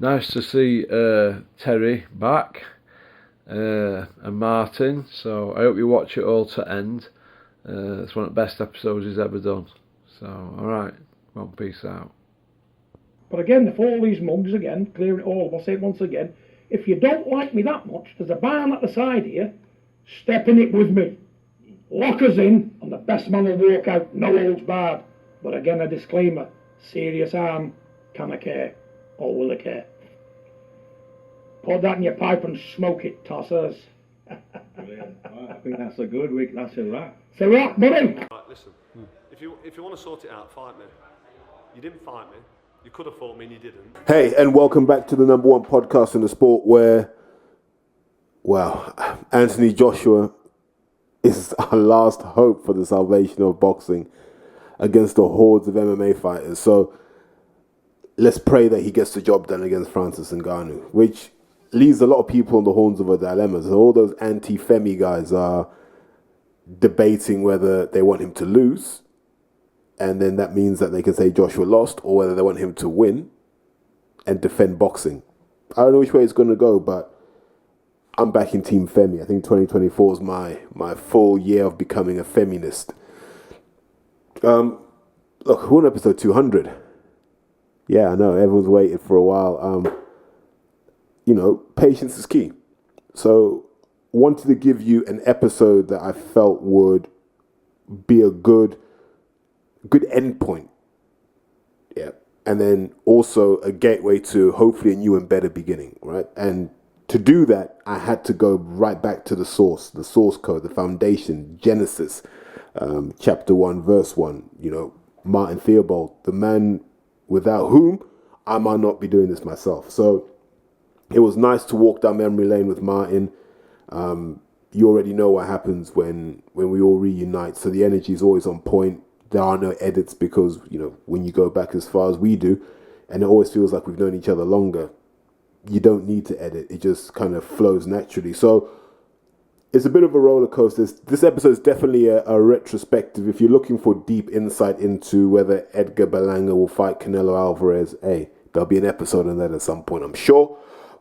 nice to see Terry back and Martin. So I hope you watch it all to end. It's one of the best episodes he's ever done. So, alright, well, peace out. But again, if all these mugs again, clearing it all, I'll say it once again, if you don't like me that much, there's a barn at the side here. Step in it with me. Lock us in, and the best man will walk out, no holds barred. But again, a disclaimer, serious harm, can I care, or will I care? Put that in your pipe and smoke it, tossers. Brilliant. Right, I think that's a good week. That's a wrap. It's a wrap, buddy. Right, listen, if you want to sort it out, fight me. You didn't fight me. You could have fought me and you didn't. Hey, and welcome back to the number one podcast in the sport where, well, Anthony Joshua is our last hope for the salvation of boxing against the hordes of MMA fighters. So let's pray that he gets the job done against Francis Ngannou, which leaves a lot of people on the horns of a dilemma. So all those anti-Femi guys are debating whether they want him to lose, and then that means that they can say Joshua lost, or whether they want him to win and defend boxing. I don't know which way it's going to go, but I'm back in Team Femi. I think 2024 is my full year of becoming a feminist. Look, we're on episode 200. Yeah, I know, everyone's waited for a while. Patience is key. So, wanted to give you an episode that I felt would be a good end point. Yeah. And then also a gateway to hopefully a new and better beginning, right? And to do that, I had to go right back to the source code, the foundation, Genesis, chapter 1, verse 1. Martin Theobald, the man without whom I might not be doing this myself. So it was nice to walk down memory lane with Martin. You already know what happens when we all reunite. So the energy is always on point. There are no edits because, when you go back as far as we do, and it always feels like we've known each other longer, you don't need to edit. It just kind of flows naturally. So it's a bit of a roller coaster. This episode is definitely a retrospective. If you're looking for deep insight into whether Edgar Berlanga will fight Canelo Alvarez, hey, there'll be an episode on that at some point, I'm sure.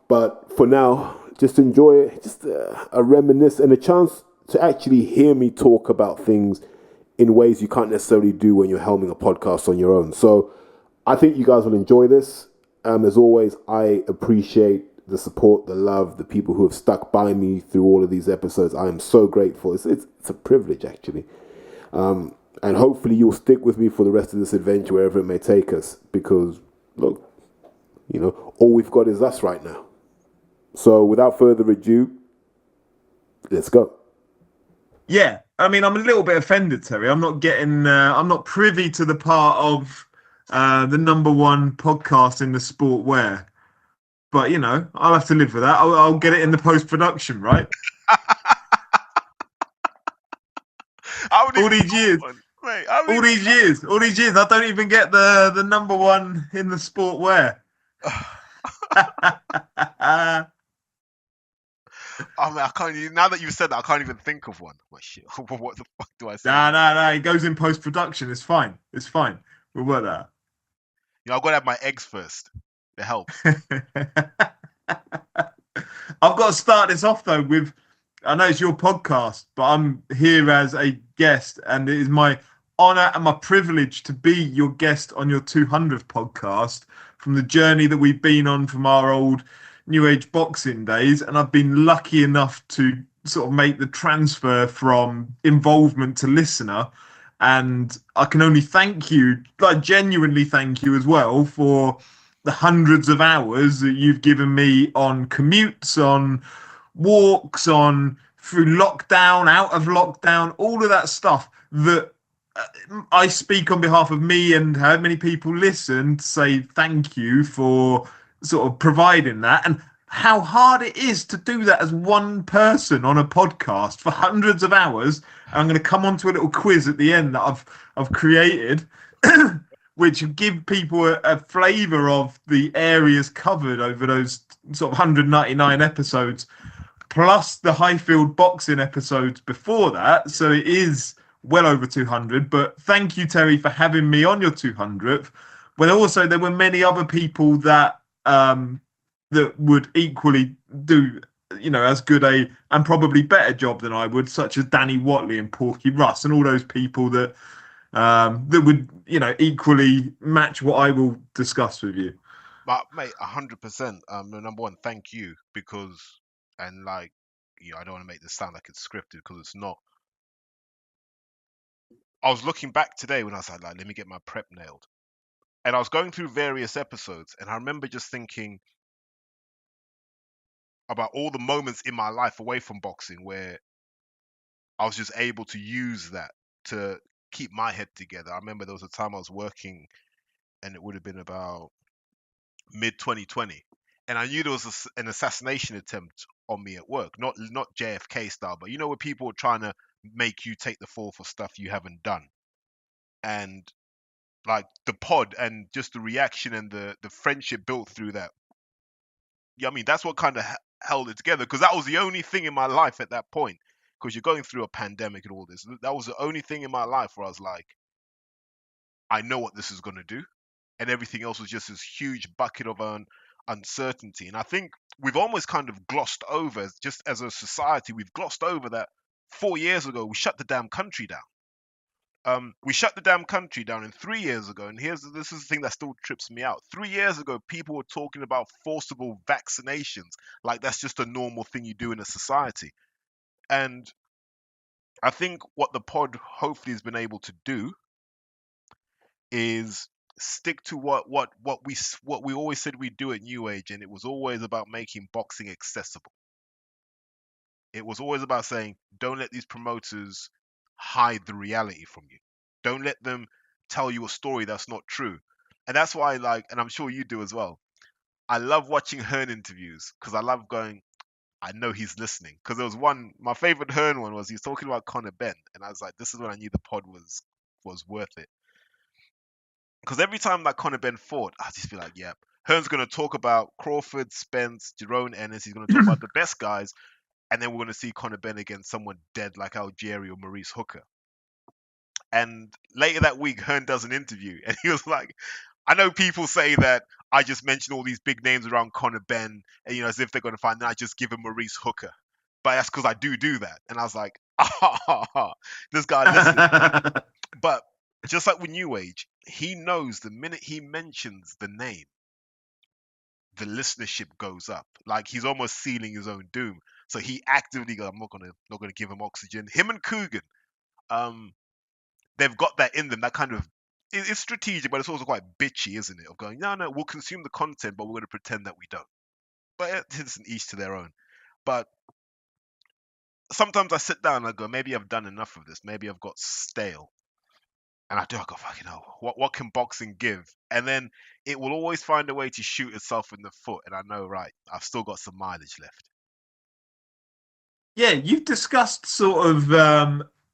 But for now, just enjoy it. Just a reminisce and a chance to actually hear me talk about things in ways you can't necessarily do when you're helming a podcast on your own. So I think you guys will enjoy this. As always, I appreciate the support, the love, the people who have stuck by me through all of these episodes. I am so grateful. It's a privilege, actually. And hopefully you'll stick with me for the rest of this adventure, wherever it may take us. Because, look, all we've got is us right now. So without further ado, let's go. Yeah, I mean, I'm a little bit offended, Terry. I'm not privy to the part of the number one podcast in the sport where, but I'll have to live with that. I'll get it in the post-production, right? all these years, I don't even get the number one in the sport where. I mean, I can't. Now that you've said that, I can't even think of one. What shit? What the fuck do I say? No. It goes in post production. It's fine. We'll work that. I've got to have my eggs first. It helps. I've got to start this off though with. I know it's your podcast, but I'm here as a guest, and it is my honor and my privilege to be your guest on your 200th podcast from the journey that we've been on from our old New Age boxing days, and I've been lucky enough to sort of make the transfer from involvement to listener, and I can only thank you, genuinely thank you as well for the hundreds of hours that you've given me on commutes, on walks, on through lockdown, out of lockdown, all of that stuff that I speak on behalf of me and how many people listen to say thank you for sort of providing that, and how hard it is to do that as one person on a podcast for hundreds of hours. And I'm going to come on to a little quiz at the end that I've created, which give people a flavour of the areas covered over those sort of 199 episodes, plus the Highfield boxing episodes before that. So it is well over 200. But thank you, Terry, for having me on your 200th. When also there were many other people that that would equally do, as good and probably better job than I would, such as Danny Watley and Porky Russ and all those people that would, equally match what I will discuss with you. But mate, 100%. Number one, thank you because, and like, I don't want to make this sound like it's scripted because it's not. I was looking back today when I was like, let me get my prep nailed, and I was going through various episodes, and I remember just thinking about all the moments in my life away from boxing where I was just able to use that to keep my head together. I remember there was a time I was working, and it would have been about mid 2020, and I knew there was an assassination attempt on me at work, not JFK style, but where people are trying to make you take the fall for stuff you haven't done, and like the pod and just the reaction and the friendship built through that. Yeah, I mean that's what kind of held it together, because that was the only thing in my life at that point. Because you're going through a pandemic and all this, that was the only thing in my life where I was like, I know what this is going to do, and everything else was just this huge bucket of uncertainty. And I think we've almost kind of glossed over, just as a society, we've glossed over that 4 years ago we shut the damn country down. We shut the damn country down, and 3 years ago, and this is the thing that still trips me out. 3 years ago, people were talking about forcible vaccinations, like that's just a normal thing you do in a society. And I think what the pod hopefully has been able to do is stick to what we always said we'd do at New Age, and it was always about making boxing accessible. It was always about saying, don't let these promoters hide the reality from you. Don't let them tell you a story that's not true. And that's why and I'm sure you do as well, I love watching Hearn interviews, because I love going, I know he's listening. Because there was my favorite Hearn one was he was talking about Conor Benn, and I was like, this is when I knew the pod was worth it. Because every time that Conor Benn fought, I'd just be like, yep, Hearn's going to talk about Crawford, Spence, Jerome Ennis. He's going to talk about the best guys. And then we're going to see Conor Benn against someone dead like Algieri or Maurice Hooker. And later that week, Hearn does an interview, and he was like, I know people say that I just mention all these big names around Conor Benn, and as if they're going to find that I just give him Maurice Hooker. But that's because I do that. And I was like, this guy listens. But just like with New Age, he knows the minute he mentions the name, the listenership goes up. Like he's almost sealing his own doom. So he actively goes, I'm not gonna give him oxygen. Him and Coogan, they've got that in them. That kind of, it's strategic, but it's also quite bitchy, isn't it? Of going, no, we'll consume the content, but we're going to pretend that we don't. But it's an each to their own. But sometimes I sit down and I go, maybe I've done enough of this. Maybe I've got stale. And I go, fucking hell, what can boxing give? And then it will always find a way to shoot itself in the foot. And I know, right, I've still got some mileage left. Yeah, you've discussed sort of,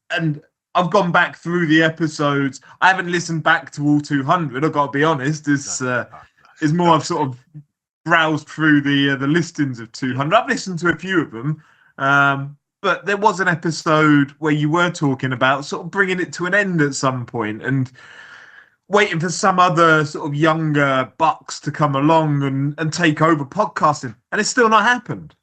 and I've gone back through the episodes. I haven't listened back to all 200. I've got to be honest. It's more I've sort of browsed through the listings of 200. I've listened to a few of them, but there was an episode where you were talking about sort of bringing it to an end at some point and waiting for some other sort of younger bucks to come along and take over podcasting, and it's still not happened.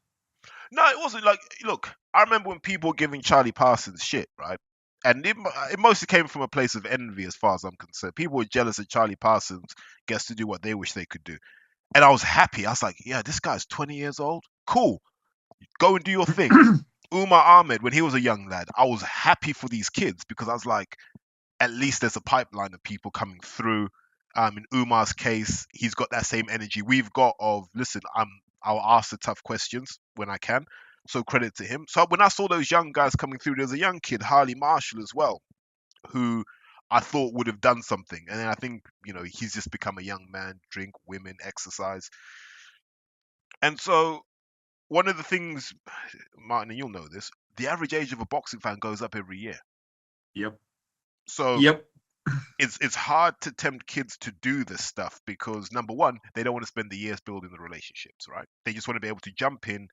No, it wasn't. Like, look, I remember when people were giving Charlie Parsons shit, right? And it mostly came from a place of envy, as far as I'm concerned. People were jealous that Charlie Parsons gets to do what they wish they could do. And I was happy. I was like, yeah, this guy's 20 years old. Cool. Go and do your thing. Umar Ahmed, when he was a young lad, I was happy for these kids because I was like, at least there's a pipeline of people coming through. In Umar's case, he's got that same energy we've got of, listen, I'll ask the tough questions when I can. So credit to him. So when I saw those young guys coming through, there's a young kid, Harley Marshall as well, who I thought would have done something. And then I think, he's just become a young man, drink, women, exercise. And so one of the things, Martin, and you'll know this, the average age of a boxing fan goes up every year. Yep. So it's hard to tempt kids to do this stuff because, number one, they don't want to spend the years building the relationships, right? They just want to be able to jump in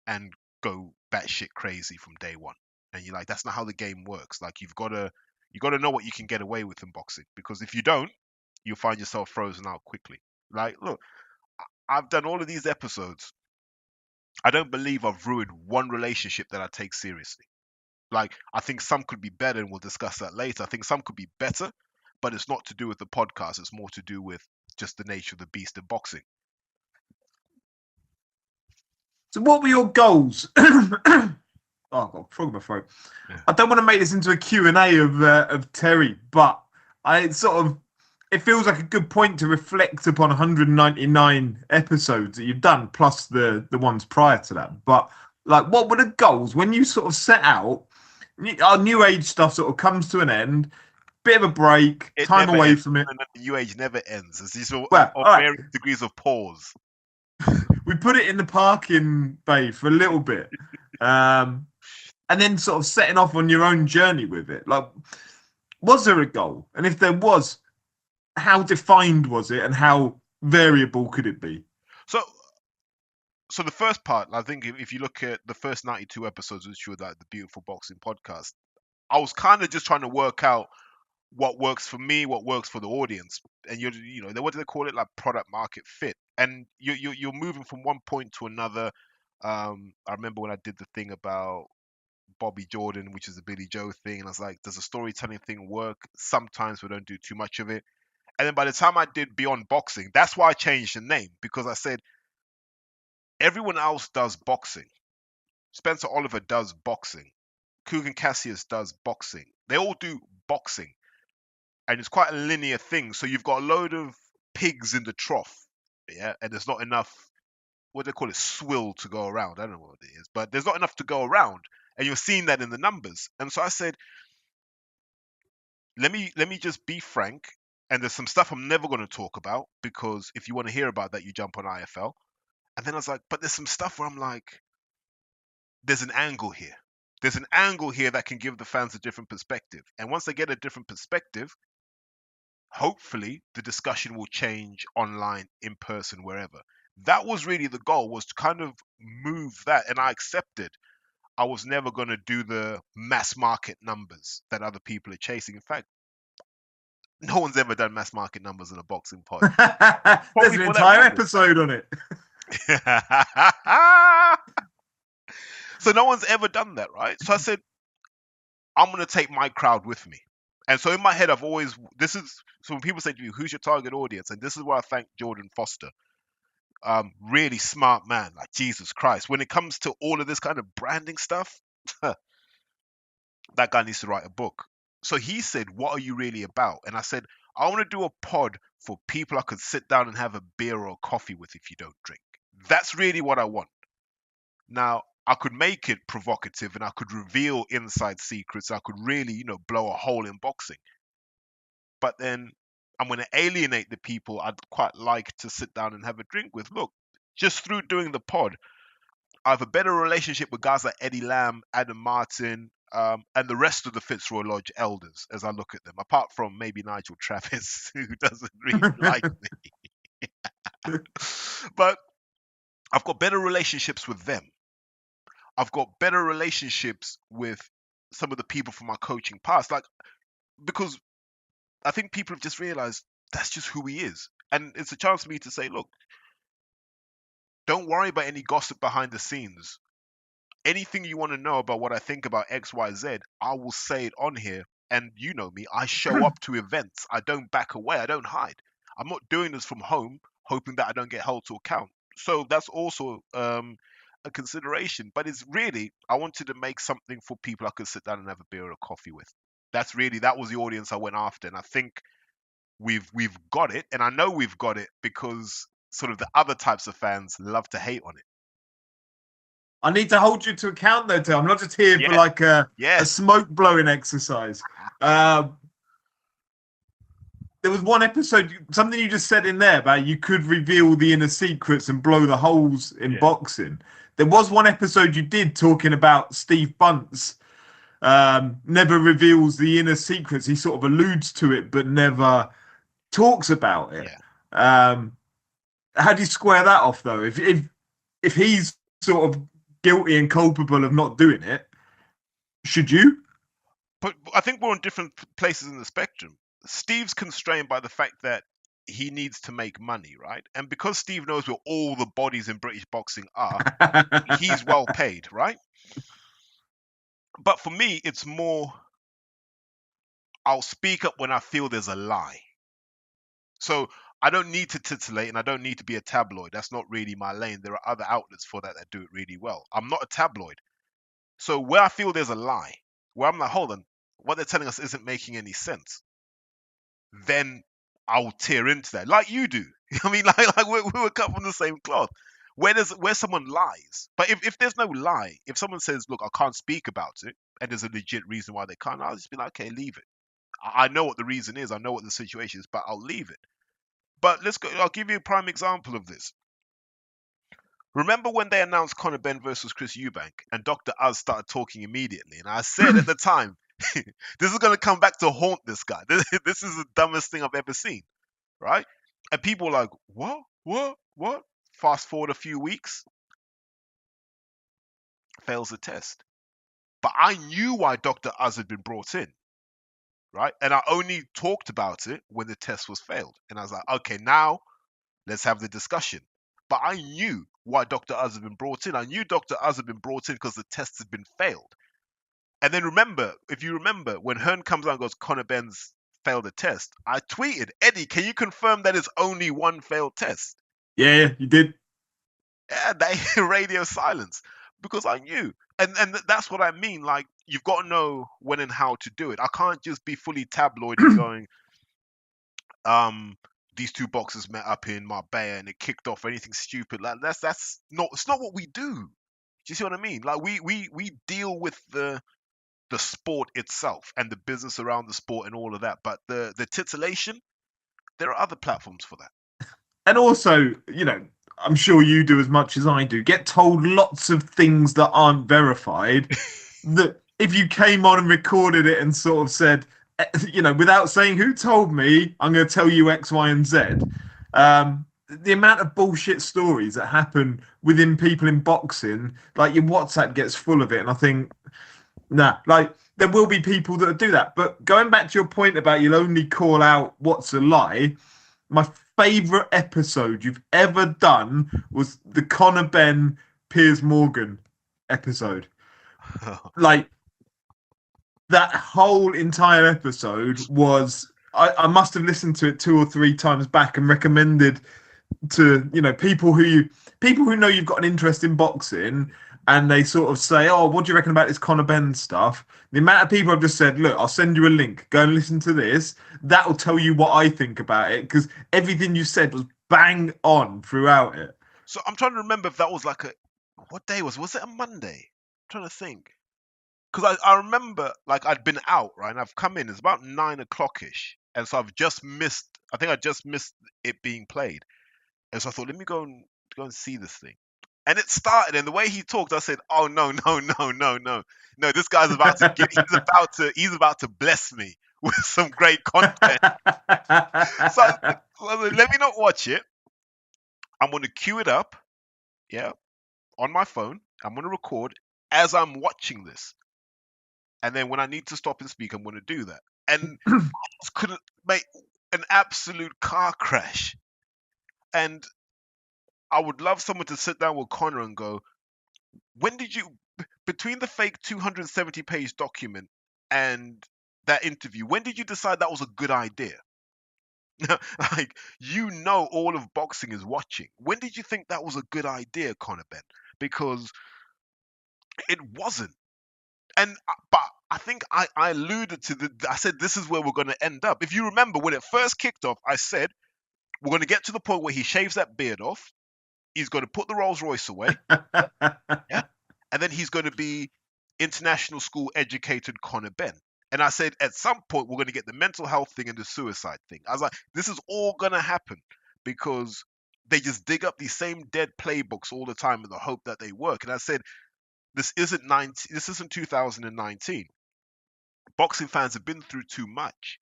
and go batshit crazy from day one. And you're like, that's not how the game works. Like, you got to know what you can get away with in boxing, because if you don't, you'll find yourself frozen out quickly. Like, look, I've done all of these episodes. I don't believe I've ruined one relationship that I take seriously. Like, I think some could be better, and we'll discuss that later. I think some could be better, but it's not to do with the podcast. It's more to do with just the nature of the beast of boxing. So what were your goals? Oh, I've got a frog in my throat. Yeah. I don't want to make this into a Q&A of Terry, but it feels like a good point to reflect upon 199 episodes that you've done, plus the ones prior to that. But like, what were the goals when you sort of set out? Our new age stuff sort of comes to an end, bit of a break, It time never away ends. from it. And the new age never ends. It's these Well, all right. various degrees of pause. We put it in the parking bay for a little bit, and then sort of setting off on your own journey with it. Like, was there a goal? And if there was, how defined was it, and how variable could it be? So the first part, I think, if you look at the first 92 episodes, which were like the Beautiful Boxing Podcast, I was kind of just trying to work out what works for me, what works for the audience, and what do they call it, like product market fit. And you're moving from one point to another. I remember when I did the thing about Bobby Jordan, which is the Billy Joe thing, and I was like, does the storytelling thing work? Sometimes we don't do too much of it. And then by the time I did Beyond Boxing, that's why I changed the name, because I said everyone else does boxing. Spencer Oliver does boxing. Kugan Cassius does boxing. They all do boxing. And it's quite a linear thing. So you've got a load of pigs in the trough, yeah, and there's not enough, what do they call it, swill to go around. I don't know what it is, but there's not enough to go around, and you're seeing that in the numbers. And so I said, let me just be frank. And there's some stuff I'm never going to talk about, because if you want to hear about that, you jump on IFL. And then I was like, but there's some stuff where I'm like, there's an angle here. There's an angle here that can give the fans a different perspective. And once they get a different perspective, hopefully the discussion will change online, in person, wherever. That was really the goal, was to kind of move that. And I accepted I was never going to do the mass market numbers that other people are chasing. In fact, no one's ever done mass market numbers in a boxing pod. There's an entire episode on it. So no one's ever done that, right? So I said, I'm going to take my crowd with me. And so in my head, so when people say to me, who's your target audience? And this is where I thank Jordan Foster. Really smart man, like Jesus Christ. When it comes to all of this kind of branding stuff, that guy needs to write a book. So he said, what are you really about? And I said, I want to do a pod for people I could sit down and have a beer or coffee with if you don't drink. That's really what I want. Now, I could make it provocative and I could reveal inside secrets. I could really, blow a hole in boxing. But then I'm going to alienate the people I'd quite like to sit down and have a drink with. Look, just through doing the pod, I have a better relationship with guys like Eddie Lamb, Adam Martin, and the rest of the Fitzroy Lodge elders as I look at them, apart from maybe Nigel Travis, who doesn't really like me. But I've got better relationships with them. I've got better relationships with some of the people from my coaching past, because I think people have just realized that's just who he is. And it's a chance for me to say, look, don't worry about any gossip behind the scenes. Anything you want to know about what I think about X, Y, Z, I will say it on here. And you know me, I show up to events. I don't back away. I don't hide. I'm not doing this from home, hoping that I don't get held to account. So that's also a consideration. But it's really, I wanted to make something for people I could sit down and have a beer or a coffee with. That was the audience I went after. And I think we've got it. And I know we've got it because sort of the other types of fans love to hate on it. I need to hold you to account though, Tim. I'm not just here for like a smoke blowing exercise. There was one episode, something you just said in there about you could reveal the inner secrets and blow the holes in boxing. There was one episode you did talking about Steve Bunce never reveals the inner secrets. He sort of alludes to it, but never talks about it. Yeah. How do you square that off though? If he's sort of guilty and culpable of not doing it, should you? But I think we're on different places in the spectrum. Steve's constrained by the fact that he needs to make money, right? And because Steve knows where all the bodies in British boxing are, he's well paid, right? But for me, it's more, I'll speak up when I feel there's a lie. So I don't need to titillate and I don't need to be a tabloid. That's not really my lane. There are other outlets for that do it really well. I'm not a tabloid. So where I feel there's a lie, where I'm like, hold on, what they're telling us isn't making any sense, then I'll tear into that, like you do. I mean, like we were cut from the same cloth. Where someone lies, but if there's no lie, if someone says, look, I can't speak about it, and there's a legit reason why they can't, I'll just be like, okay, leave it. I know what the reason is, I know what the situation is, but I'll leave it. But let's go. I'll give you a prime example of this. Remember when they announced Conor Benn versus Chris Eubank, and Dr. Oz started talking immediately, and I said at the time, this is going to come back to haunt this guy. This is the dumbest thing I've ever seen, right? And people were like, what? Fast forward a few weeks, fails the test. But I knew why Dr. Oz had been brought in, right? And I only talked about it when the test was failed. And I was like, okay, now let's have the discussion. But I knew why Dr. Oz had been brought in. I knew Dr. Oz had been brought in because the test had been failed. And then if you remember, when Hearn comes out and goes, Conor Benn's failed a test, I tweeted, Eddie, can you confirm that it's only one failed test? Yeah, you did. Yeah, they radio silence because I knew. And that's what I mean. Like, you've got to know when and how to do it. I can't just be fully tabloid and going, these two boxers met up in Marbella and it kicked off or anything stupid. Like that's not, it's not what we do. Do you see what I mean? Like we deal with the sport itself and the business around the sport and all of that. But the titillation, there are other platforms for that. And also, I'm sure you do as much as I do. Get told lots of things that aren't verified. That if you came on and recorded it and sort of said, without saying who told me, I'm going to tell you X, Y, and Z. The amount of bullshit stories that happen within people in boxing, like your WhatsApp gets full of it. And I think, there will be people that do that. But going back to your point about you'll only call out what's a lie, my favourite episode you've ever done was the Conor Benn Piers Morgan episode. Like, that whole entire episode was, I must have listened to it 2 or 3 times back and recommended to people who know you've got an interest in boxing, and they sort of say, oh, what do you reckon about this Conor Benn stuff? The amount of people I've just said, look, I'll send you a link, go and listen to this, that'll tell you what I think about it, because everything you said was bang on throughout it. So I'm trying to remember if that was what day was it a Monday? I'm trying to think. Because I remember, like, I'd been out, right, and I've come in, it's about 9 o'clock-ish, and so I just missed it being played. And so I thought, let me go and see this thing. And it started, and the way he talked, I said, "Oh no, this guy's about to he's about to bless me with some great content." so let me not watch it. I'm going to queue it up, on my phone. I'm going to record as I'm watching this, and then when I need to stop and speak, I'm going to do that. And I just couldn't make an absolute car crash, and I would love someone to sit down with Conor and go, when did you, between the fake 270-page document and that interview, when did you decide that was a good idea? Like, all of boxing is watching. When did you think that was a good idea, Conor Benn? Because it wasn't. But I think I alluded to I said, this is where we're going to end up. If you remember, when it first kicked off, I said, we're going to get to the point where he shaves that beard off. He's going to put the Rolls Royce away, and then he's going to be international school educated Conor Benn. And I said, at some point, we're going to get the mental health thing and the suicide thing. I was like, this is all going to happen because they just dig up these same dead playbooks all the time in the hope that they work. And I said, this isn't 2019. Boxing fans have been through too much.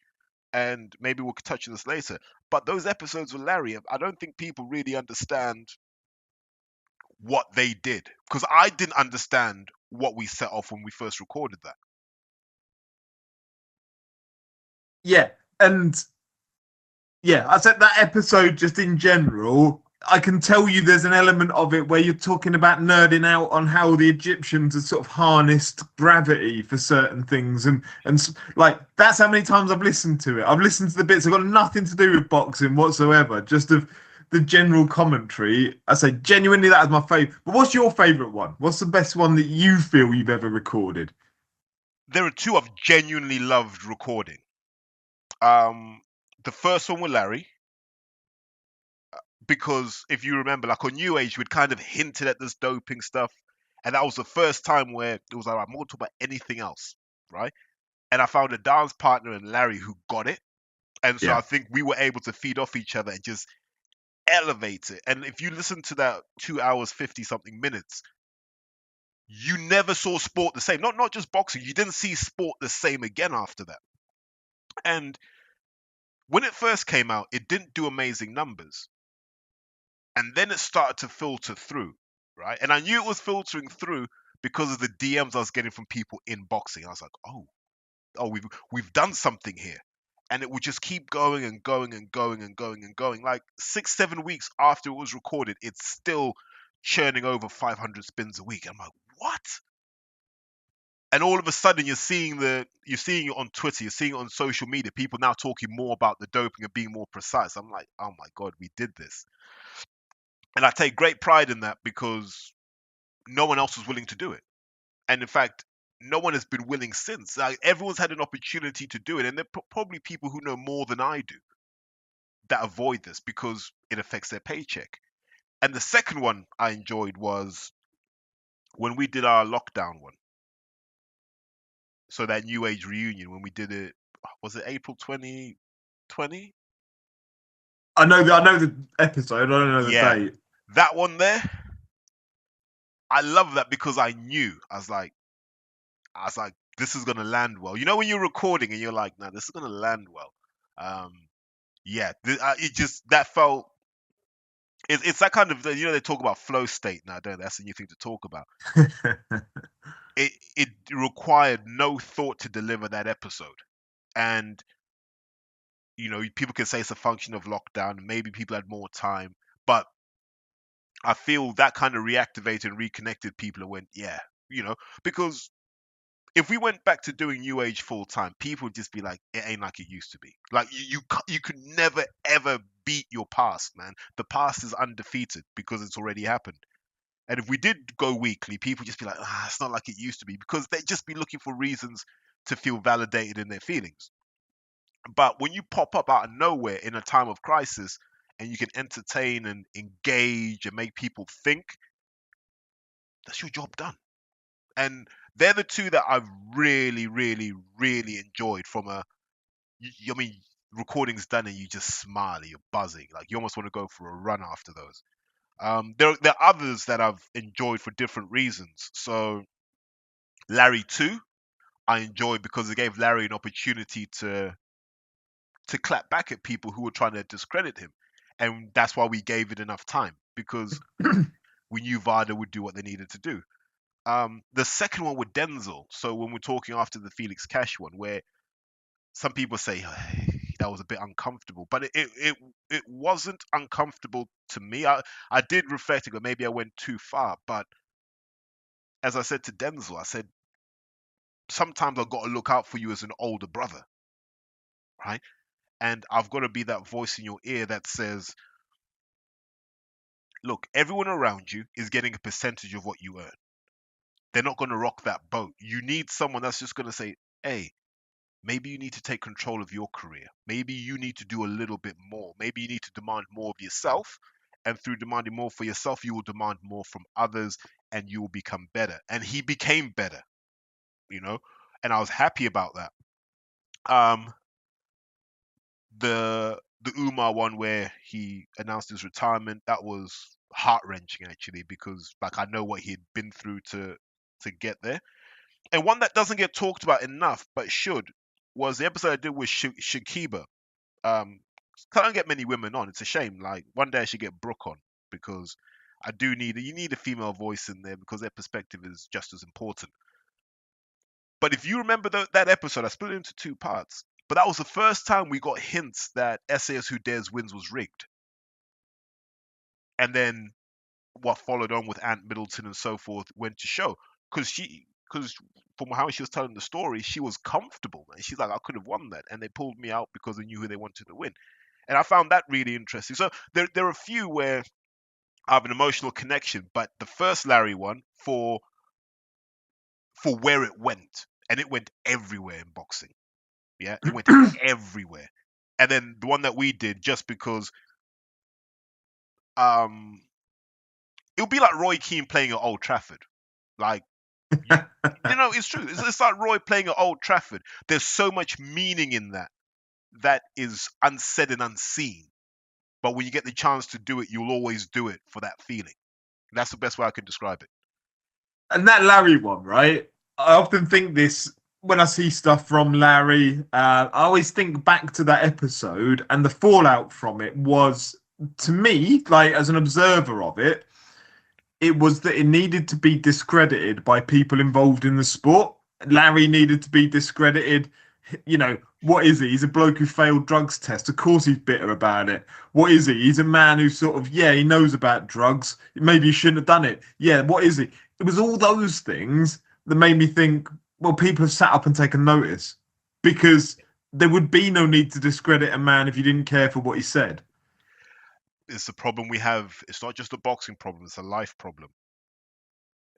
And maybe we'll touch on this later. But those episodes with Larry, I don't think people really understand what they did, because I didn't understand what we set off when we first recorded that. Yeah, and Yeah, I said that episode just in general. I can tell you there's an element of it where you're talking about nerding out on how the Egyptians had sort of harnessed gravity for certain things, and like that's how many times I've listened to it. I've listened to the bits that got nothing to do with boxing whatsoever, just of the general commentary. I say genuinely that is my favorite. But what's your favorite one? What's the best one that you feel you've ever recorded? There are two I've genuinely loved recording. The first one with Larry, because if you remember, like on New Age, we'd kind of hinted at this doping stuff, and that was the first time where it was like, I'm going to talk about anything else, right? And I found a dance partner in Larry who got it, and so Yeah. I think we were able to feed off each other and just elevate it. And if you listen to that 2 hours 50 something minutes, you never saw sport the same. Not just boxing, you didn't see sport the same again after that. And when it first came out, it didn't do amazing numbers. And then it started to filter through, right? And I knew it was filtering through because of the DMs I was getting from people in boxing. I was like, oh, we've done something here. And it would just keep going and going and going and going and going. Like 6-7 weeks after it was recorded, it's still churning over 500 spins a week. I'm like, what? And all of a sudden you're seeing it on Twitter, you're seeing it on social media, people now talking more about the doping and being more precise. I'm like, oh my God, we did this. And I take great pride in that because no one else was willing to do it. And in fact, no one has been willing since. Like, everyone's had an opportunity to do it. And there are probably people who know more than I do that avoid this because it affects their paycheck. And the second one I enjoyed was when we did our lockdown one. So that New Age reunion, when we did it, was it April 2020? I know the episode. I don't know the Yeah. date. That one there, I love that because I knew. I was like, this is gonna land well. You know when you're recording and you're like, no, this is gonna land well. Yeah, it just that felt. It's that kind of, they talk about flow state now, don't they? That's a new thing to talk about. It required no thought to deliver that episode, and people can say it's a function of lockdown. Maybe people had more time, but I feel that kind of reactivated and reconnected people and went, yeah, because if we went back to doing New Age full time, people would just be like, it ain't like it used to be. Like you could never ever beat your past, man. The past is undefeated because it's already happened. And if we did go weekly, people just be like, it's not like it used to be, because they'd just be looking for reasons to feel validated in their feelings. But when you pop up out of nowhere in a time of crisis and you can entertain and engage and make people think, that's your job done. And they're the two that I've really, really, really enjoyed from recording's done and you just smile, you're buzzing. Like you almost want to go for a run after those. There are others that I've enjoyed for different reasons. So Larry 2, I enjoyed because it gave Larry an opportunity to clap back at people who were trying to discredit him. And that's why we gave it enough time, because we knew VADA would do what they needed to do. The second one with Denzel. So when we're talking after the Felix Cash one, where some people say that was a bit uncomfortable, but it wasn't uncomfortable to me. I did reflect it, maybe I went too far. But as I said to Denzel, I said, sometimes I've got to look out for you as an older brother, right? And I've got to be that voice in your ear that says, look, everyone around you is getting a percentage of what you earn. They're not going to rock that boat. You need someone that's just going to say, hey, maybe you need to take control of your career. Maybe you need to do a little bit more. Maybe you need to demand more of yourself. And through demanding more for yourself, you will demand more from others and you will become better. And he became better, and I was happy about that. The Umar one where he announced his retirement, that was heart-wrenching actually, because like I know what he had been through to get there. And one that doesn't get talked about enough but should was the episode I did with Shakiba. Can't get many women on. It's a shame. Like one day I should get Brooke on, because you need a female voice in there because their perspective is just as important. But if you remember that episode, I split it into two parts. But that was the first time we got hints that SAS Who Dares Wins was rigged. And then what followed on with Ant Middleton and so forth went to show. Because from how she was telling the story, she was comfortable. And she's like, I could have won that. And they pulled me out because they knew who they wanted to win. And I found that really interesting. So there are a few where I have an emotional connection. But the first Larry one, for where it went, and it went everywhere in boxing. Yeah, it went everywhere. And then the one that we did, just because it would be like Roy Keane playing at Old Trafford. Like, you know, it's true. It's like Roy playing at Old Trafford. There's so much meaning in that is unsaid and unseen. But when you get the chance to do it, you'll always do it for that feeling. That's the best way I can describe it. And that Larry one, right? I often think this when I see stuff from Larry. I always think back to that episode, and the fallout from it was, to me, like as an observer of it, it was that it needed to be discredited by people involved in the sport. Larry needed to be discredited. You know, what is he? He's a bloke who failed drugs test. Of course he's bitter about it. What is he? He's a man who sort of, he knows about drugs. Maybe he shouldn't have done it. Yeah, what is he? It was all those things that made me think, well, people have sat up and taken notice, because there would be no need to discredit a man if you didn't care for what he said. It's the problem we have. It's not just a boxing problem, it's a life problem.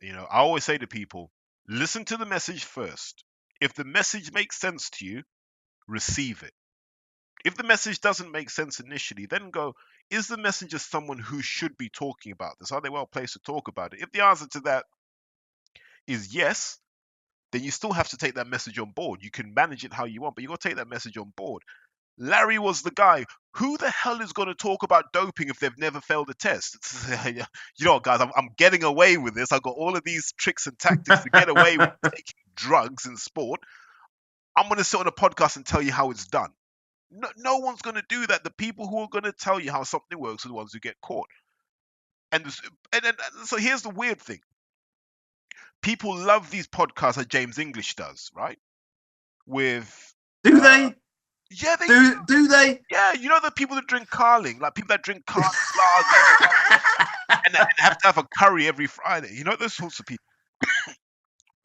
You know, I always say to people, listen to the message first. If the message makes sense to you, receive it. If the message doesn't make sense initially, then go, is the messenger someone who should be talking about this? Are they well placed to talk about it? If the answer to that is yes, then you still have to take that message on board. You can manage it how you want, but you got to take that message on board. Larry was the guy. Who the hell is going to talk about doping if they've never failed a test? You know, guys, I'm getting away with this. I've got all of these tricks and tactics to get away with taking drugs in sport. I'm going to sit on a podcast and tell you how it's done. No one's going to do that. The people who are going to tell you how something works are the ones who get caught. And so here's the weird thing. People love these podcasts that James English does, right? Do they? Yeah, they do they? Yeah, you know the people that drink Carling, like people that drink Carling and have to have a curry every Friday. You know those sorts of people.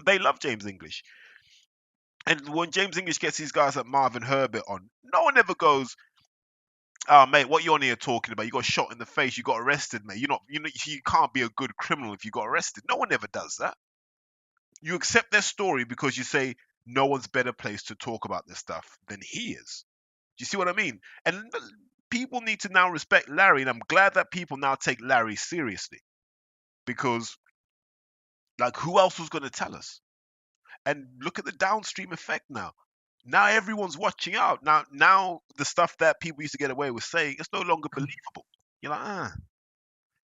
They love James English. And when James English gets these guys like Marvin Herbert on, no one ever goes, "Oh, mate, what you on here talking about? You got shot in the face, you got arrested, mate. You can't be a good criminal if you got arrested." No one ever does that. You accept their story because you say no one's better placed to talk about this stuff than he is. Do you see what I mean? And people need to now respect Larry, and I'm glad that people now take Larry seriously, because, like, who else was going to tell us? And look at the downstream effect now. Now everyone's watching out. Now the stuff that people used to get away with saying, it's no longer believable. You're like,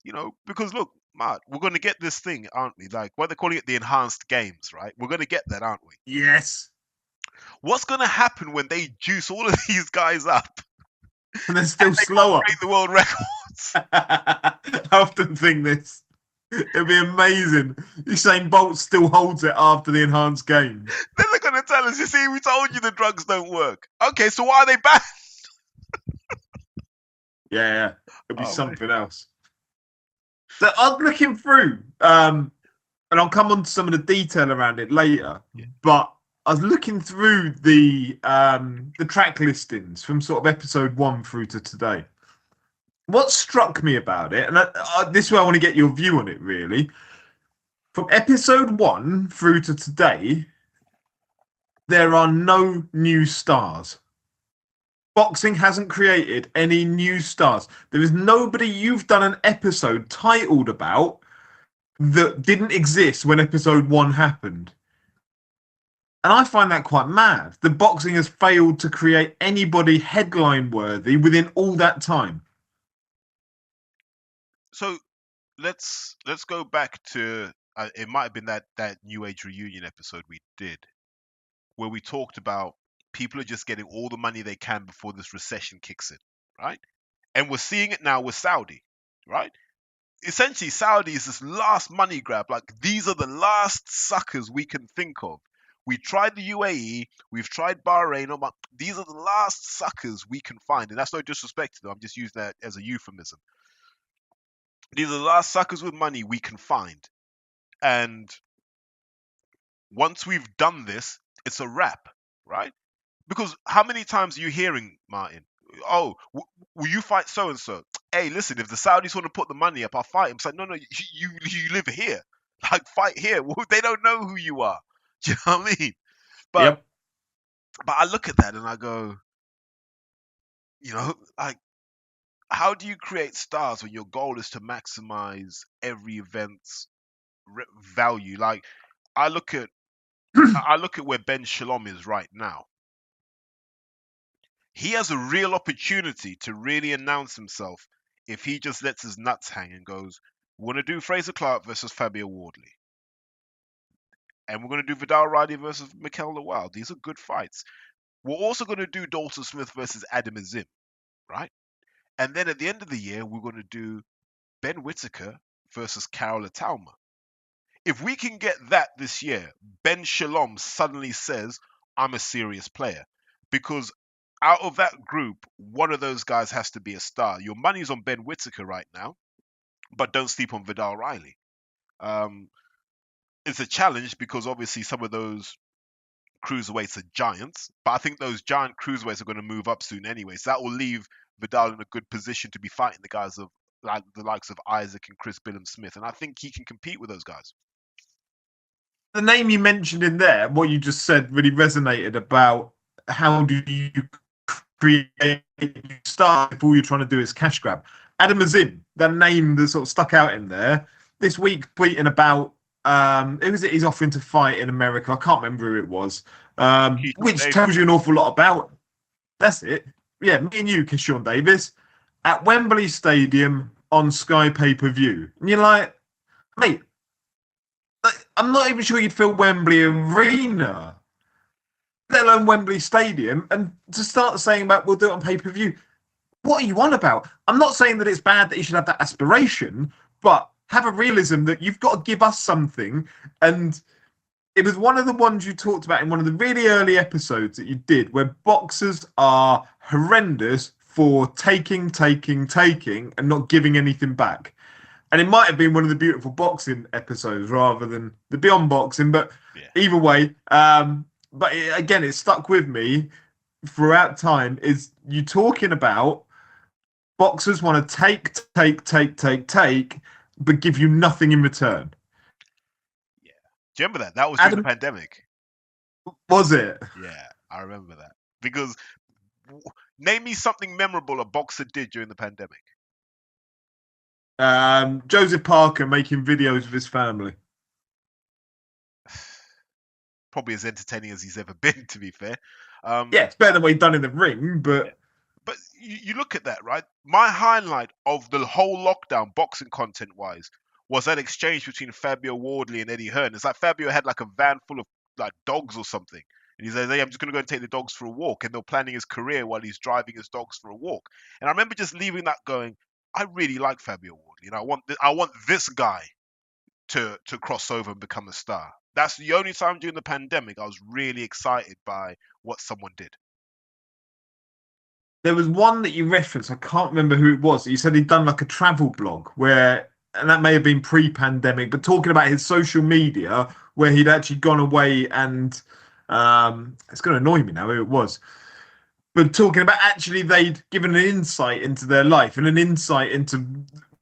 you know, because look, Matt, we're going to get this thing, aren't we? Like, what they're calling it, the enhanced games, right? We're going to get that, aren't we? Yes. What's going to happen when they juice all of these guys up? And they're still slower. Break the world records. I often think this. It'd be amazing. Usain Bolt still holds it after the enhanced games. Then they're going to tell us, you see, we told you the drugs don't work. Okay, so why are they banned? Yeah. It'd be something else. So I'm looking through, and I'll come on to some of the detail around it later. Yeah. But I was looking through the track listings from sort of episode 1 through to today. What struck me about it, and this is where I want to get your view on it, really. From episode 1 through to today, there are no new stars. Boxing hasn't created any new stars. There is nobody you've done an episode titled about that didn't exist when episode 1 happened. And I find that quite mad. The boxing has failed to create anybody headline worthy within all that time. So let's go back to it might have been that New Age reunion episode we did, where we talked about people are just getting all the money they can before this recession kicks in, right? And we're seeing it now with Saudi, right? Essentially, Saudi is this last money grab. Like, these are the last suckers we can think of. We tried the UAE, we've tried Bahrain. These are the last suckers we can find, and that's no disrespect to them. I'm just using that as a euphemism. These are the last suckers with money we can find, and once we've done this, it's a wrap, right? Because how many times are you hearing, Martin? Oh, will you fight so and so? Hey, listen, if the Saudis want to put the money up, I'll fight him. It's like, no, you live here, like fight here. Well, they don't know who you are. Do you know what I mean? But I look at that and I go, like, how do you create stars when your goal is to maximize every event's value? Like, I look at where Ben Shalom is right now. He has a real opportunity to really announce himself if he just lets his nuts hang and goes, we're going to do Fraser Clark versus Fabio Wardley. And we're going to do Vidal Riley versus Mikel Lawal. These are good fights. We're also going to do Dalton Smith versus Adam Azim, right? And then at the end of the year, we're going to do Ben Whittaker versus Carol Atalma. If we can get that this year, Ben Shalom suddenly says, I'm a serious player. Because out of that group, one of those guys has to be a star. Your money's on Ben Whittaker right now, but don't sleep on Vidal Riley. It's a challenge because obviously some of those cruiserweights are giants, but I think those giant cruiserweights are going to move up soon anyway. So that will leave Vidal in a good position to be fighting the guys of like the likes of Isaac and Chris Billam-Smith, and I think he can compete with those guys. The name you mentioned in there, what you just said, really resonated about how do you create start if all you're trying to do is cash grab. Adam Azim, that name that sort of stuck out in there this week, tweeting about who was it he's offering to fight in America? I can't remember who it was, which tells you an awful lot about him. That's it. Yeah, me and you, Keyshawn Davis, at Wembley Stadium on Sky pay-per-view. And you're like, mate, I'm not even sure you'd fill Wembley Arena, let alone Wembley Stadium. And to start saying about we'll do it on pay-per-view, what are you on about? I'm not saying that it's bad that you should have that aspiration, but have a realism that you've got to give us something. And it was one of the ones you talked about in one of the really early episodes that you did, where boxers are horrendous for taking, and not giving anything back. And it might have been one of the beautiful boxing episodes rather than the Beyond Boxing, but either way, but again, it stuck with me throughout time, is you talking about boxers want to take, but give you nothing in return. Yeah. Do you remember that? That was during the pandemic. Was it? Yeah, I remember that. Because name me something memorable a boxer did during the pandemic. Joseph Parker making videos with his family. Probably as entertaining as he's ever been, to be fair. Yeah, it's better than what he'd done in the ring, but... Yeah. But you look at that, right? My highlight of the whole lockdown, boxing content-wise, was that exchange between Fabio Wardley and Eddie Hearn. It's like Fabio had like a van full of like dogs or something. And he says, hey, I'm just going to go and take the dogs for a walk. And they're planning his career while he's driving his dogs for a walk. And I remember just leaving that going, I really like Fabio Wardley. And I want this guy to cross over and become a star. That's the only time during the pandemic I was really excited by what someone did. There was one that you referenced, I can't remember who it was. You said he'd done like a travel blog where, and that may have been pre-pandemic, but talking about his social media where he'd actually gone away and it's going to annoy me now who it was. But talking about actually they'd given an insight into their life and an insight into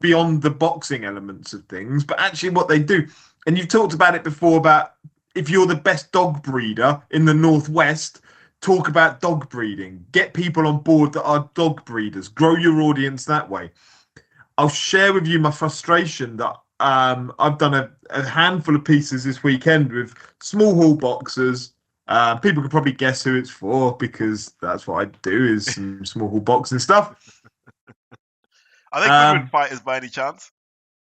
beyond the boxing elements of things, but actually what they do. And you've talked about it before about if you're the best dog breeder in the Northwest, talk about dog breeding, get people on board that are dog breeders, grow your audience that way. I'll share with you my frustration that I've done a handful of pieces this weekend with small hall boxers. People can probably guess who it's for because that's what I do is some small hall boxing stuff. Are they Goodwin fighters by any chance?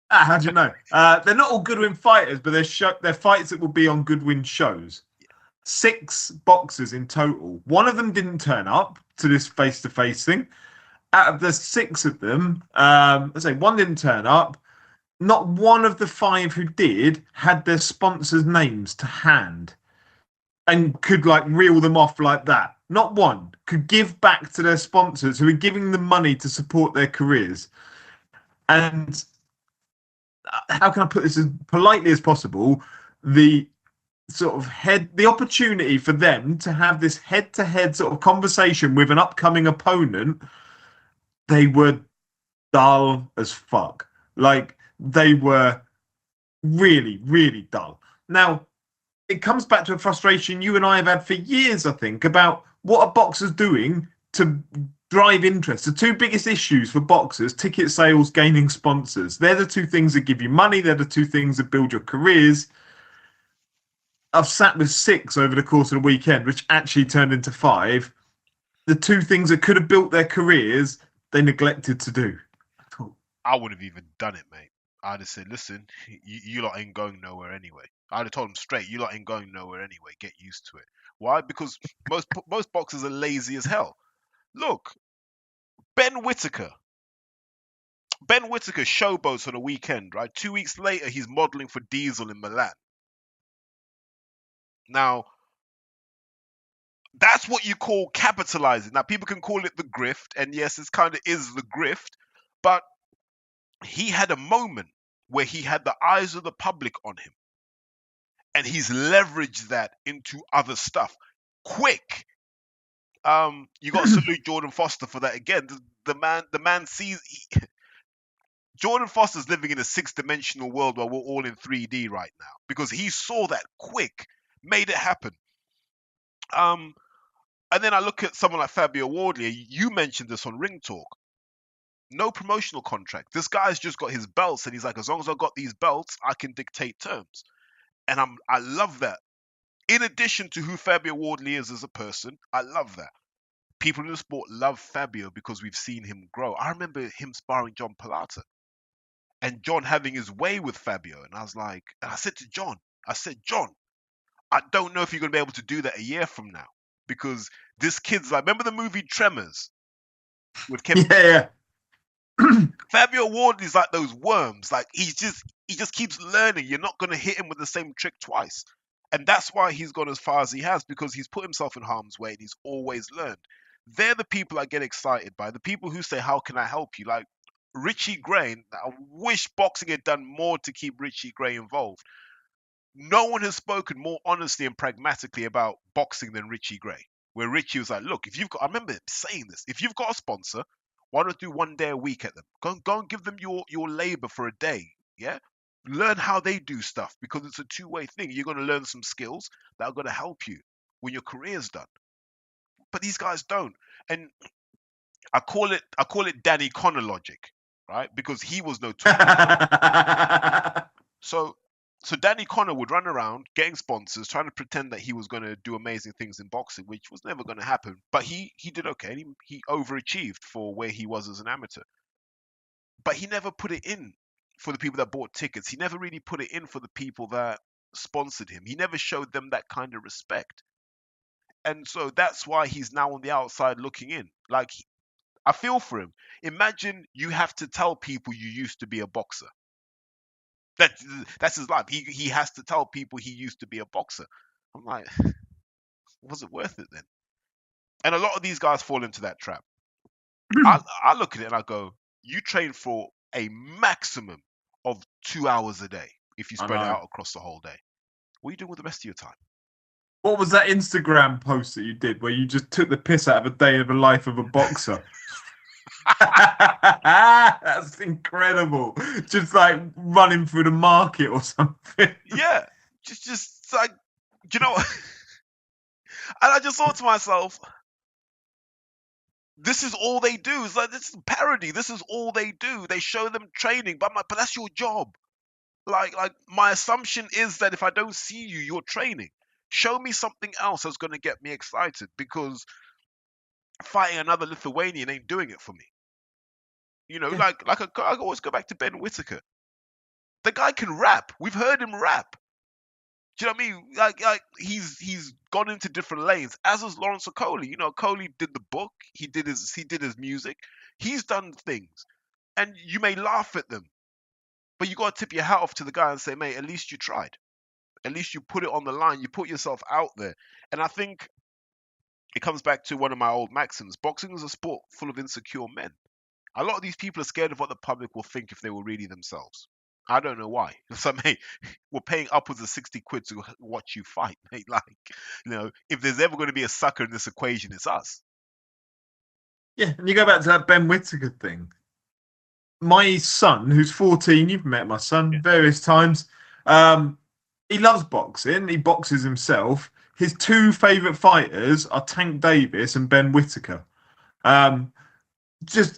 How do you know? They're not all Goodwin fighters, but they're fights that will be on Goodwin shows. 6 boxers in total. One of them didn't turn up to this face-to-face thing. Out of the 6 of them, let's say one didn't turn up. Not one of the 5 who did had their sponsors' names to hand. and could like reel them off like that. Not one could give back to their sponsors who are giving them money to support their careers. And how can I put this as politely as possible? The the opportunity for them to have this head-to-head sort of conversation with an upcoming opponent, they were dull as fuck. Like, they were really, really dull. Now, it comes back to a frustration you and I have had for years, I think, about what are boxers doing to drive interest. The two biggest issues for boxers, ticket sales, gaining sponsors. They're the two things that give you money. They're the two things that build your careers. I've sat with 6 over the course of the weekend, which actually turned into 5. The two things that could have built their careers, they neglected to do. I would have even done it, mate. I'd have said, listen, you lot ain't going nowhere anyway. I'd have told them straight, you lot ain't going nowhere anyway. Get used to it. Why? Because most boxers are lazy as hell. Look, Ben Whittaker. Ben Whittaker showboats on a weekend, right? 2 weeks later, he's modeling for Diesel in Milan. Now, that's what you call capitalizing. Now, people can call it the grift, and yes, it kind of is the grift, but he had a moment where he had the eyes of the public on him, and he's leveraged that into other stuff. Quick. You got to salute Jordan Foster for that again. The man sees... Jordan Foster's living in a 6-dimensional world where we're all in 3D right now, because he saw that quick, made it happen. And then I look at someone like Fabio Wardley. You mentioned this on Ring Talk. No promotional contract. This guy's just got his belts, and he's like, as long as I've got these belts, I can dictate terms. And I love that. In addition to who Fabio Wardley is as a person, I love that. People in the sport love Fabio because we've seen him grow. I remember him sparring John Pilata, and John having his way with Fabio. And I said to John, John, I don't know if you're going to be able to do that a year from now, because this kid's like, remember the movie Tremors with Kevin? Yeah. Fabio Wardley's like those worms. Like, he just keeps learning. You're not going to hit him with the same trick twice. And that's why he's gone as far as he has, because he's put himself in harm's way and he's always learned. They're the people I get excited by. The people who say, how can I help you? Like Richie Gray. I wish boxing had done more to keep Richie Gray involved. No one has spoken more honestly and pragmatically about boxing than Richie Gray. Where Richie was like, look, I remember him saying this, if you've got a sponsor, why not do 1 day a week at them? Go and give them your labor for a day. Yeah? Learn how they do stuff, because it's a two-way thing. You're going to learn some skills that are going to help you when your career's done. But these guys don't. And I call it Danny Connor logic, right? Because he was no So Danny Connor would run around getting sponsors, trying to pretend that he was going to do amazing things in boxing, which was never going to happen. But he did okay. He overachieved for where he was as an amateur. But he never put it in for the people that bought tickets. He never really put it in for the people that sponsored him. He never showed them that kind of respect. And so that's why he's now on the outside looking in. Like, I feel for him. Imagine you have to tell people you used to be a boxer. That's his life. He has to tell people he used to be a boxer. I'm like, was it worth it then? And a lot of these guys fall into that trap. I look at it and I go, you train for a maximum of 2 hours a day if you spread it out across the whole day. What are you doing with the rest of your time? What was that Instagram post that you did where you just took the piss out of a day of the life of a boxer? That's incredible. Just like running through the market or something. Yeah. Just like, you know. And I just thought to myself, this is all they do. It's like, this is parody. This is all they do. They show them training, but I'm like, but that's your job. Like my assumption is that if I don't see you, you're training. Show me something else that's going to get me excited, because fighting another Lithuanian ain't doing it for me. You know, I always go back to Ben Whittaker. The guy can rap. We've heard him rap. Do you know what I mean? Like he's gone into different lanes. As is Lawrence Okolie. You know, Okolie did the book. He did his music. He's done things, and you may laugh at them, but you got to tip your hat off to the guy and say, mate, at least you tried. At least you put it on the line. You put yourself out there. And I think it comes back to one of my old maxims. Boxing is a sport full of insecure men. A lot of these people are scared of what the public will think if they were really themselves. I don't know why. So, mate, we're paying upwards of 60 quid to watch you fight, mate. Like, if there's ever going to be a sucker in this equation, it's us. Yeah, and you go back to that Ben Whittaker thing. My son, who's 14, you've met my son various times. He loves boxing. He boxes himself. His two favourite fighters are Tank Davis and Ben Whittaker.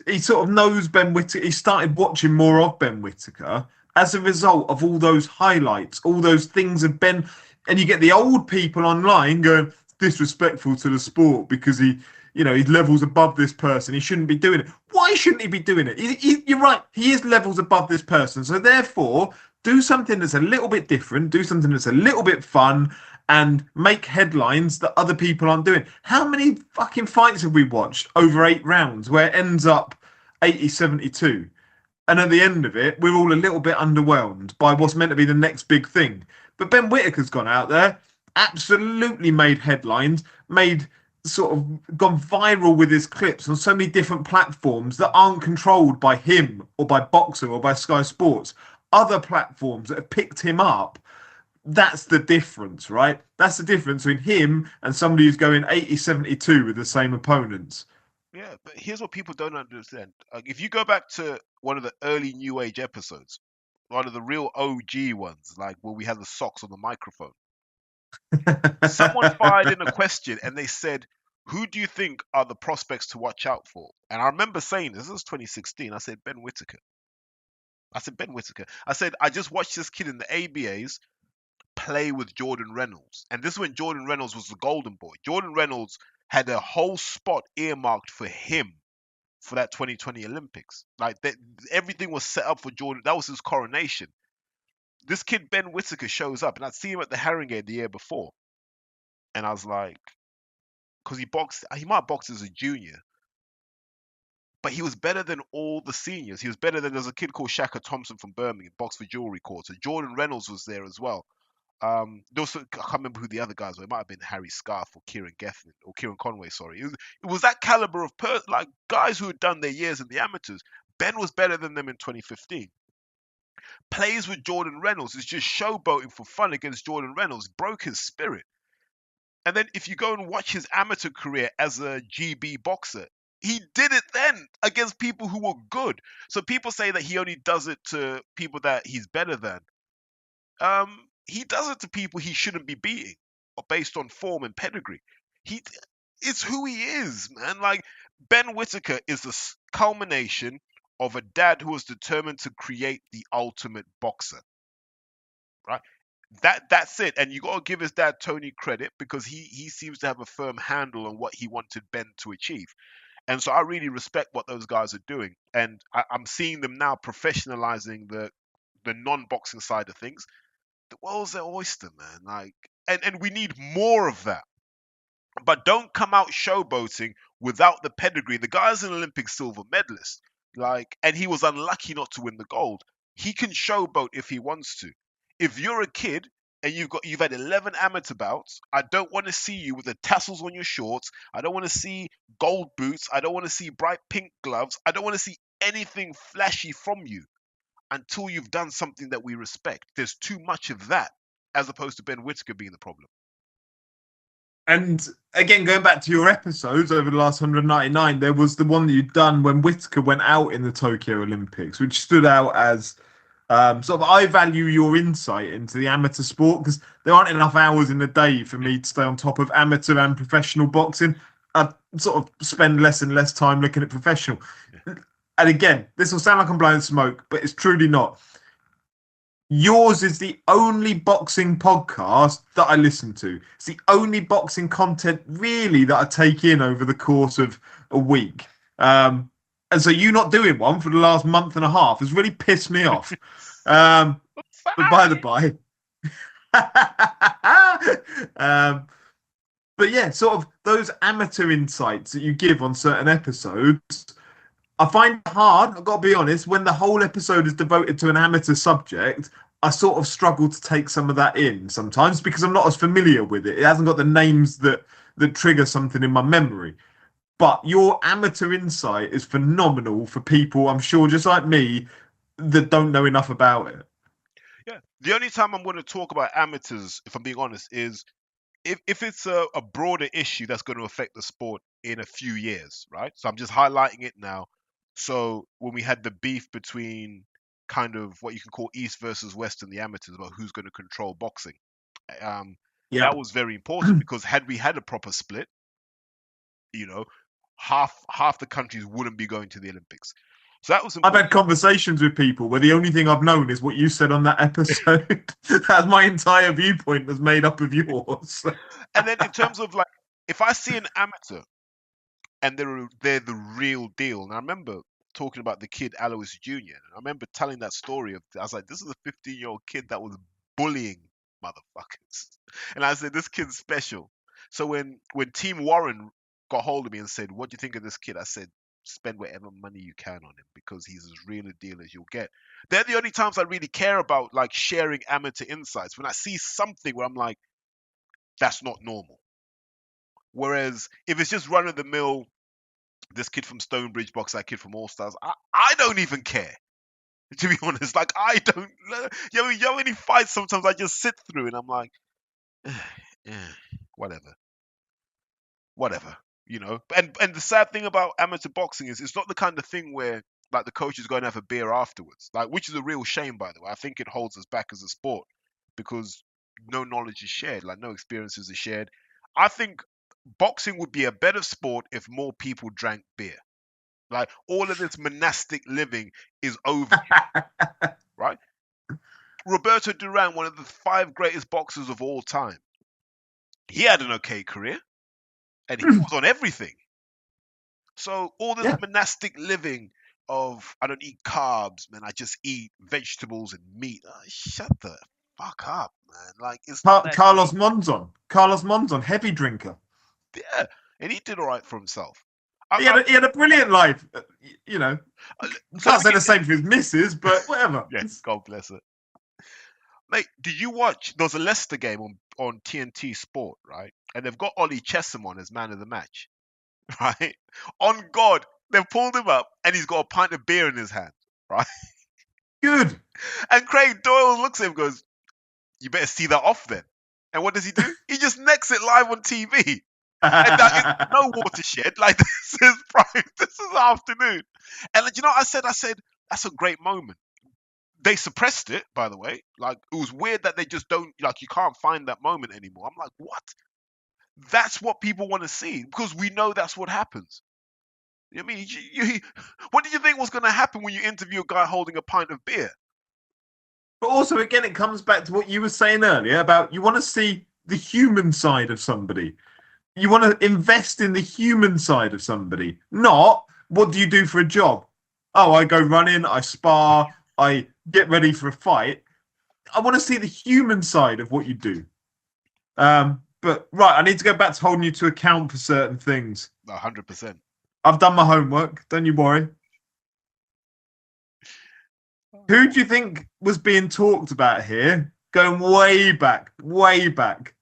He sort of knows Ben Whittaker. He started watching more of Ben Whittaker as a result of all those highlights, all those things of Ben. And you get the old people online going disrespectful to the sport because he levels above this person. He shouldn't be doing it. Why shouldn't he be doing it? You're right. He is levels above this person. So therefore, do something that's a little bit different. Do something that's a little bit fun and make headlines that other people aren't doing. How many fucking fights have we watched over 8 rounds where it ends up 80-72? And at the end of it, we're all a little bit underwhelmed by what's meant to be the next big thing. But Ben Whittaker's gone out there, absolutely made headlines, gone viral with his clips on so many different platforms that aren't controlled by him or by Boxer or by Sky Sports. Other platforms that have picked him up. That's the difference, right? That's the difference between him and somebody who's going 80-72 with the same opponents. Yeah, but here's what people don't understand. If you go back to one of the early New Age episodes, one of the real OG ones, like where we had the socks on the microphone, someone fired in a question and they said, who do you think are the prospects to watch out for? And I remember saying this was 2016. I said, Ben Whittaker. I said, I just watched this kid in the ABAs play with Jordan Reynolds. And this is when Jordan Reynolds was the golden boy. Jordan Reynolds had a whole spot earmarked for him for that 2020 Olympics. Like, everything was set up for Jordan. That was his coronation. This kid, Ben Whittaker, shows up, and I'd seen him at the Haringey the year before. And I was like, because he might have boxed as a junior, but he was better than all the seniors. He was better than, there's a kid called Shaka Thompson from Birmingham, boxed for Jewelry Quarter. Jordan Reynolds was there as well. I can't remember who the other guys were. It might have been Harry Scarf or Kieran Conway, sorry. It was that caliber of guys who had done their years in the amateurs. Ben was better than them in 2015. Plays with Jordan Reynolds is just showboating for fun against Jordan Reynolds. Broke his spirit. And then if you go and watch his amateur career as a GB boxer, he did it then against people who were good. So people say that he only does it to people that he's better than. He does it to people he shouldn't be beating, or based on form and pedigree. It's who he is, man. Like, Ben Whittaker is the culmination of a dad who was determined to create the ultimate boxer, right? That's it. And you got to give his dad Tony credit, because he seems to have a firm handle on what he wanted Ben to achieve. And so I really respect what those guys are doing. And I'm seeing them now professionalizing the non-boxing side of things. The world's their oyster, man. Like, and we need more of that. But don't come out showboating without the pedigree. The guy's an Olympic silver medalist. And he was unlucky not to win the gold. He can showboat if he wants to. If you're a kid and you've had 11 amateur bouts, I don't want to see you with the tassels on your shorts. I don't want to see gold boots. I don't want to see bright pink gloves. I don't want to see anything flashy from you until you've done something that we respect. There's too much of that, as opposed to Ben Whittaker being the problem. And again, going back to your episodes over the last 199, there was the one that you'd done when Whittaker went out in the Tokyo Olympics, which stood out as I value your insight into the amateur sport, because there aren't enough hours in the day for me to stay on top of amateur and professional boxing. I sort of spend less and less time looking at professional. Yeah. And again, this will sound like I'm blowing smoke, but it's truly not. Yours is the only boxing podcast that I listen to. It's the only boxing content really that I take in over the course of a week. And so you not doing one for the last month and a half has really pissed me off. But by the by. But yeah, sort of those amateur insights that you give on certain episodes, I find it hard, I've got to be honest, when the whole episode is devoted to an amateur subject. I sort of struggle to take some of that in sometimes because I'm not as familiar with it. It hasn't got the names that trigger something in my memory. But your amateur insight is phenomenal for people, I'm sure, just like me, that don't know enough about it. Yeah. The only time I'm going to talk about amateurs, if I'm being honest, is if it's a broader issue that's going to affect the sport in a few years, right? So I'm just highlighting it now. So when we had the beef between kind of what you can call East versus West in the amateurs about who's going to control boxing, Yeah. that was very important because had we had a proper split, half the countries wouldn't be going to the Olympics. So that was I've important. had conversations with people where the only thing I've known is what you said on that episode. That's my entire viewpoint was made up of yours. And then in terms of like, if I see an amateur and they're the real deal, and I remember talking about the kid Alois Jr. And I remember telling that story I was like, this is a 15-year-old kid that was bullying motherfuckers, and I said this kid's special. So when Team Warren got hold of me and said, what do you think of this kid? I said, spend whatever money you can on him because he's as real a deal as you'll get. They're the only times I really care about like sharing amateur insights. When I see something where I'm like, that's not normal. Whereas if it's just run of the mill, this kid from Stonebridge box that kid from All Stars, I don't even care. To be honest, like I don't. You know many fights sometimes I just sit through and I'm like, whatever. And the sad thing about amateur boxing is it's not the kind of thing where like the coach is going to have a beer afterwards, like, which is a real shame, by the way. I think it holds us back as a sport because no knowledge is shared, like no experiences are shared. I think boxing would be a better sport if more people drank beer. Like all of this monastic living is over, right? Roberto Duran, one of the 5 greatest boxers of all time, he had an okay career and he was on everything. So all this monastic living of I don't eat carbs, man, I just eat vegetables and meat. Shut the fuck up, man. Like it's Carlos Monzon, heavy drinker. Yeah, and he did all right for himself. He had a brilliant life. Can't say the same for his missus, but whatever. Yes, God bless her. Mate, did you watch? There was a Leicester game on TNT Sport, right? And they've got Ollie Chesham on as man of the match, right? On God, they've pulled him up and he's got a pint of beer in his hand, right? Good. And Craig Doyle looks at him and goes, you better see that off then. And what does he do? He just necks it live on TV. And that is no watershed. Like this is afternoon. And I said, that's a great moment. They suppressed it, by the way. Like it was weird that they just don't, like, you can't find that moment anymore. I'm like, what? That's what people want to see because we know that's what happens. I mean, what did you think was going to happen when you interview a guy holding a pint of beer? But also, again, it comes back to what you were saying earlier about you want to see the human side of somebody. You want to invest in the human side of somebody, not what do you do for a job? Oh, I go running, I spar, I get ready for a fight. I want to see the human side of what you do. But right, I need to go back to holding you to account for certain things. 100%. I've done my homework. Don't you worry. Who do you think was being talked about here? Going way back, way back.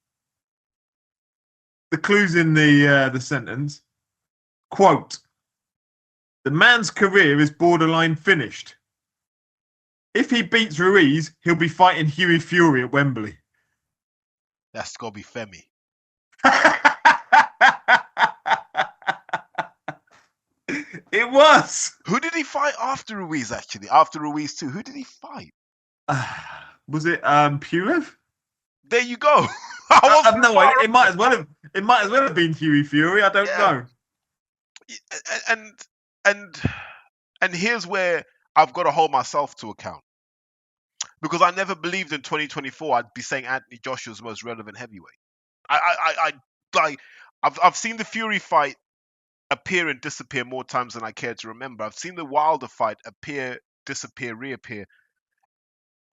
The clue's in the sentence. Quote, the man's career is borderline finished. If he beats Ruiz, he'll be fighting Hughie Fury at Wembley. That's got to be Femi. It was. Who did he fight after Ruiz, actually? After Ruiz, too. Who did he fight? Was it Pulev? There you go. No, it might as well have been Hughie Fury. I don't know. And here's where I've got to hold myself to account. Because I never believed in 2024 I'd be saying Anthony Joshua's most relevant heavyweight. I've seen the Fury fight appear and disappear more times than I care to remember. I've seen the Wilder fight appear, disappear, reappear.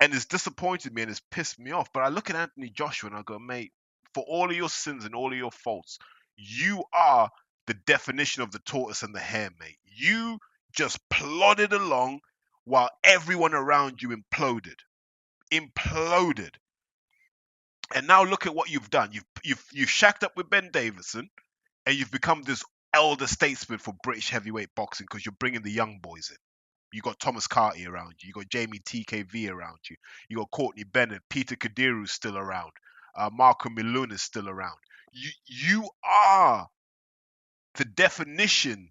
And it's disappointed me and it's pissed me off. But I look at Anthony Joshua and I go, mate, for all of your sins and all of your faults, you are the definition of the tortoise and the hare, mate. You just plodded along while everyone around you imploded. imploded. And now look at what you've done. You've shacked up with Ben Davison, and you've become this elder statesman for British heavyweight boxing because you're bringing the young boys in. You got Thomas Carty around you. You got Jamie TKV around you. You got Courtney Bennett, Peter Kadiru's still around. Marco Milun is still around. You are the definition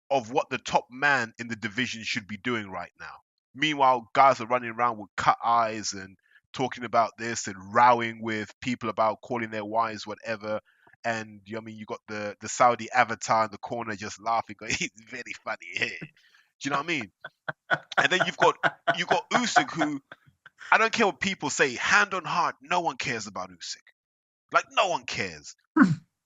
of what the top man in the division should be doing right now. Meanwhile, guys are running around with cut eyes and talking about this and rowing with people about calling their wives whatever. And I mean, you got the Saudi avatar in the corner just laughing, going, "He's very funny here." Do you know what I mean? And then you got Usyk, who, I don't care what people say, hand on heart, no one cares about Usyk. Like, no one cares.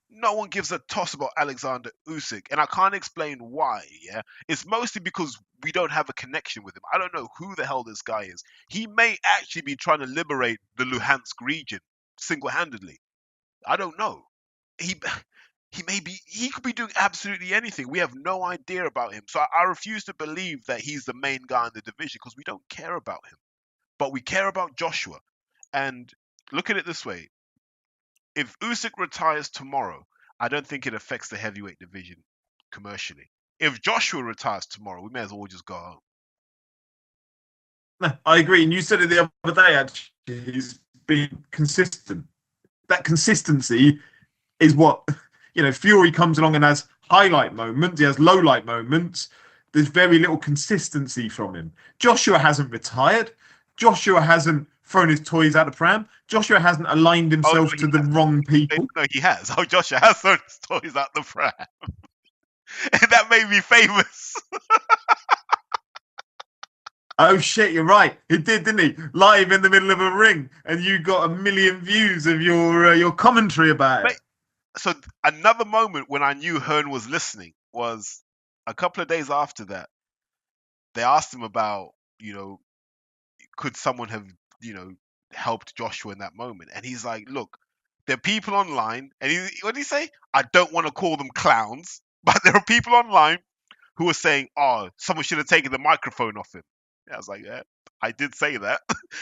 No one gives a toss about Alexander Usyk, and I can't explain why. Yeah, it's mostly because we don't have a connection with him. I don't know who the hell this guy is. He may actually be trying to liberate the Luhansk region single-handedly. I don't know. He could be doing absolutely anything. We have no idea about him. So I refuse to believe that he's the main guy in the division because we don't care about him. But we care about Joshua. And look at it this way. If Usyk retires tomorrow, I don't think it affects the heavyweight division commercially. If Joshua retires tomorrow, we may as well just go home. No, I agree. And you said it the other day, actually, he's been consistent. That consistency is what, Fury comes along and has highlight moments. He has low light moments. There's very little consistency from him. Joshua hasn't retired. Joshua hasn't thrown his toys out the pram. Joshua hasn't aligned himself to the wrong people. No, he has. Oh, Joshua has thrown his toys out the pram. And that made me famous. Oh shit, you're right. He did, didn't he? Live in the middle of a ring, and you got 1 million views of your commentary about it. So another moment when I knew Hearn was listening was a couple of days after that. They asked him about, could someone have, helped Joshua in that moment? And he's like, look, there are people online, and what did he say? I don't want to call them clowns, but there are people online who are saying, oh, someone should have taken the microphone off him. And I was like, yeah, I did say that.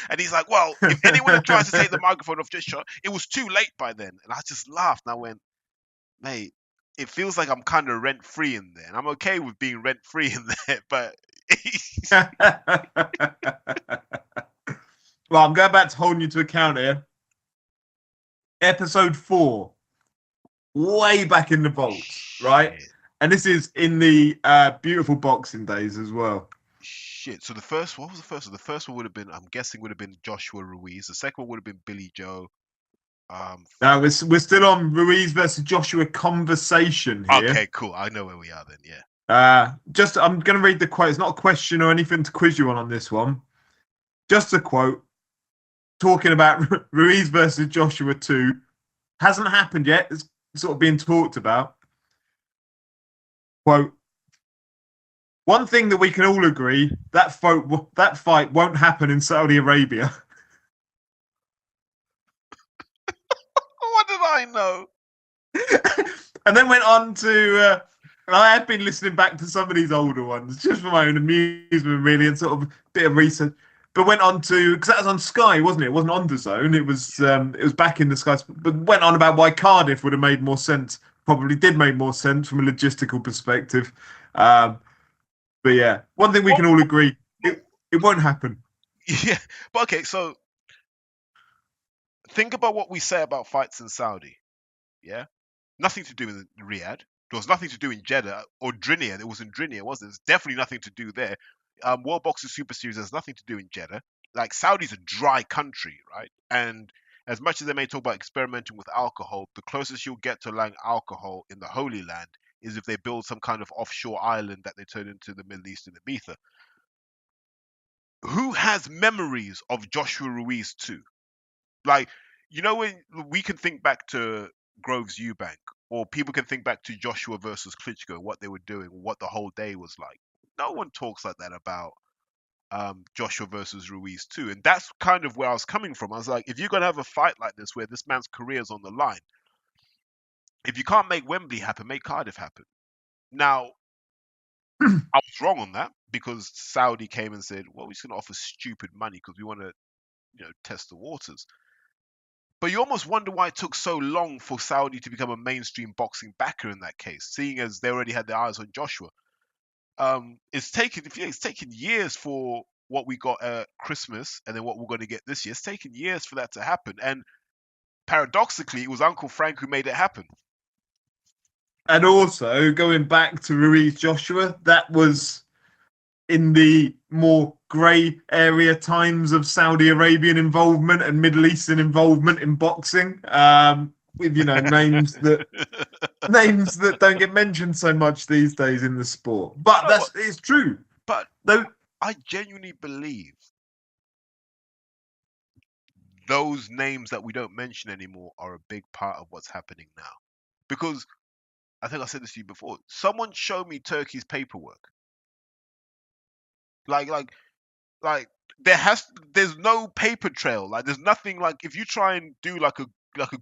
And he's like, well, if anyone had tried to take the microphone off Joshua, it was too late by then. And I just laughed, and I went, mate, it feels like I'm kind of rent-free in there. And I'm okay with being rent-free in there, but... Well, I'm going back to holding you to account here. Episode 4, way back in the vaults, right? And this is in the beautiful boxing days as well. Shit. So what was the first one? The first one would have been, I'm guessing, would have been Joshua Ruiz. The second one would have been Billy Joe. Now we're still on Ruiz versus Joshua conversation here. Okay, cool. I know where we are then. Yeah. I'm going to read the quote. It's not a question or anything to quiz you on this one. Just a quote talking about Ruiz versus Joshua 2. Hasn't happened yet. It's sort of being talked about. Quote, one thing that we can all agree, that fight won't happen in Saudi Arabia. What did I know? And then went on to... I have been listening back to some of these older ones just for my own amusement, really, and sort of a bit of research. But went on to, because that was on Sky, wasn't it? It wasn't on DAZN. It was back in the Sky. But went on about why Cardiff would have made more sense. Probably did make more sense from a logistical perspective. But yeah, one thing we can all agree, it won't happen. Yeah, but okay, so think about what we say about fights in Saudi. Yeah, nothing to do with Riyadh. There was nothing to do in Jeddah or Drinia. It was in Drinia, wasn't it? There's definitely nothing to do there. World Boxing Super Series has nothing to do in Jeddah. Like, Saudi's a dry country, right? And as much as they may talk about experimenting with alcohol, the closest you'll get to allowing alcohol in the Holy Land is if they build some kind of offshore island that they turn into the Middle East and Ibiza. Who has memories of Joshua Ruiz 2? Like, when we can think back to Groves Eubank, or people can think back to Joshua versus Klitschko, what they were doing, what the whole day was like. No one talks like that about Joshua versus Ruiz 2. And that's kind of where I was coming from. I was like, if you're going to have a fight like this where this man's career is on the line, if you can't make Wembley happen, make Cardiff happen. Now, I was wrong on that because Saudi came and said, well, we're just going to offer stupid money because we want to test the waters. But you almost wonder why it took so long for Saudi to become a mainstream boxing backer in that case, seeing as they already had their eyes on Joshua. It's taken years for what we got at Christmas and then what we're going to get this year. It's taken years for that to happen, and paradoxically, it was Uncle Frank who made it happen. And also, going back to Ruiz Joshua, that was in the more grey area times of Saudi Arabian involvement and Middle Eastern involvement in boxing, with names that don't get mentioned so much these days in the sport. But it's true. But though I genuinely believe those names that we don't mention anymore are a big part of what's happening now. Because I think I said this to you before. Someone show me Turkey's paperwork. Like there's no paper trail. Like there's nothing. Like if you try and do like a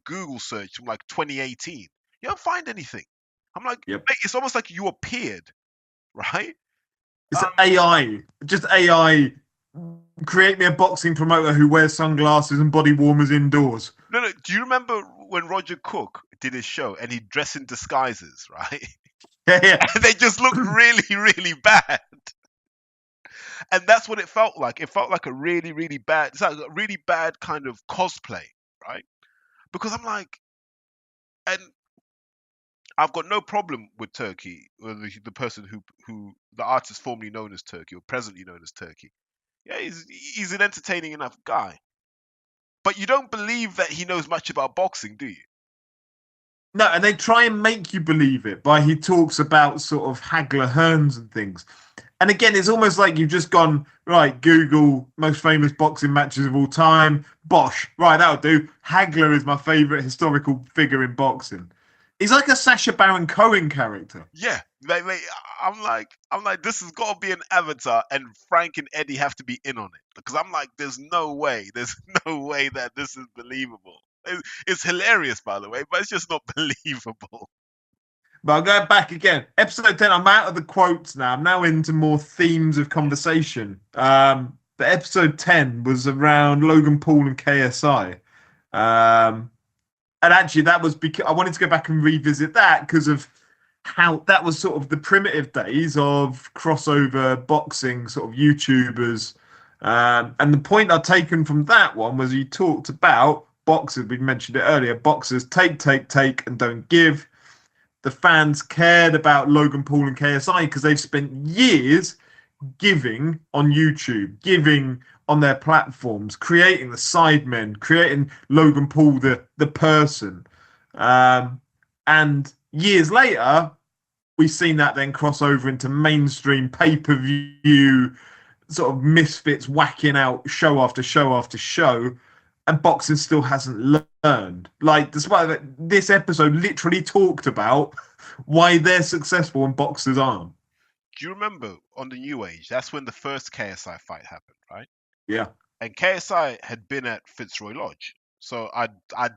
Google search from like 2018, you don't find anything. I'm like, Yep. It's almost like you appeared, right? It's AI, just AI. Create me a boxing promoter who wears sunglasses and body warmers indoors. No. Do you remember when Roger Cook did his show and he dressed in disguises, right? Yeah. And they just looked really, really bad. And that's what it felt like. It felt like a really, really bad, it's like a really bad kind of cosplay, right? Because I'm like, and I've got no problem with Turkey, or the person who the artist formerly known as Turkey or presently known as Turkey. Yeah, he's an entertaining enough guy. But you don't believe that he knows much about boxing, do you? No, and they try and make you believe it by he talks about sort of Hagler Hearns and things. And again, it's almost like you've just gone, right, Google most famous boxing matches of all time. Bosh. Right, that'll do. Hagler is my favourite historical figure in boxing. He's like a Sacha Baron Cohen character. Yeah. I'm like, this has got to be an Avatar, and Frank and Eddie have to be in on it. Because I'm like, there's no way that this is believable. It's hilarious, by the way, but it's just not believable. But I'll go back again. Episode 10, I'm out of the quotes now. I'm now into more themes of conversation. The episode 10 was around Logan Paul and KSI. And actually, that was because I wanted to go back and revisit that because of how that was sort of the primitive days of crossover boxing sort of YouTubers. And the point I've taken from that one was you talked about boxers, we mentioned it earlier, boxers take, and don't give. The fans cared about Logan Paul and KSI because they've spent years giving on YouTube, giving on their platforms, creating the Sidemen, creating Logan Paul, the person. And years later, we've seen that then cross over into mainstream pay-per-view, sort of misfits whacking out show after show after show. And boxing still hasn't learned. Like, despite that, this episode literally talked about why they're successful and boxers aren't. Do you remember on the New Age? That's when the first KSI fight happened, right? Yeah. And KSI had been at Fitzroy Lodge, so I'd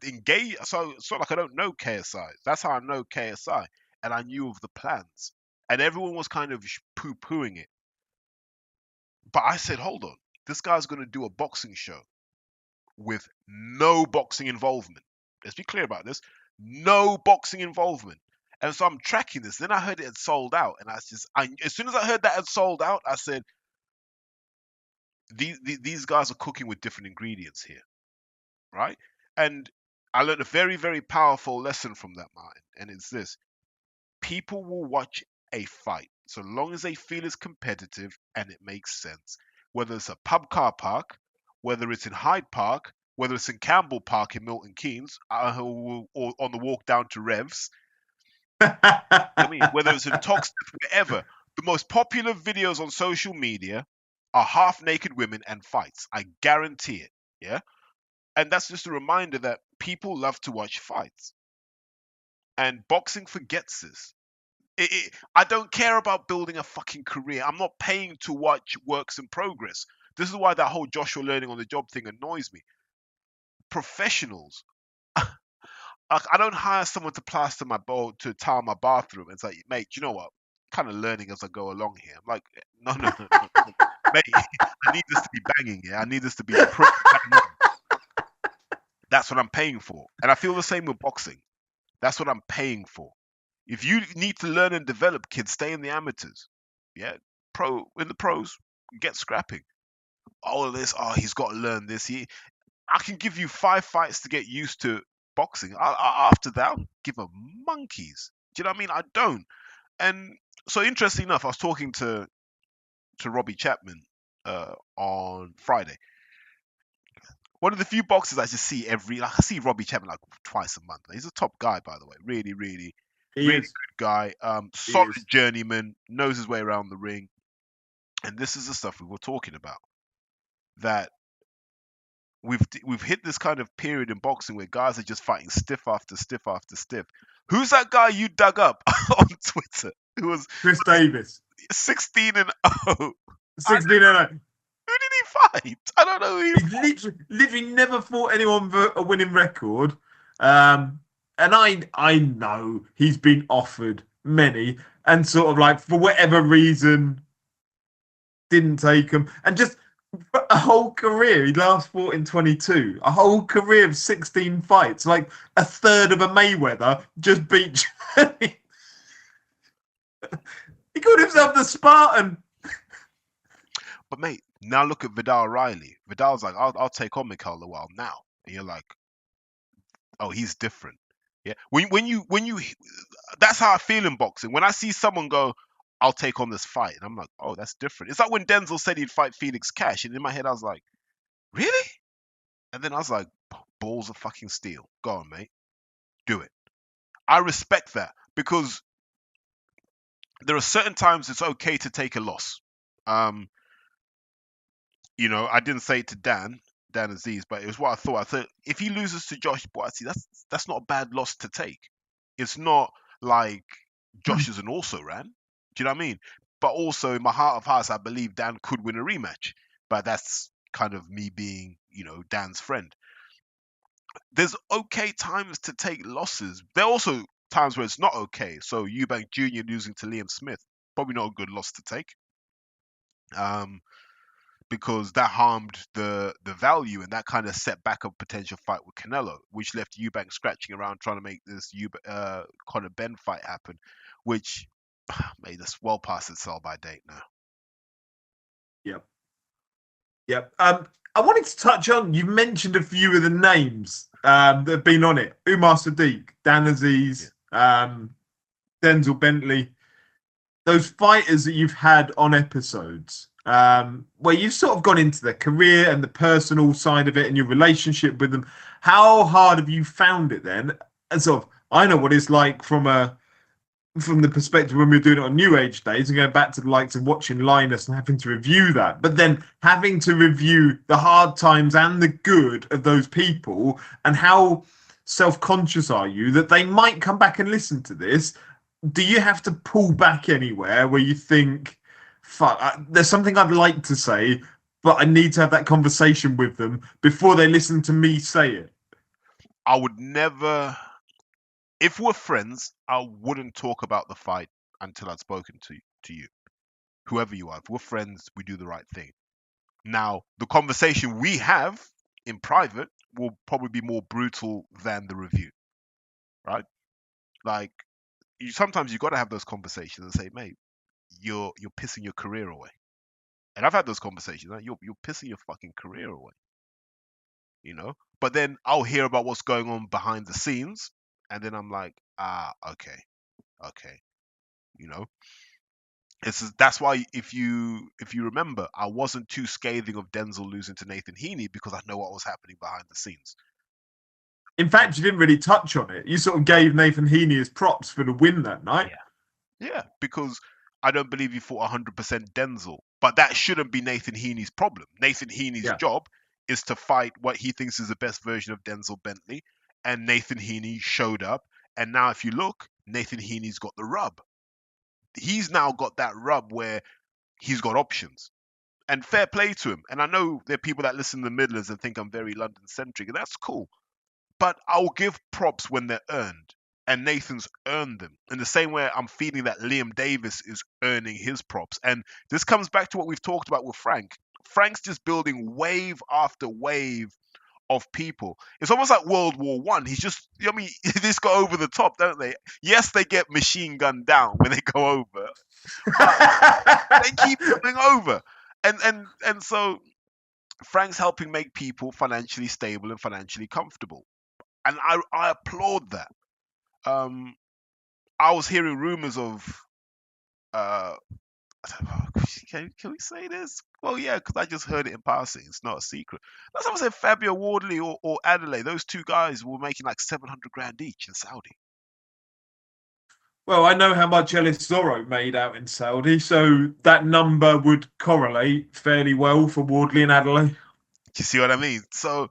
engaged. So it's not like I don't know KSI. That's how I know KSI, and I knew of the plans, and everyone was kind of poo-pooing it. But I said, hold on, this guy's going to do a boxing show with no boxing involvement. Let's be clear about this. No boxing involvement. And so I'm tracking this. Then I heard it had sold out. And as soon as I heard that had sold out, I said, these guys are cooking with different ingredients here. Right? And I learned a very, very powerful lesson from that, Martin. And it's this. People will watch a fight so long as they feel it's competitive and it makes sense. Whether it's a pub car park, whether it's in Hyde Park, whether it's in Campbell Park in Milton Keynes, or on the walk down to Revs, whether it's in Toxteth, wherever, the most popular videos on social media are half-naked women and fights. I guarantee it, yeah? And that's just a reminder that people love to watch fights. And boxing forgets this. I don't care about building a fucking career. I'm not paying to watch works in progress. This is why that whole Joshua learning on the job thing annoys me. Professionals. I don't hire someone to plaster my bowl, to tile my bathroom. It's like, mate, you know what? I'm kind of learning as I go along here. I'm like, no. Mate, I need this to be banging. Yeah, I need this to be pretty bang on. That's what I'm paying for, and I feel the same with boxing. That's what I'm paying for. If you need to learn and develop, kids, stay in the amateurs. Yeah, in the pros, get scrapping. All of this, he's got to learn this. I can give you 5 fights to get used to boxing. After that, I'll give a monkeys. Do you know what I mean? I don't. And so, interesting enough, I was talking to Robbie Chapman on Friday. One of the few boxers I just see I see Robbie Chapman like twice a month. He's a top guy, by the way. Really, really, really good guy. Solid journeyman, knows his way around the ring. And this is the stuff we were talking about. That we've hit this kind of period in boxing where guys are just fighting stiff after stiff after stiff. Who's that guy you dug up on Twitter? Who was Chris Davis, 16-0. 16-0. Who did he fight? I don't know who He's literally never fought anyone with a winning record. And I know he's been offered many, and sort of like for whatever reason didn't take them, and just a whole career. He last fought in 22. A whole career of 16 fights, like a third of a Mayweather, just beat. He called himself the Spartan. But mate, now look at Vidal Riley. Vidal's like, I'll take on Mikhail Lawal now, and you're like, oh, he's different. Yeah. When you that's how I feel in boxing. When I see someone go, I'll take on this fight, and I'm like, oh, that's different. It's like when Denzel said he'd fight Felix Cash, and in my head I was like, really? And then I was like, balls of fucking steel. Go on, mate. Do it. I respect that because there are certain times it's okay to take a loss. You know, I didn't say it to Dan Aziz, but it was what I thought. I thought if he loses to Josh Boatsy, that's not a bad loss to take. It's not like Josh is an also ran. Do you know what I mean? But also in my heart of hearts, I believe Dan could win a rematch. But that's kind of me being, Dan's friend. There's okay times to take losses. There are also times where it's not okay. So Eubank Jr. losing to Liam Smith, probably not a good loss to take. Because that harmed the value, and that kind of set back a potential fight with Canelo, which left Eubank scratching around trying to make this Conor Benn fight happen, which made us well past its sell-by date now. Yep. I wanted to touch on, you mentioned a few of the names that have been on it. Umar Sadiq, Dan Aziz, Denzel Bentley. Those fighters that you've had on episodes, where you've sort of gone into their career and the personal side of it and your relationship with them. How hard have you found it then? And sort of, I know what it's like from the perspective when we were doing it on New Age days and going back to the likes of watching Linus and having to review that, but then having to review the hard times and the good of those people, and how self-conscious are you that they might come back and listen to this? Do you have to pull back anywhere where you think, fuck, there's something I'd like to say, but I need to have that conversation with them before they listen to me say it? I would never, if we're friends, I wouldn't talk about the fight until I'd spoken to you. Whoever you are, if we're friends, we do the right thing. Now, the conversation we have in private will probably be more brutal than the review, right? Like, sometimes you got to have those conversations and say, mate, you're pissing your career away. And I've had those conversations. Like, you're pissing your fucking career away. But then I'll hear about what's going on behind the scenes, and then I'm like, okay. That's why if you remember, I wasn't too scathing of Denzel losing to Nathan Heaney because I know what was happening behind the scenes. In fact, you didn't really touch on it. You sort of gave Nathan Heaney his props for the win that night. Yeah, because I don't believe he fought 100% Denzel. But that shouldn't be Nathan Heaney's problem. Nathan Heaney's job is to fight what he thinks is the best version of Denzel Bentley. And Nathan Heaney showed up. And now if you look, Nathan Heaney's got the rub. He's now got that rub where he's got options. And fair play to him. And I know there are people that listen to the Midlands and think I'm very London-centric, and that's cool. But I'll give props when they're earned. and Nathan's earned them. In the same way, I'm feeling that Liam Davis is earning his props. And this comes back to what we've talked about with Frank. Frank's just building wave after wave of people. It's almost like World War One. He's just, I mean, they just go over the top, don't they? Yes, they get machine gunned down when they go over, but they keep going over. And so Frank's helping make people financially stable and financially comfortable. And I applaud that. I was hearing rumors of can we say this? Well, yeah, because I just heard it in passing. It's not a secret. That's what I said. Fabio Wardley or Adelaide, those two guys were making like 700 grand each in Saudi. Well, I know how much Ellis Zorro made out in Saudi, so that number would correlate fairly well for Wardley and Adelaide. Do you see what I mean? So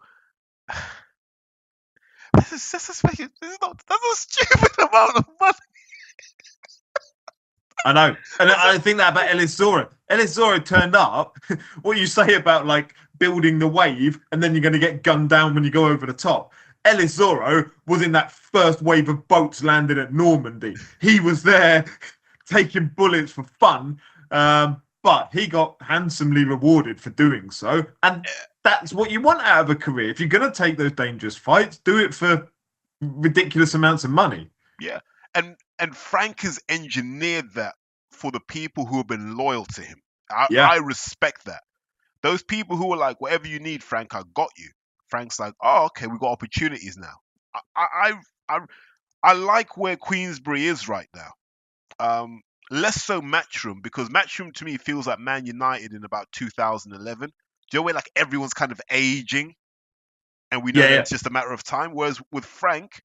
that's a stupid amount of money. I know. And I think that about Ellis Zorro. Ellis Zorro turned up. What you say about like building the wave and then you're going to get gunned down when you go over the top. Ellis Zorro was in that first wave of boats landing at Normandy. He was there taking bullets for fun, but he got handsomely rewarded for doing so. And that's what you want out of a career. If you're going to take those dangerous fights, do it for ridiculous amounts of money. Yeah. And Frank has engineered that for the people who have been loyal to him. I respect that. Those people who are like, whatever you need, Frank, I got you. Frank's like, oh, okay, we got opportunities now. I like where Queensbury is right now. Less so Matchroom, because Matchroom to me feels like Man United in about 2011. Do you know where like everyone's kind of aging, and we know that it's just a matter of time. Whereas with Frank's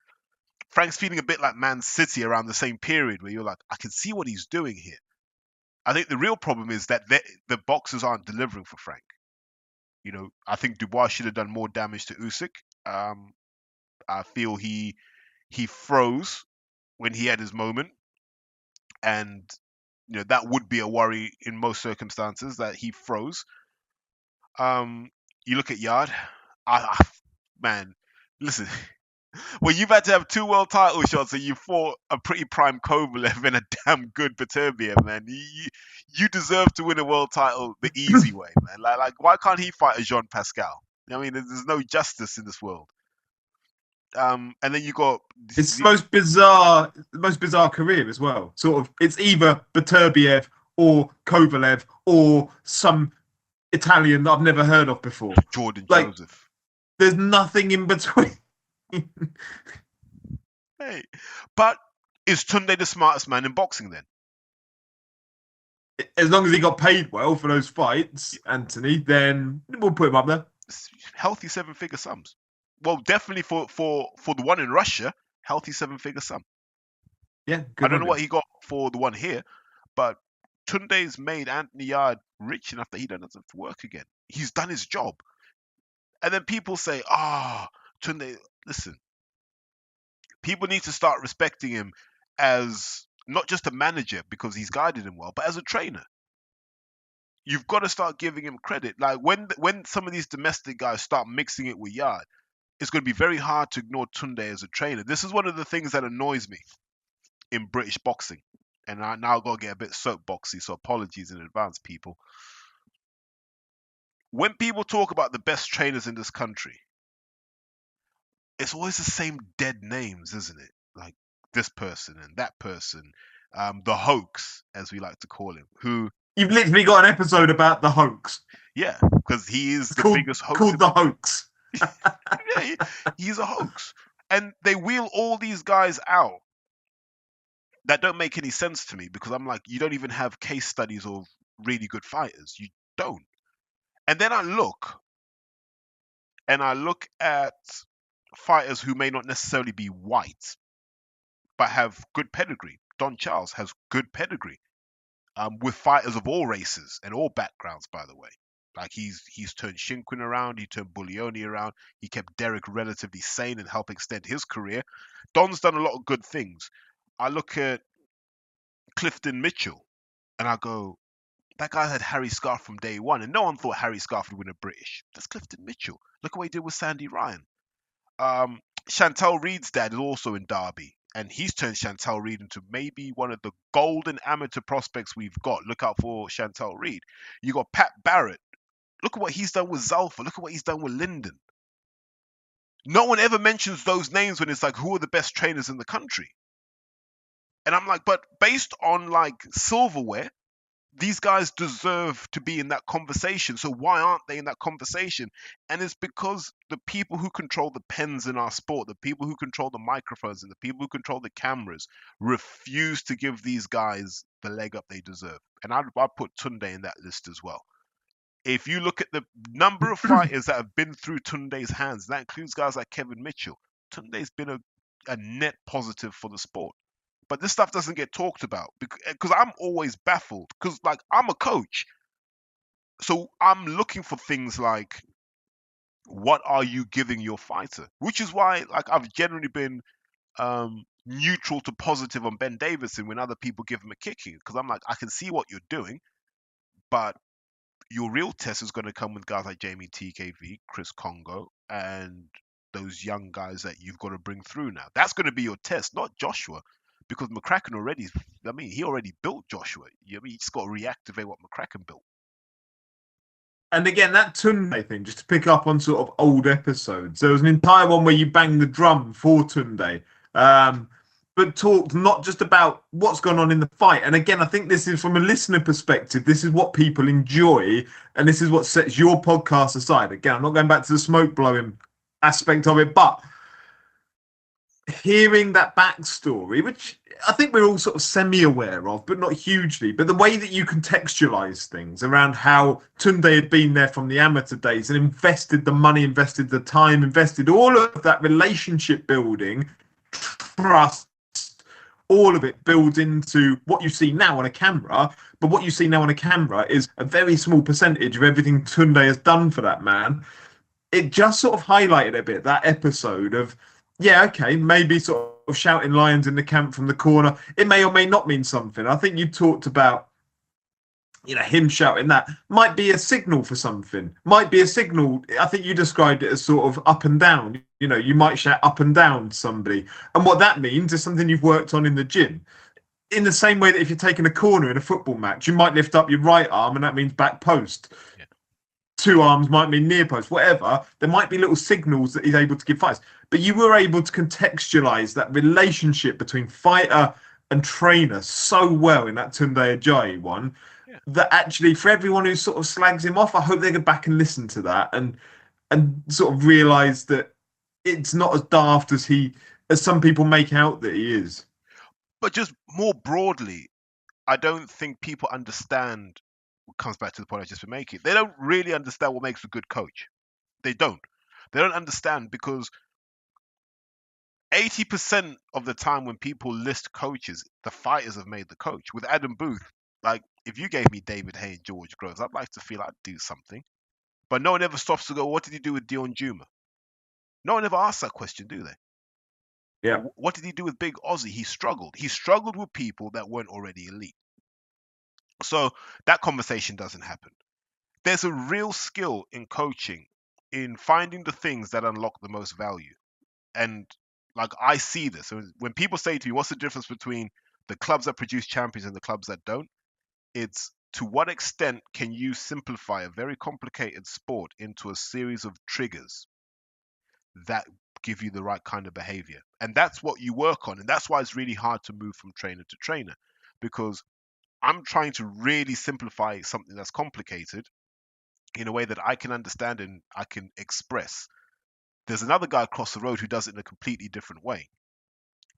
feeling a bit like Man City around the same period, where you're like, I can see what he's doing here. I think the real problem is that the boxers aren't delivering for Frank. You know, I think Dubois should have done more damage to Usyk. I feel he froze when he had his moment, and you know that would be a worry in most circumstances that he froze. You look at Yard, man, listen. Well, you've had to have 2 world title shots and you fought a pretty prime Kovalev and a damn good Beterbiev, man. You deserve to win a world title the easy way, man. Like why can't he fight a Jean Pascal? I mean, there's no justice in this world. And then you got it's the most bizarre career as well. Sort of, it's either Beterbiev or Kovalev or some Italian that I've never heard of before. Jordan like, Joseph. There's nothing in between. Hey, but is Tunde the smartest man in boxing then? As long as he got paid well for those fights, Anthony, then we'll put him up there. Healthy 7-figure sums. Well, definitely for the one in Russia, healthy 7-figure sum. Yeah, I don't know what he got for the one here, but Tunde's made Anthony Yard rich enough that he doesn't have to work again. He's done his job. And then people say, Tunde, listen, people need to start respecting him as not just a manager because he's guided him well, but as a trainer. You've got to start giving him credit. Like when some of these domestic guys start mixing it with Yard, it's going to be very hard to ignore Tunde as a trainer. This is one of the things that annoys me in British boxing. And I now got to get a bit soapboxy, so apologies in advance, people. When people talk about the best trainers in this country, it's always the same dead names, isn't it? Like this person and that person, the hoax, as we like to call him, who... You've literally got an episode about the hoax. Yeah, because he is the biggest hoax. Called the hoax. Yeah, he's a hoax. And they wheel all these guys out that don't make any sense to me, because I'm like, you don't even have case studies of really good fighters. You don't. And then I look at fighters who may not necessarily be white, but have good pedigree. Don Charles has good pedigree, with fighters of all races and all backgrounds, by the way. Like he's turned Shinkwin around, he turned Bullioni around, he kept Derek relatively sane and helped extend his career. Don's done a lot of good things. I look at Clifton Mitchell and I go, that guy had Harry Scarf from day one, and no one thought Harry Scarf would win a British. That's Clifton Mitchell. Look at what he did with Sandy Ryan. Chantel Reed's dad is also in Derby. And he's turned Chantel Reed into maybe one of the golden amateur prospects we've got. Look out for Chantel Reed. You got Pat Barrett. Look at what he's done with Zalfa. Look at what he's done with Linden. No one ever mentions those names when it's like, who are the best trainers in the country? And I'm like, but based on like silverware, these guys deserve to be in that conversation. So why aren't they in that conversation? And it's because the people who control the pens in our sport, the people who control the microphones and the people who control the cameras refuse to give these guys the leg up they deserve. And I put Tunde in that list as well. If you look at the number of fighters that have been through Tunde's hands, that includes guys like Kevin Mitchell, Tunde's been a net positive for the sport. But this stuff doesn't get talked about because I'm always baffled because, like, I'm a coach. So I'm looking for things like, what are you giving your fighter? Which is why, like, I've generally been neutral to positive on Ben Davison when other people give him a kicking because I'm like, I can see what you're doing, but your real test is going to come with guys like Jamie TKV, Chris Congo, and those young guys that you've got to bring through now. That's going to be your test, not Joshua. Because McCracken he already built Joshua. You just got to reactivate what McCracken built. And again, that Tunde thing, just to pick up on sort of old episodes, there was an entire one where you banged the drum for Tunde, but talked not just about what's gone on in the fight. And again, I think this is from a listener perspective, this is what people enjoy, and this is what sets your podcast aside. Again, I'm not going back to the smoke blowing aspect of it, but hearing that backstory, which I think we're all sort of semi-aware of, but not hugely, but the way that you contextualize things around how Tunde had been there from the amateur days and invested the money, invested the time, invested all of that relationship building, trust, all of it builds into what you see now on a camera. But what you see now on a camera is a very small percentage of everything Tunde has done for that man. It just sort of highlighted a bit that episode of, yeah, okay, maybe sort of shouting lions in the camp from the corner. It may or may not mean something. I think you talked about, him shouting that might be a signal for something. Might be a signal. I think you described it as sort of up and down. You might shout up and down to somebody. And what that means is something you've worked on in the gym. In the same way that if you're taking a corner in a football match, you might lift up your right arm and that means back post. Yeah. Two arms might mean near post, whatever. There might be little signals that he's able to give fights. But you were able to contextualize that relationship between fighter and trainer so well in that Tunde Ajayi one, that actually for everyone who sort of slags him off, I hope they go back and listen to that and sort of realize that it's not as daft as some people make out that he is. But just more broadly, I don't think people understand. Comes back to the point I just been making. They don't really understand what makes a good coach. They don't understand because 80% of the time when people list coaches, the fighters have made the coach. With Adam Booth, like, if you gave me David Haye and George Groves, I'd like to feel I'd do something. But no one ever stops to go, what did he do with Dion Juma? No one ever asks that question, do they? Yeah. What did he do with Big Aussie? He struggled. He struggled with people that weren't already elite. So that conversation doesn't happen. There's a real skill in coaching, in finding the things that unlock the most value. And like, I see this. When people say to me, what's the difference between the clubs that produce champions and the clubs that don't? It's to what extent can you simplify a very complicated sport into a series of triggers that give you the right kind of behavior. And that's what you work on. And that's why it's really hard to move from trainer to trainer, because I'm trying to really simplify something that's complicated in a way that I can understand and I can express. There's another guy across the road who does it in a completely different way.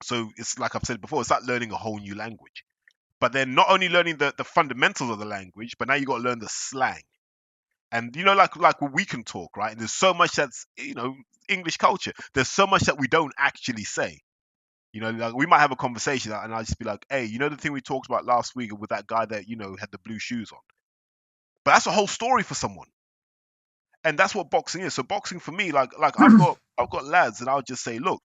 So it's like I've said before, it's like learning a whole new language. But then not only learning the fundamentals of the language, but now you got to learn the slang. And, like we can talk, right? And there's so much that's, English culture. There's so much that we don't actually say. Like we might have a conversation and I'll just be like, hey, the thing we talked about last week with that guy that, had the blue shoes on. But that's a whole story for someone. And that's what boxing is. So boxing for me, like I've got lads and I'll just say, look,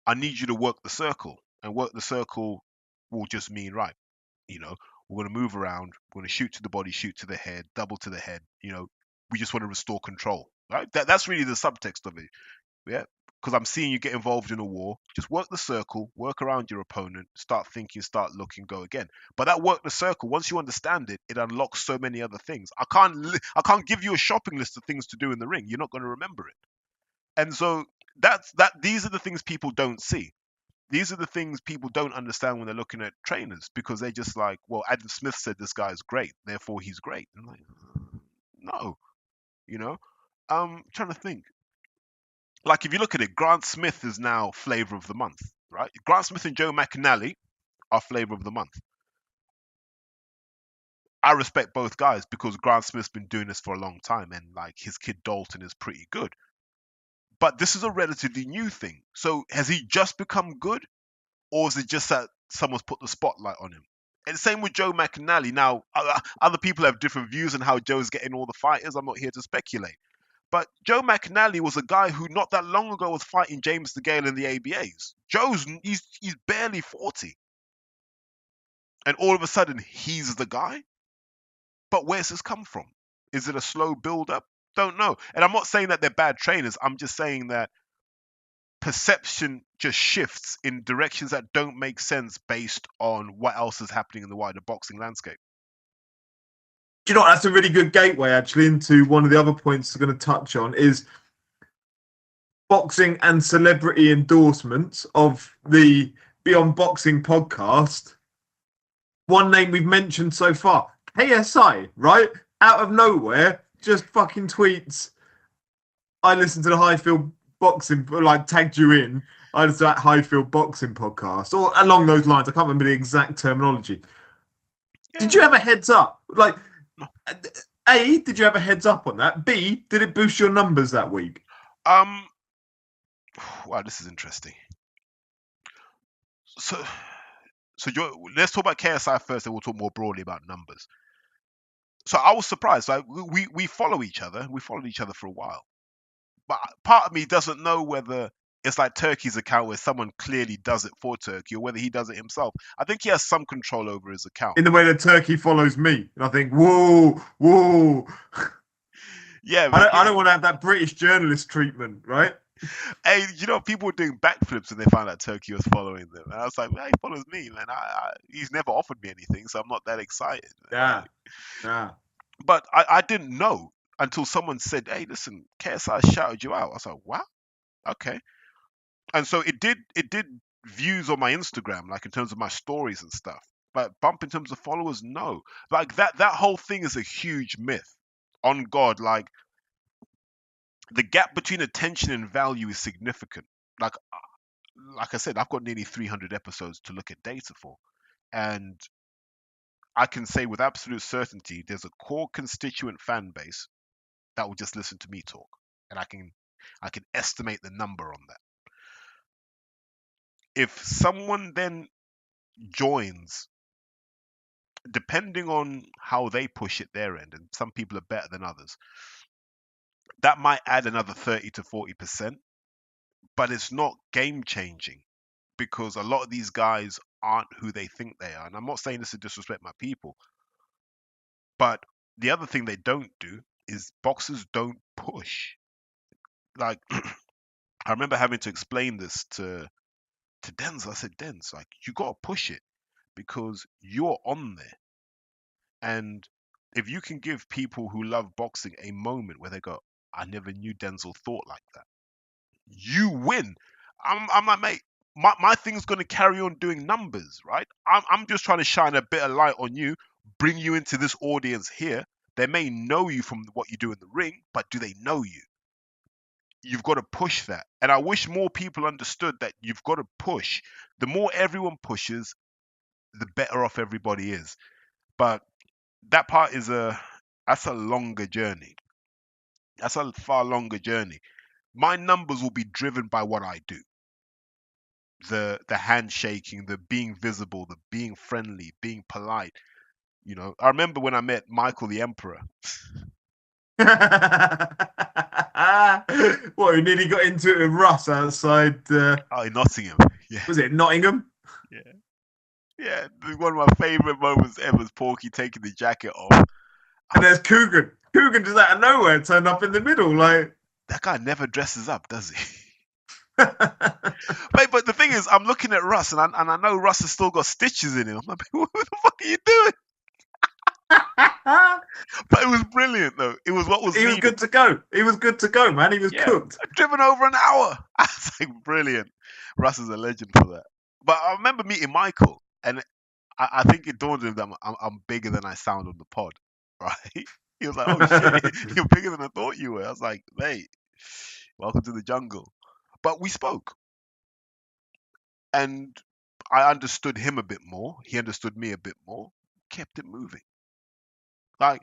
I need you to work the circle. And work the circle will just mean, right, we're going to move around, we're going to shoot to the body, shoot to the head, double to the head. We just want to restore control. Right? That's really the subtext of it. Yeah. because I'm seeing you get involved in a war. Just work the circle, work around your opponent, start thinking, start looking, go again. But that work the circle, once you understand it, it unlocks so many other things. I can't give you a shopping list of things to do in the ring. You're not going to remember it. And so these are the things people don't see. These are the things people don't understand when they're looking at trainers, because they're just like, well, Adam Smith said this guy is great, therefore he's great. I'm like, no, I'm trying to think. Like, if you look at it, Grant Smith is now flavor of the month, right? Grant Smith and Joe McNally are flavor of the month. I respect both guys because Grant Smith's been doing this for a long time, and like his kid Dalton is pretty good. But this is a relatively new thing. So has he just become good, or is it just that someone's put the spotlight on him? And same with Joe McNally. Now, other people have different views on how Joe's getting all the fighters. I'm not here to speculate. But Joe McNally was a guy who not that long ago was fighting James DeGale in the ABAs. He's barely 40. And all of a sudden, he's the guy? But where's this come from? Is it a slow build-up? Don't know. And I'm not saying that they're bad trainers. I'm just saying that perception just shifts in directions that don't make sense based on what else is happening in the wider boxing landscape. Do you know what? That's a really good gateway, actually, into one of the other points we're going to touch on is boxing and celebrity endorsements of the Beyond Boxing podcast. One name we've mentioned so far, KSI, right? Out of nowhere, just fucking tweets, I listened to the Highfield Boxing, like tagged you in, I listened to that Highfield Boxing podcast, or along those lines. I can't remember the exact terminology. Yeah. Did you have a heads up? Like, A, did you have a heads up on that? B, did it boost your numbers that week? Wow, this is interesting. So let's talk about KSI first, and we'll talk more broadly about numbers. So I was surprised. Like, we follow each other. We followed each other for a while. But part of me doesn't know whether it's like Turkey's account where someone clearly does it for Turkey, or whether he does it himself. I think he has some control over his account. In the way that Turkey follows me. And I think, whoa. Yeah. I don't want to have that British journalist treatment, right? Hey, people were doing backflips and they found out Turkey was following them. And I was like, he follows me, man. He's never offered me anything, so I'm not that excited. Yeah. But I didn't know until someone said, hey, listen, KSI shouted you out. I was like, what? Okay. And so it did views on my Instagram, like in terms of my stories and stuff. But bump in terms of followers, no. Like that whole thing is a huge myth. On God, like the gap between attention and value is significant. Like I said, I've got nearly 300 episodes to look at data for. And I can say with absolute certainty, there's a core constituent fan base that will just listen to me talk. And I can estimate the number on that. If someone then joins, depending on how they push it their end, and some people are better than others, that might add another 30 to 40%, but it's not game changing because a lot of these guys aren't who they think they are. And I'm not saying this to disrespect my people, but the other thing they don't do is boxers don't push. Like, I remember having to explain this to Denzel. I said, Denz, like, you got to push it because you're on there. And if you can give people who love boxing a moment where they go, I never knew Denzel thought like that, you win. I'm like, mate, my thing's going to carry on doing numbers, right? I'm just trying to shine a bit of light on you, bring you into this audience here. They may know you from what you do in the ring, but do they know you? You've got to push that. And I wish more people understood that you've got to push. The more everyone pushes, the better off everybody is. But that part that's a longer journey. That's a far longer journey. My numbers will be driven by what I do. The handshaking, the being visible, the being friendly, being polite. I remember when I met Michael the Emperor. What, who nearly got into it with Russ outside? In Nottingham. Yeah. Was it Nottingham? Yeah. One of my favourite moments ever was Porky taking the jacket off. And there's Coogan. Coogan just out of nowhere turned up in the middle. Like, that guy never dresses up, does he? Mate, but the thing is, I'm looking at Russ, and I know Russ has still got stitches in him. I'm like, what the fuck are you doing? But it was brilliant, though. It was what was He was needed. good to go. He was good to go, man. He was Yeah. cooked. I've driven over an hour. I was like, brilliant. Russ is a legend for that. But I remember meeting Michael, and I think it dawned on him that I'm bigger than I sound on the pod, right? He was like, oh shit, you're bigger than I thought you were. I was like, mate, welcome to the jungle. But we spoke. And I understood him a bit more. He understood me a bit more. Kept it moving. Like,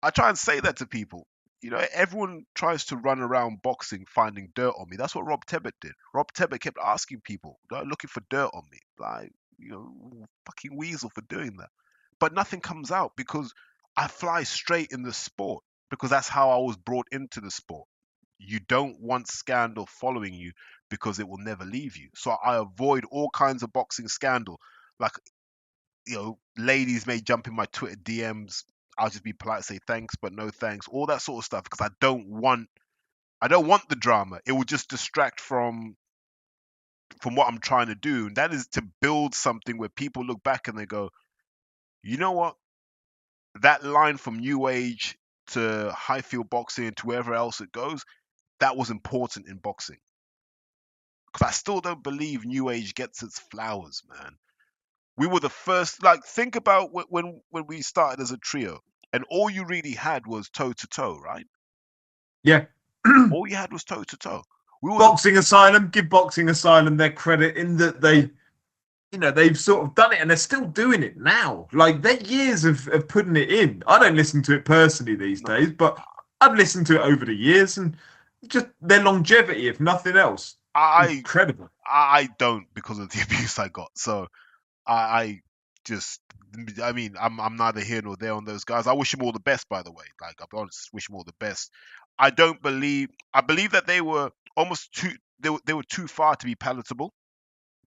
I try and say that to people. You know, everyone tries to run around boxing finding dirt on me. That's what Rob Tebbett did. Rob Tebbett kept asking people, like, looking for dirt on me. Like, you know, fucking weasel for doing that. But nothing comes out because I fly straight in the sport, because that's how I was brought into the sport. You don't want scandal following you because it will never leave you. So I avoid all kinds of boxing scandal. Like, you know, ladies may jump in my Twitter DMs. I'll just be polite, say thanks, but no thanks, all that sort of stuff, because I don't want the drama. It will just distract from what I'm trying to do. And that is to build something where people look back and they go, you know what? That line from New Age to Highfield Boxing to wherever else it goes, that was important in boxing. Because I still don't believe New Age gets its flowers, man. We were the first. Like, think about when we started as a trio, and all you really had was toe to toe, right? Yeah. All you had was toe to toe. Boxing Asylum, give Boxing Asylum their credit in that they, you know, they've sort of done it and they're still doing it now. Like, they're years of putting it in. I don't listen to it personally these days, but I've listened to it over the years, and just their longevity, if nothing else, incredible. I don't, because of the abuse I got. So I mean, I'm neither here nor there on those guys. I wish them all the best, by the way. Like, I'll be honest, wish them all the best. I believe that they were almost they were too far to be palatable,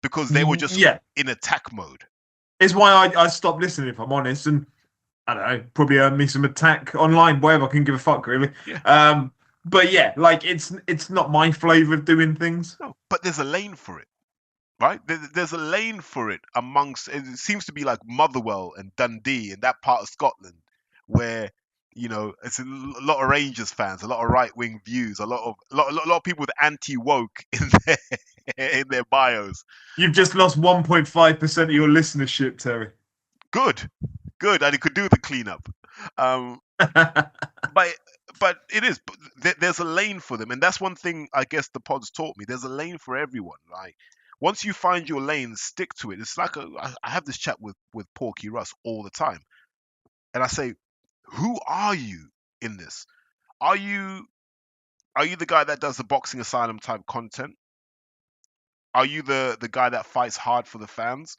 because they were just in attack mode. It's why I stopped listening, if I'm honest, and I don't know, probably earned me some attack online, whatever. I can give a fuck, really. Yeah. But yeah, like, it's not my flavour of doing things. No, but there's a lane for it. Right? There's a lane for it amongst, it seems to be like Motherwell and Dundee and that part of Scotland, where, you know, it's a lot of Rangers fans, a lot of right-wing views, a lot of people with anti-woke in their bios. You've just lost 1.5% of your listenership, Terry. Good, and it could do the cleanup. But it is. There's a lane for them, and that's one thing I guess the pod's taught me. There's a lane for everyone. Like, once you find your lane, stick to it. It's like I have this chat with Porky Russ all the time, and I say, who are you in this? Are you the guy that does the Boxing Asylum type content? Are you the guy that fights hard for the fans?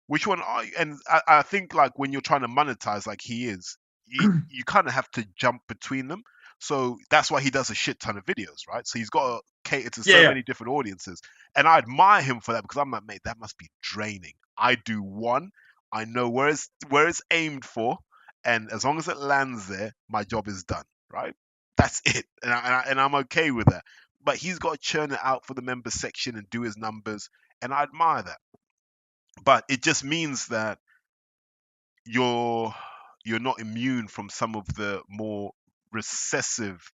Which one are you? And I think, like, when you're trying to monetize like he is, you kind of have to jump between them. So that's why he does a shit ton of videos, right? So he's got to cater to so many different audiences. And I admire him for that, because I'm like, mate, that must be draining. I do one, I know where it's aimed for, and as long as it lands there, my job is done, right? That's it. And I'm okay with that. But he's got to churn it out for the member section and do his numbers, and I admire that. But it just means that you're not immune from some of the more recessive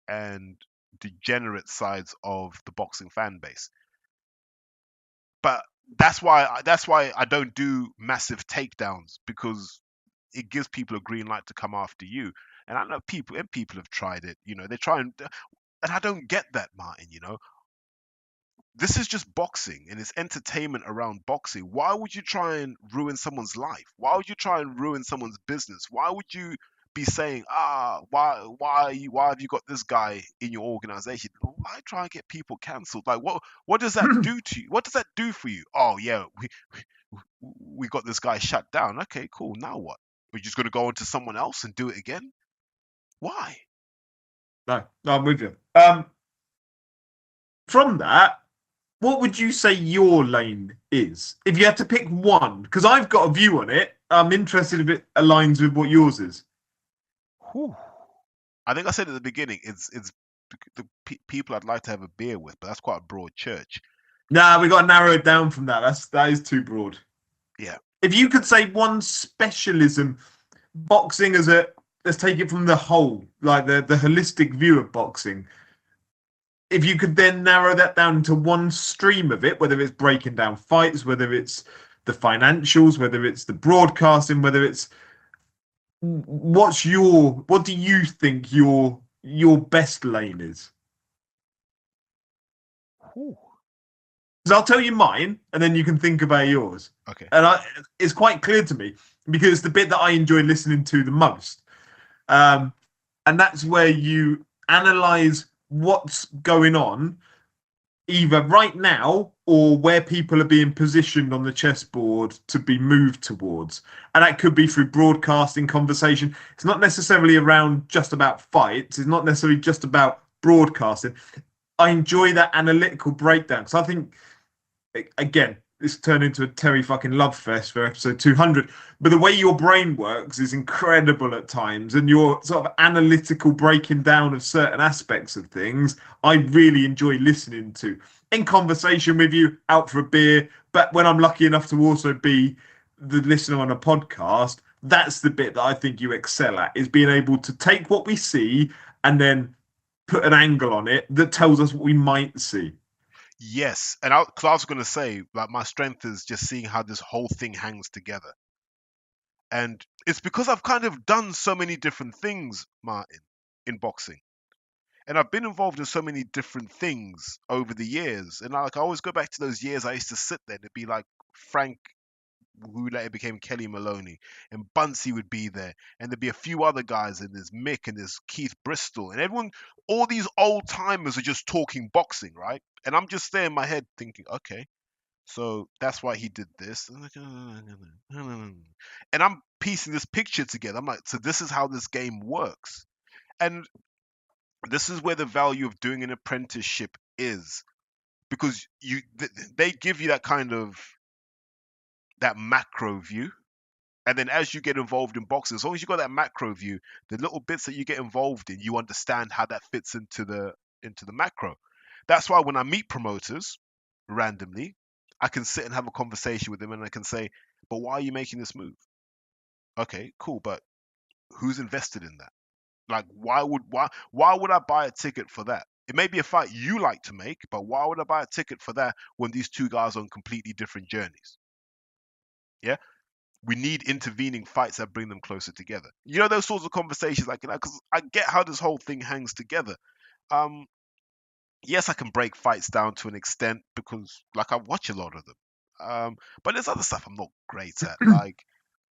and degenerate sides of the boxing fan base. But that's why I don't do massive takedowns, because it gives people a green light to come after you. And I know people have tried it. You know, they try and I don't get that, Martin. You know, this is just boxing, and it's entertainment around boxing. Why would you try and ruin someone's life? Why would you try and ruin someone's business? Why would you be saying, why have you got this guy in your organization? Why try and get people cancelled? Like, what does that do to you? What does that do for you? Oh yeah, we got this guy shut down. Okay, cool. Now what? We're just gonna go on to someone else and do it again? Why? No, I'm with you. From that, what would you say your lane is? If you had to pick one, because I've got a view on it. I'm interested if it aligns with what yours is. I think I said at the beginning, it's people I'd like to have a beer with, but that's quite a broad church. Nah, we got to narrow it down from that. That is too broad. Yeah. If you could say one specialism, boxing let's take it from the whole, like the holistic view of boxing. If you could then narrow that down to one stream of it, whether it's breaking down fights, whether it's the financials, whether it's the broadcasting, whether it's what do you think your best lane is? Because I'll tell you mine, and then you can think about yours. Okay. And it's quite clear to me because it's the bit that I enjoy listening to the most. And that's where you analyze what's going on, either right now or where people are being positioned on the chessboard to be moved towards. And that could be through broadcasting, conversation. It's not necessarily around just about fights. It's not necessarily just about broadcasting. I enjoy that analytical breakdown because I think, again, this turned into a Terry fucking love fest for episode 200. But the way your brain works is incredible at times, and your sort of analytical breaking down of certain aspects of things, I really enjoy listening to. In conversation with you, out for a beer, but when I'm lucky enough to also be the listener on a podcast, that's the bit that I think you excel at, is being able to take what we see and then put an angle on it that tells us what we might see. Yes, and I was going to say, like, my strength is just seeing how this whole thing hangs together. And it's because I've kind of done so many different things, Martin, in boxing. And I've been involved in so many different things over the years. And I always go back to those years I used to sit there and it'd be like Frank, who later became Kelly Maloney, and Bunsey would be there. And there'd be a few other guys, and there's Mick and there's Keith Bristol. And everyone, all these old timers are just talking boxing, right? And I'm just there in my head thinking, okay, so that's why he did this. And I'm piecing this picture together. I'm like, so this is how this game works. And this is where the value of doing an apprenticeship is, because they give you that kind of that macro view, and then as you get involved in boxing, as long as you got that macro view, the little bits that you get involved in, you understand how that fits into the macro. That's why when I meet promoters randomly, I can sit and have a conversation with them, and I can say, but why are you making this move? Okay, cool, but who's invested in that? Like, why would I buy a ticket for that? It may be a fight you like to make, but why would I buy a ticket for that when these two guys are on completely different journeys? Yeah, we need intervening fights that bring them closer together. You know, those sorts of conversations, like, because I get how this whole thing hangs together. Yes, I can break fights down to an extent because, like, I watch a lot of them. But there's other stuff I'm not great at. Like,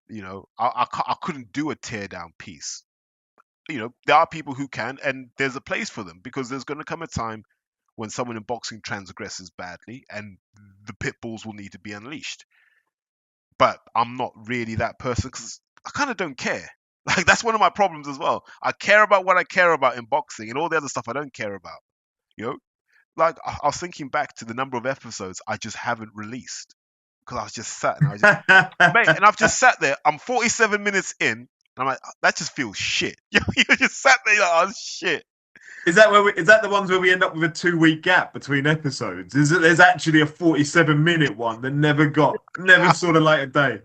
you know, I couldn't do a teardown piece. You know, there are people who can, and there's a place for them, because there's going to come a time when someone in boxing transgresses badly, and the pit bulls will need to be unleashed. But I'm not really that person because I kind of don't care. Like, that's one of my problems as well. I care about what I care about in boxing, and all the other stuff I don't care about. You know, like, I was thinking back to the number of episodes I just haven't released because I was just sat and mate, and I've just sat there. I'm 47 minutes in, and I'm like, that just feels shit. You just sat there, like, oh shit. Is that the ones where we end up with a 2-week gap between episodes? There's actually a 47-minute one that never saw the light of day?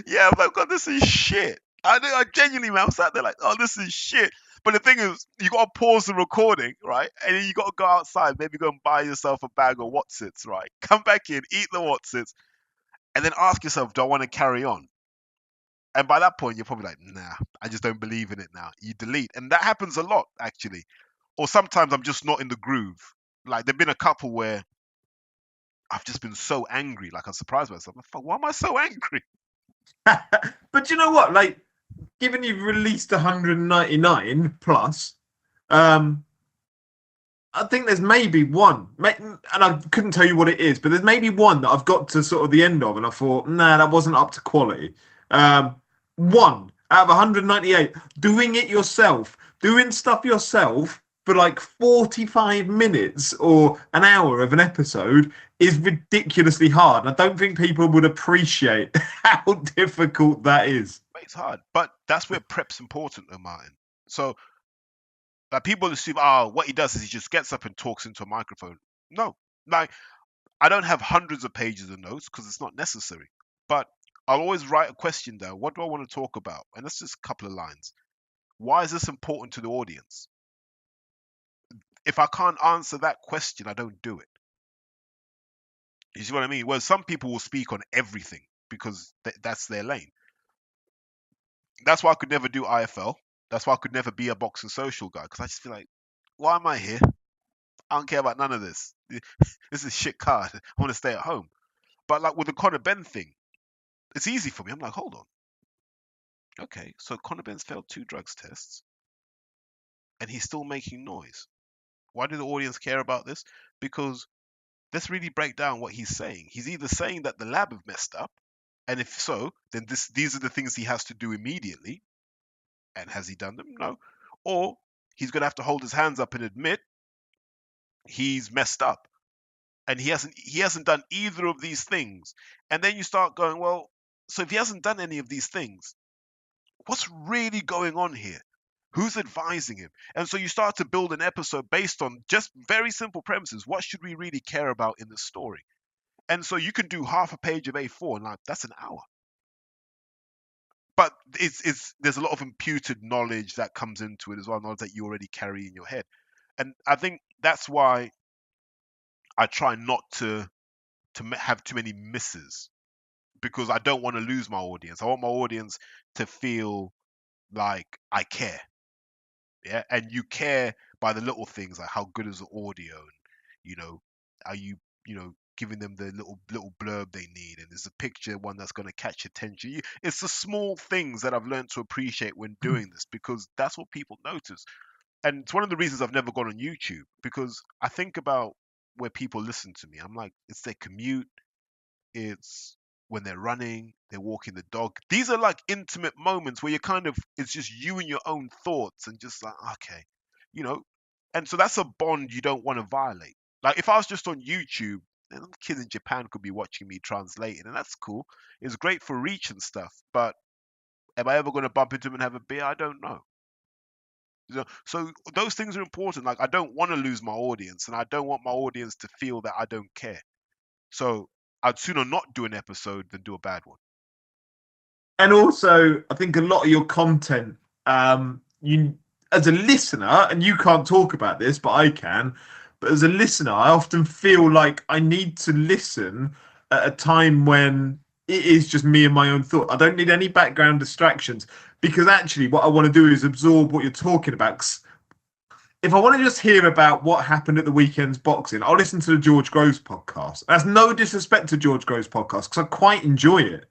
Yeah, I'm like, God, this is shit. I genuinely, man, I'm sat there like, oh, this is shit. But the thing is, you got to pause the recording, right? And then you got to go outside, maybe go and buy yourself a bag of Wotsits, right? Come back in, eat the Wotsits, and then ask yourself, do I want to carry on? And by that point, you're probably like, nah, I just don't believe in it now. You delete. And that happens a lot, actually. Or sometimes I'm just not in the groove. Like, there've been a couple where I've just been so angry. Like, I'm surprised myself. Why am I so angry? But you know what? Like, given you've released 199 plus, I think there's maybe one, and I couldn't tell you what it is, but there's maybe one that I've got to sort of the end of, and I thought, nah, that wasn't up to quality. One out of 198, doing it yourself, doing stuff yourself for like 45 minutes or an hour of an episode is ridiculously hard. And I don't think people would appreciate how difficult that is. It's hard, but that's where prep's important, though, Martin. So Like people assume, oh, what he does is he just gets up and talks into a microphone. No, like I don't have hundreds of pages of notes because it's not necessary. But I'll always write a question down. What do I want to talk about? And that's just a couple of lines. Why is this important to the audience? If I can't answer that question, I don't do it. You see what I mean? Well, some people will speak on everything because that's their lane. That's why I could never do IFL. That's why I could never be a boxing social guy because I just feel like, why am I here? I don't care about none of this. This is shit card. I want to stay at home. But like with the Conor Benn thing, it's easy for me. I'm like, hold on. Okay, so Conor Benn's failed 2 drugs tests and he's still making noise. Why do the audience care about this? Because let's really break down what he's saying. He's either saying that the lab have messed up, and if so, then these are the things he has to do immediately. And has he done them? No. Or he's going to have to hold his hands up and admit he's messed up. And he hasn't done either of these things. And then you start going, well, so if he hasn't done any of these things, what's really going on here? Who's advising him? And so you start to build an episode based on just very simple premises. What should we really care about in the story? And so you can do half a page of A4 and like that's an hour. But there's a lot of imputed knowledge that comes into it as well, knowledge that you already carry in your head. And I think that's why I try not to have too many misses, because I don't want to lose my audience. I want my audience to feel like I care. Yeah, and you care by the little things like how good is the audio, and are you giving them the little blurb they need, and there's a picture one that's going to catch attention. It's the small things that I've learned to appreciate when doing this, because that's what people notice. And it's one of the reasons I've never gone on YouTube, because I think about where people listen to me. I'm like, it's their commute, it's when they're running, they're walking the dog. These are like intimate moments where you're it's just you and your own thoughts and just like, okay, and so that's a bond you don't want to violate. Like if I was just on YouTube, then kids in Japan could be watching me translating, and that's cool. It's great for reach and stuff, but am I ever going to bump into them and have a beer? I don't know. So those things are important. Like I don't want to lose my audience, and I don't want my audience to feel that I don't care. So I'd sooner not do an episode than do a bad one. And also, I think a lot of your content, you as a listener, and you can't talk about this, but I can. But as a listener, I often feel like I need to listen at a time when it is just me and my own thought. I don't need any background distractions, because actually what I want to do is absorb what you're talking about. 'Cause if I want to just hear about what happened at the weekend's boxing, I'll listen to the George Groves podcast. That's no disrespect to George Groves podcast, because I quite enjoy it.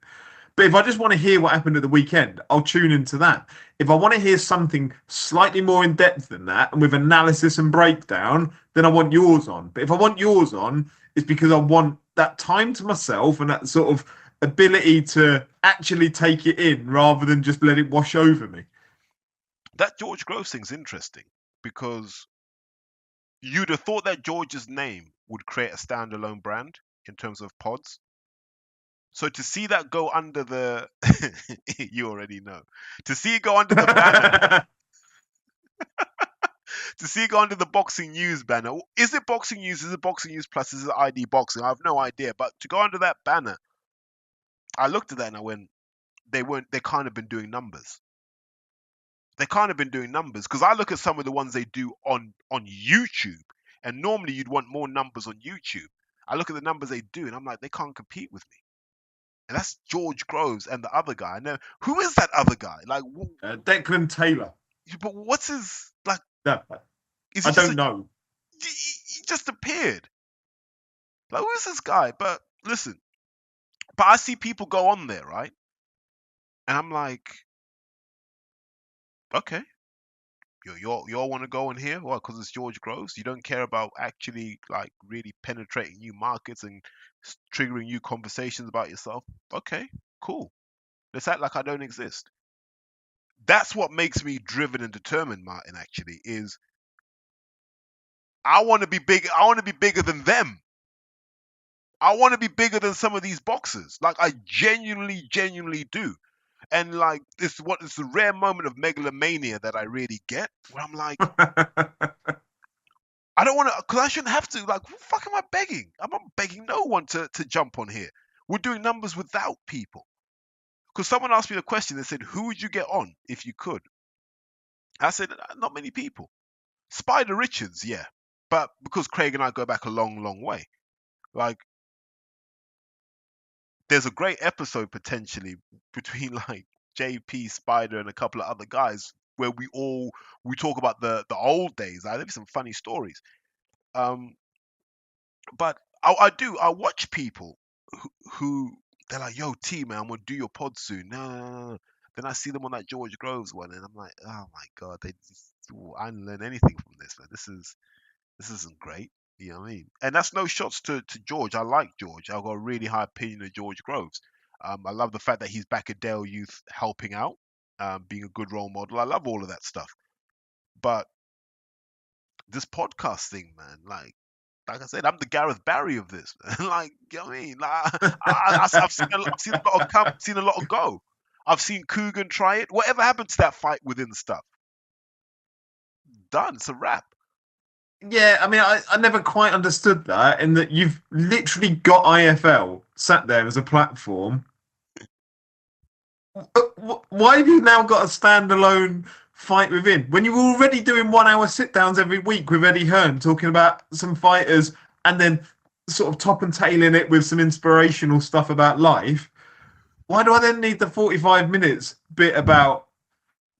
But if I just want to hear what happened at the weekend, I'll tune into that. If I want to hear something slightly more in depth than that and with analysis and breakdown, then I want yours on. But if I want yours on, it's because I want that time to myself and that sort of ability to actually take it in rather than just let it wash over me. That George Groves thing's interesting, because you'd have thought that George's name would create a standalone brand in terms of pods. So to see that go under the, you already know, to see it go under the banner, to see it go under the Boxing News banner. Is it Boxing News? Is it Boxing News Plus? Is it ID Boxing? I have no idea. But to go under that banner, I looked at that and I went, they kind of been doing numbers. They kind of been doing numbers, because I look at some of the ones they do on YouTube, and normally you'd want more numbers on YouTube. I look at the numbers they do and I'm like, they can't compete with me. And that's George Groves and the other guy. Now, who is that other guy? Like Declan Taylor. But what's his like? No, Is I he just don't know. He just appeared. Like, who is this guy? But listen, but I see people go on there, right? And I'm like, okay, you all want to go in here? Well, because it's George Groves. You don't care about actually like really penetrating new markets and triggering new conversations about yourself. Okay, cool. Let's act like I don't exist. That's what makes me driven and determined, Martin, actually, is I want to be big. I want to be bigger than them. I want to be bigger than some of these boxers. Like I genuinely do. And like this, what is a rare moment of megalomania that I really get, where I'm like, I don't want to, because I shouldn't have to. Like, who the fuck am I begging? I'm not begging no one to jump on here. We're doing numbers without people. Because someone asked me a question. They said, "Who would you get on if you could?" I said, "Not many people. Spider Richards, yeah, but because Craig and I go back a long, long way, like." There's a great episode potentially between like JP, Spider, and a couple of other guys where we talk about the old days. Like, there's some funny stories. But I watch people who they're like, "Yo, T man, I'm gonna do your pod soon." No. Then I see them on that George Groves one, and I'm like, "Oh my god, I didn't learn anything from this, man. This isn't great." You know what I mean? And that's no shots to George. I like George. I've got a really high opinion of George Groves. I love the fact that he's back at Dale Youth helping out, being a good role model. I love all of that stuff. But this podcast thing, man, like I said, I'm the Gareth Barry of this. Like, you know what I mean? Like, I've seen a lot of go. I've seen Coogan try it. Whatever happened to that fight within stuff? Done. It's a wrap. Yeah, I mean, I never quite understood that, in that you've literally got IFL sat there as a platform. Why have you now got a standalone fight within when you were already doing 1 hour sit downs every week with Eddie Hearn talking about some fighters and then sort of top and tailing it with some inspirational stuff about life? Why do I then need the 45 minutes bit about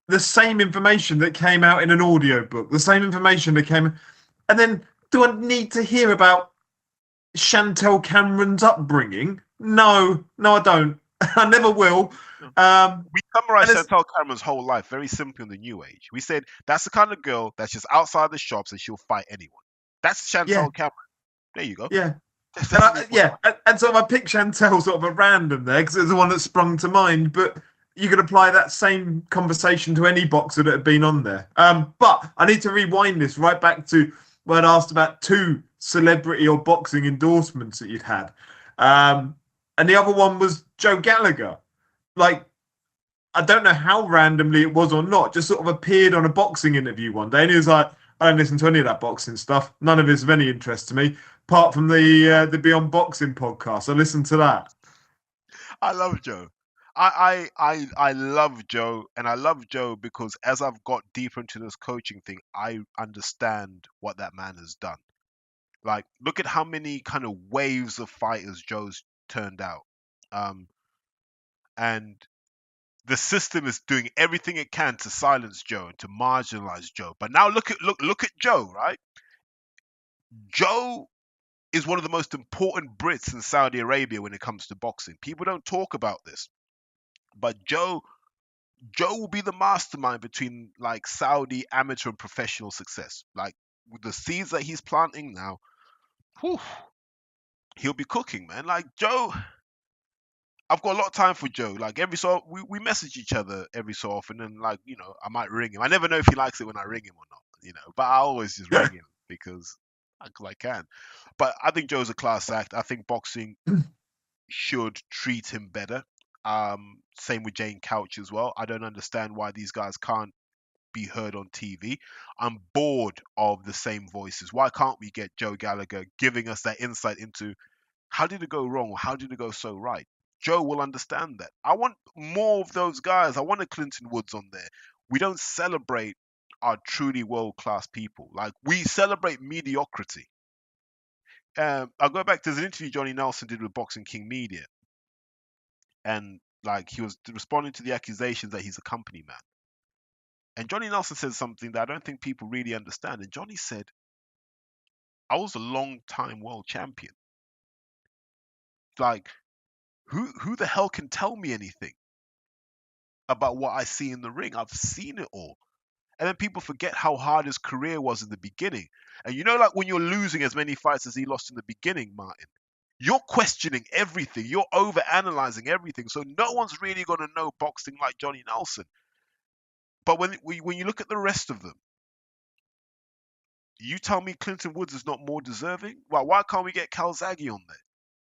the same information that came out in an audiobook, the same information that came, and then do I need to hear about Chantel Cameron's upbringing? No, I don't. I never will. We summarized Chantel Cameron's whole life very simply in the New Age. We said that's the kind of girl that's just outside the shops and she'll fight anyone. That's Chantel Cameron. There you go. Yeah. And so I picked Chantel sort of at random there because it's the one that sprung to mind, but you could apply that same conversation to any boxer that had been on there. But I need to rewind this right back to when I'd asked about 2 celebrity or boxing endorsements that you'd had. And the other one was Joe Gallagher. Like, I don't know how randomly it was or not, just sort of appeared on a boxing interview one day. And he was like, "I don't listen to any of that boxing stuff. None of it's of any interest to me, apart from the Beyond Boxing podcast. I listen to that." I love Joe. I love Joe, and I love Joe because as I've got deeper into this coaching thing, I understand what that man has done. Like, look at how many kind of waves of fighters Joe's turned out. And the system is doing everything it can to silence Joe and to marginalize Joe. But now look at Joe, right? Joe is one of the most important Brits in Saudi Arabia when it comes to boxing. People don't talk about this. But Joe will be the mastermind between like Saudi amateur and professional success. Like, with the seeds that he's planting now, he'll be cooking, man. Like, Joe, I've got a lot of time for Joe. Like, we message each other every so often, and like, you know, I might ring him. I never know if he likes it when I ring him or not, you know. But I always just ring him because I can. But I think Joe's a class act. I think boxing should treat him better. Same with Jane Couch as well. I don't understand why these guys can't be heard on TV. I'm bored of the same voices. Why can't we get Joe Gallagher giving us that insight into how did it go wrong or how did it go so right? Joe will understand that. I want more of those guys. I want a Clinton Woods on there. We don't celebrate our truly world-class people. Like, we celebrate mediocrity. I'll go back to the interview Johnny Nelson did with Boxing King Media. And like, he was responding to the accusations that he's a company man. And Johnny Nelson said something that I don't think people really understand. And Johnny said, "I was a long-time world champion. Like, who the hell can tell me anything about what I see in the ring? I've seen it all." And then people forget how hard his career was in the beginning. And you know, like, when you're losing as many fights as he lost in the beginning, Martin, you're questioning everything. You're over-analyzing everything. So no one's really going to know boxing like Johnny Nelson. But when you look at the rest of them, you tell me Clinton Woods is not more deserving? Well, why can't we get Calzaghe on there?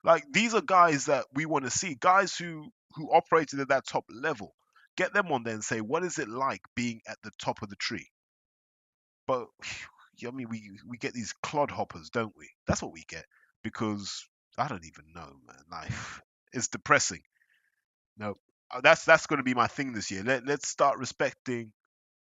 Like, these are guys that we want to see. Guys who operated at that top level. Get them on there and say, what is it like being at the top of the tree? But I mean, we get these clodhoppers, don't we? That's what we get, because I don't even know, man. Life is depressing. No, that's going to be my thing this year. Let's start respecting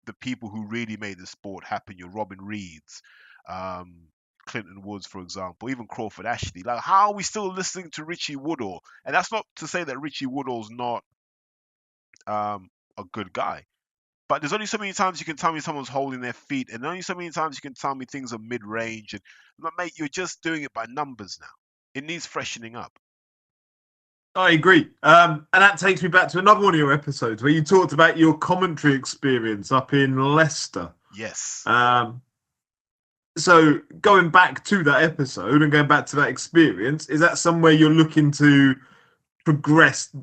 the people who really made the sport happen. Your Robin Reeds, Clinton Woods, for example, even Crawford Ashley. Like, how are we still listening to Richie Woodall? And that's not to say that Richie Woodall's not a good guy. But there's only so many times you can tell me someone's holding their feet, and only so many times you can tell me things are mid-range. And mate, you're just doing it by numbers now. It needs freshening up. I agree. And that takes me back to another one of your episodes where you talked about your commentary experience up in Leicester. Yes. So going back to that episode and going back to that experience, is that somewhere you're looking to progress,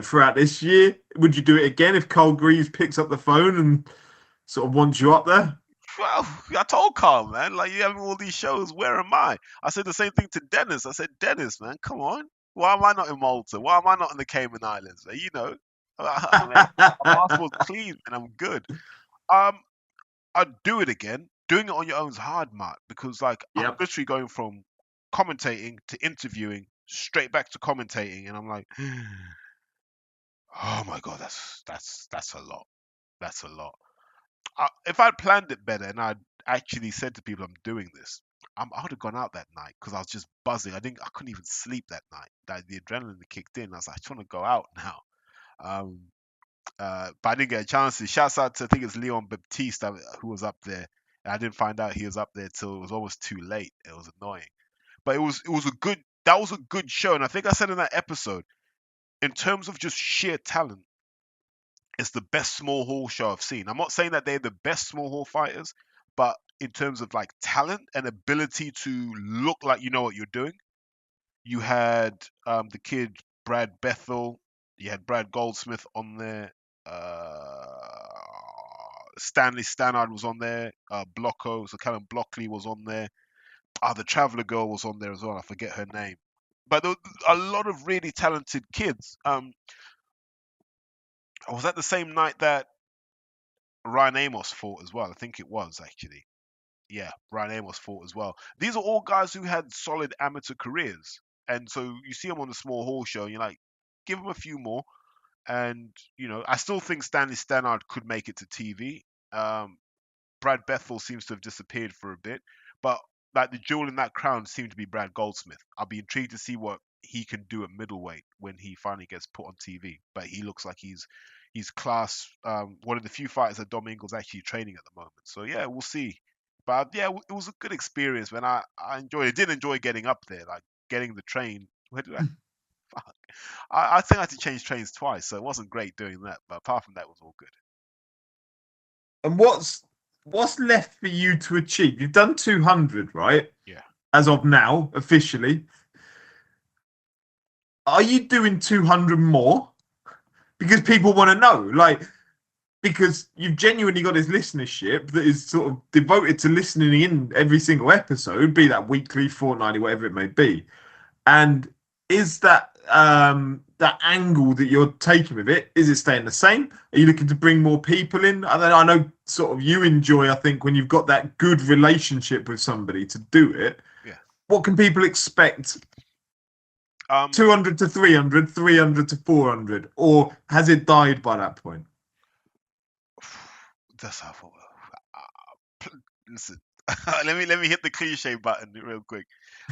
throughout this year? Would you do it again if Carl Greaves picks up the phone and sort of wants you up there? Well, I told Carl, man, like, you having all these shows, where am I? I said the same thing to Dennis. I said, Dennis, man, come on. Why am I not in Malta? Why am I not in the Cayman Islands? My passport's clean and I'm good. I'd do it again. Doing it on your own is hard, Mark, because I'm literally going from commentating to interviewing straight back to commentating, and I'm like, oh my god, that's a lot. That's a lot. If I'd planned it better and I'd actually said to people I'm doing this, I would have gone out that night, because I was just buzzing. I couldn't even sleep that night. The adrenaline kicked in. I was like, I just want to go out now. But I didn't get a chance to. Shouts out to, I think it's Leon Baptiste, who was up there. And I didn't find out he was up there till it was almost too late. It was annoying. But that was a good show. And I think I said in that episode, in terms of just sheer talent, it's the best small hall show I've seen. I'm not saying that they're the best small hall fighters, but in terms of like talent and ability to look like you know what you're doing, you had the kid Brad Bethel, you had Brad Goldsmith on there, Stanley Stannard was on there, Blocko, so Callum Blockley was on there. The Traveller girl was on there as well. I forget her name, but there were a lot of really talented kids. Was that the same night that Ryan Amos fought as well? I think it was, actually. Yeah, Ryan Amos fought as well. These are all guys who had solid amateur careers, and so you see them on the small hall show, and you're like, give them a few more. And I still think Stanley Stannard could make it to TV. Brad Bethel seems to have disappeared for a bit, but like the jewel in that crown seemed to be Brad Goldsmith. I'll be intrigued to see what he can do at middleweight when he finally gets put on TV. But he looks like he's class. One of the few fighters that Dom Ingle's actually training at the moment. So yeah, we'll see. But yeah, it was a good experience, man. I enjoyed it. Did enjoy getting up there, like getting the train. Where did I? Fuck. I think I had to change trains twice, so it wasn't great doing that. But apart from that, it was all good. And what's left for you to achieve? You've done 200, right? Yeah. As of now, officially. Are you doing 200 more? Because people want to know, because you've genuinely got this listenership that is sort of devoted to listening in every single episode, be that weekly, fortnightly, whatever it may be. And is that that angle that you're taking with it, is it staying the same? Are you looking to bring more people in? I know sort of you enjoy, I think, when you've got that good relationship with somebody to do it. Yeah. What can people expect? 200 to 300, 300 to 400, or has it died by that point? That's how. Listen, let me hit the cliche button real quick.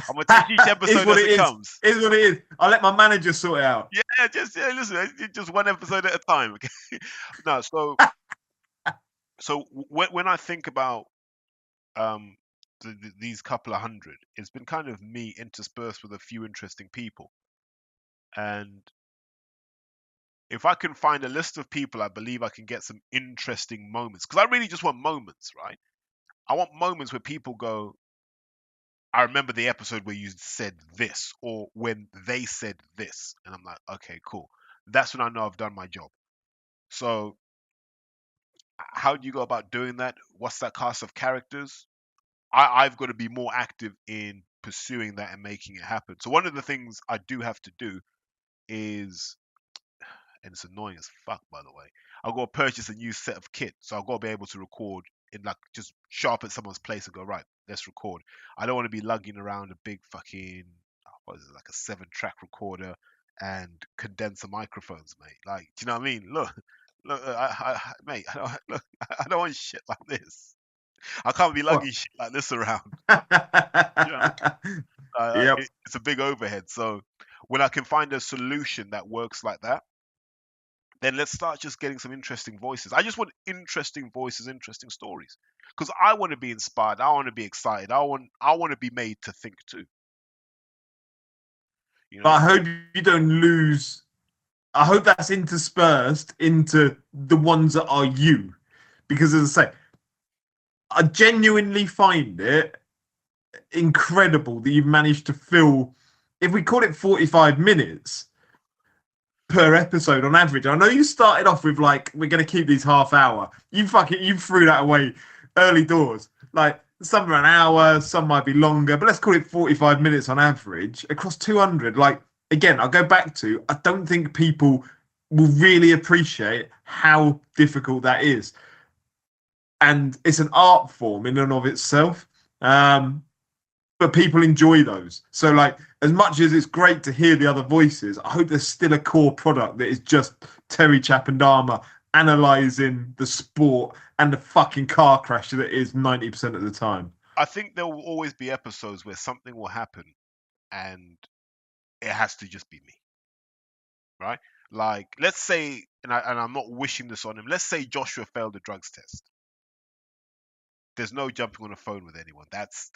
I'm gonna take each episode as it comes. Is what it is. I'll let my manager sort it out. Yeah, listen, just one episode at a time. Okay? No, so when I think about these couple of hundred, it's been kind of me interspersed with a few interesting people, and if I can find a list of people, I believe I can get some interesting moments, because I really just want moments, right? I want moments where people go, I remember the episode where you said this, or when they said this. And I'm like, okay, cool. That's when I know I've done my job. So how do you go about doing that? What's that cast of characters? I've got to be more active in pursuing that and making it happen. So one of the things I do have to do is, and it's annoying as fuck, by the way. I've got to purchase a new set of kit, so I've got to be able to record in like just show up at someone's place and go, right, let's record. I don't want to be lugging around a big fucking, what is it, like a 7-track recorder and condenser microphones, mate. Like, do you know what I mean? Look, mate, I don't want shit like this. I can't be lugging shit like this around. Yep. It's a big overhead. So when I can find a solution that works like that, then let's start just getting some interesting voices. I just want interesting voices, interesting stories, because I want to be inspired. I want to be excited. I want to be made to think too. You know? But I hope you don't lose. I hope that's interspersed into the ones that are you, because as I say, I genuinely find it incredible that you've managed to fill, if we call it 45 minutes per episode on average. I know you started off with like, we're going to keep these half hour. You threw that away early doors. Like some are an hour, some might be longer, but let's call it 45 minutes on average across 200. Like, again, I'll go back to, I don't think people will really appreciate how difficult that is. And it's an art form in and of itself. But people enjoy those. So, like, as much as it's great to hear the other voices, I hope there's still a core product that is just Terry Chapandama analysing the sport and the fucking car crash that it is 90% of the time. I think there will always be episodes where something will happen and it has to just be me. Right? Like, let's say, and I'm not wishing this on him, let's say Joshua failed the drugs test. There's no jumping on the phone with anyone. That's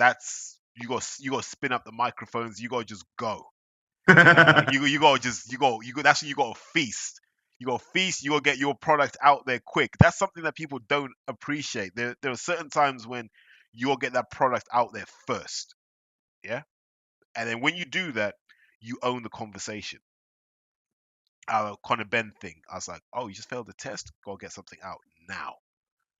you got to spin up the microphones. You got to just go. Like, you got to that's when you got to feast. You got to feast. You got to get your product out there quick. That's something that people don't appreciate. There are certain times when you'll get that product out there first. Yeah, and then when you do that, you own the conversation. Our Conor Benn thing. I was like, oh, you just failed the test. Go get something out now.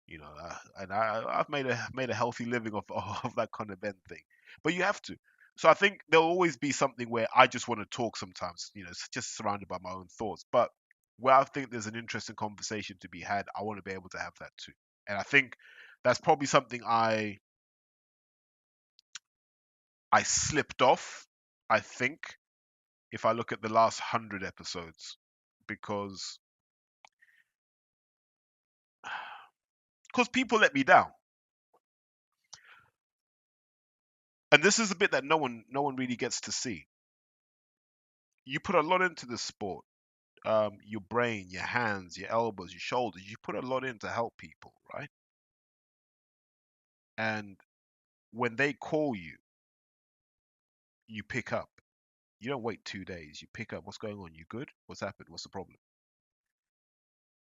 You know, and I've made a healthy living of that Conor Benn thing, but you have to. So I think there'll always be something where I just want to talk sometimes, you know, it's just surrounded by my own thoughts. But where I think there's an interesting conversation to be had, I want to be able to have that too. And I think that's probably something I slipped off, I think, if I look at the last 100 episodes, because people let me down. And this is a bit that no one really gets to see. You put a lot into the sport. Your brain, your hands, your elbows, your shoulders. You put a lot in to help people, right? And when they call you, you pick up. You don't wait 2 days. You pick up. What's going on? You good? What's happened? What's the problem?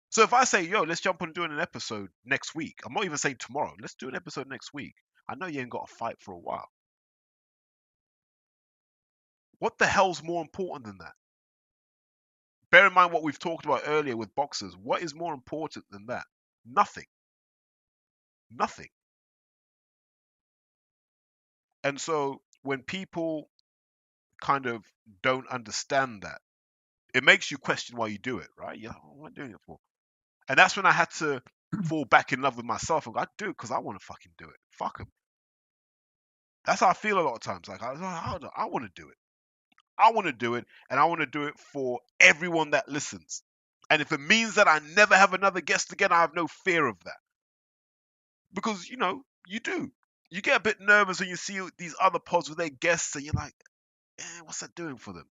So if I say, yo, let's jump on doing an episode next week. I'm not even saying tomorrow. Let's do an episode next week. I know you ain't got to fight for a while. What the hell's more important than that? Bear in mind what we've talked about earlier with boxers. What is more important than that? Nothing. Nothing. And so when people kind of don't understand that, it makes you question why you do it, right? You're like, what am I doing it for? And that's when I had to fall back in love with myself and go, I do it because I want to fucking do it. Fuck them. That's how I feel a lot of times. Like, I want to do it. I want to do it, and I want to do it for everyone that listens. And if it means that I never have another guest again, I have no fear of that. Because, you know, you do. You get a bit nervous when you see these other pods with their guests, and you're like, what's that doing for them?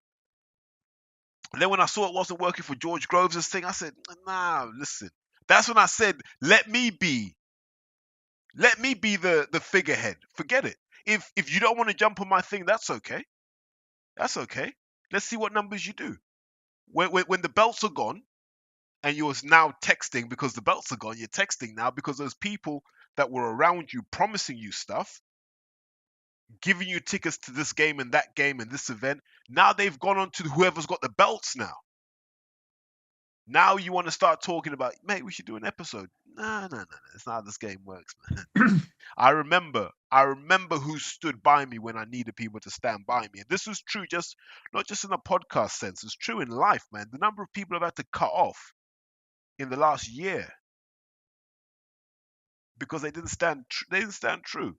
And then when I saw it wasn't working for George Groves' thing, I said, nah, listen. That's when I said, let me be the figurehead. Forget it. If you don't want to jump on my thing, that's okay. That's okay. Let's see what numbers you do. When the belts are gone, and you're now texting because the belts are gone, you're texting now because those people that were around you promising you stuff, giving you tickets to this game and that game and this event, now they've gone on to whoever's got the belts now. Now you want to start talking about, mate, we should do an episode. No. It's not how this game works, man. I remember who stood by me when I needed people to stand by me. And this was true not just in a podcast sense, it's true in life, man. The number of people I've had to cut off in the last year because they didn't stand true.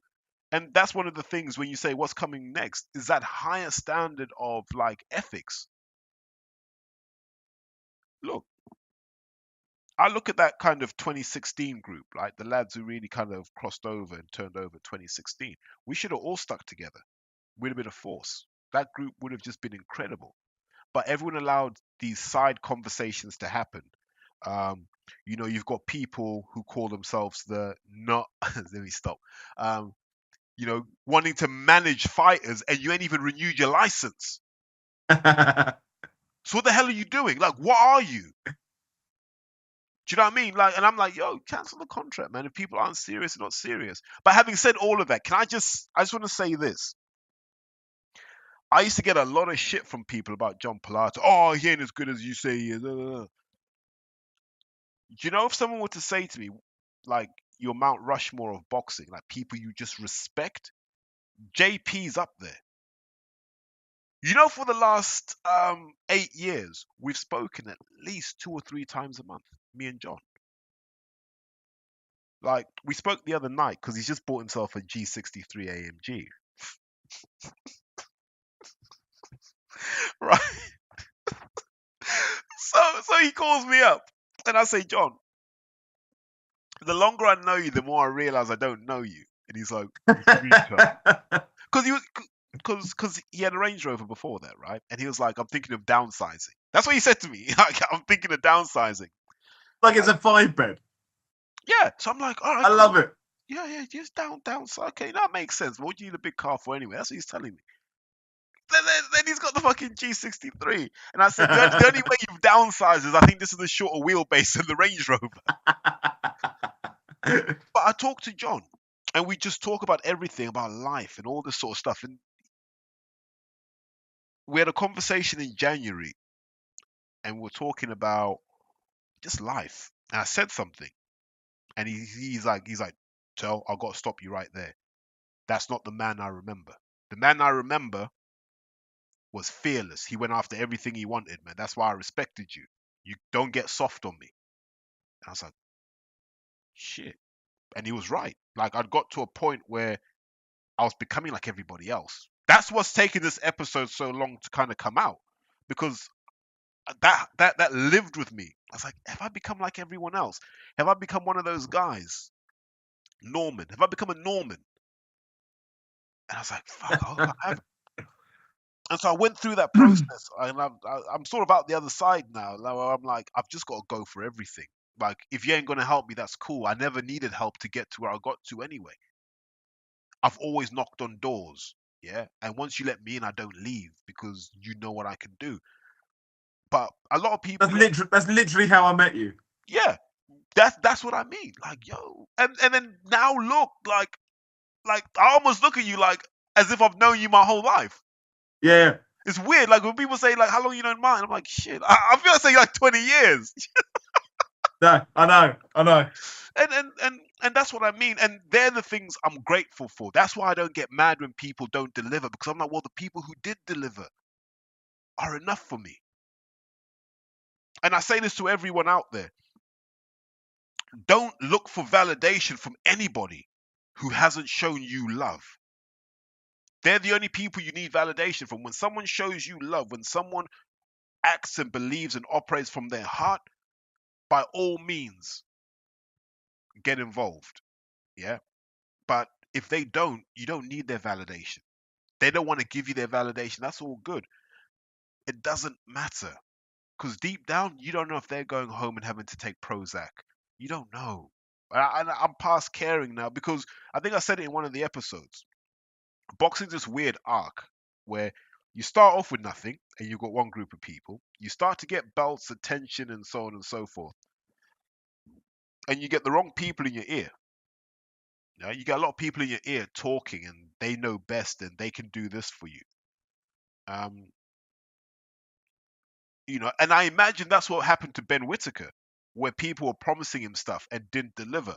And that's one of the things when you say what's coming next is that higher standard of like ethics. Look, I look at that kind of 2016 group, like the lads who really kind of crossed over and turned over 2016. We should have all stuck together. We'd have been a force. That group would have just been incredible. But everyone allowed these side conversations to happen. You've got people who call themselves the not. Let me stop. Wanting to manage fighters, and you ain't even renewed your license. So what the hell are you doing? Like, what are you? Do you know what I mean? Like, and I'm like, yo, cancel the contract, man. If people aren't serious, they're not serious. But having said all of that, I just want to say this. I used to get a lot of shit from people about John Pilato. Oh, he ain't as good as you say he is. You know, if someone were to say to me, like, you're Mount Rushmore of boxing, like people you just respect, JP's up there. You know, for the last 8 years, we've spoken at least 2 or 3 times a month, me and John. Like, we spoke the other night because he's just bought himself a G63 AMG. Right? So he calls me up and I say, John, the longer I know you, the more I realize I don't know you. And he's like, because he had a Range Rover before that, right? And he was like, I'm thinking of downsizing. That's what he said to me. Like, I'm thinking of downsizing. Like it's a 5-bed. Yeah. So I'm like, all right. I love it. Yeah, just downsize. Okay, that makes sense. What do you need a big car for anyway? That's what he's telling me. Then he's got the fucking G63. And I said, the only way you've downsized is I think this is the shorter wheelbase than the Range Rover. But I talked to John and we just talk about everything, about life and all this sort of stuff. And we had a conversation in January and we're talking about just life. And I said something. And he's like, Tell, I've got to stop you right there. That's not the man I remember. The man I remember was fearless. He went after everything he wanted, man. That's why I respected you. You don't get soft on me. And I was like, shit. And he was right. Like, I'd got to a point where I was becoming like everybody else. That's what's taken this episode so long to kind of come out, because that lived with me. I was like, have I become like everyone else? Have I become one of those guys? Norman. Have I become a Norman? And I was like, fuck, I haven't. And so I went through that process, and I'm sort of out the other side now. I'm like, I've just got to go for everything. Like, if you ain't gonna help me, that's cool. I never needed help to get to where I got to anyway. I've always knocked on doors, yeah. And once you let me in, I don't leave because you know what I can do. But a lot of people, that's literally how I met you. Yeah, that's what I mean. Like, yo, and then now look, like I almost look at you like as if I've known you my whole life. Yeah. It's weird. Like when people say like, how long you known mine? I'm like, shit. I feel like saying like 20 years. No, I know. And that's what I mean. And they're the things I'm grateful for. That's why I don't get mad when people don't deliver, because I'm like, well, the people who did deliver are enough for me. And I say this to everyone out there. Don't look for validation from anybody who hasn't shown you love. They're the only people you need validation from. When someone shows you love, when someone acts and believes and operates from their heart, by all means, get involved. Yeah. But if they don't, you don't need their validation. They don't want to give you their validation. That's all good. It doesn't matter. Because deep down, you don't know if they're going home and having to take Prozac. You don't know. I'm past caring now, because I think I said it in one of the episodes. Boxing's this weird arc where you start off with nothing and you've got one group of people. You start to get belts, attention, and so on and so forth. And you get the wrong people in your ear. You get a lot of people in your ear talking, and they know best and they can do this for you. And I imagine that's what happened to Ben Whittaker, where people were promising him stuff and didn't deliver,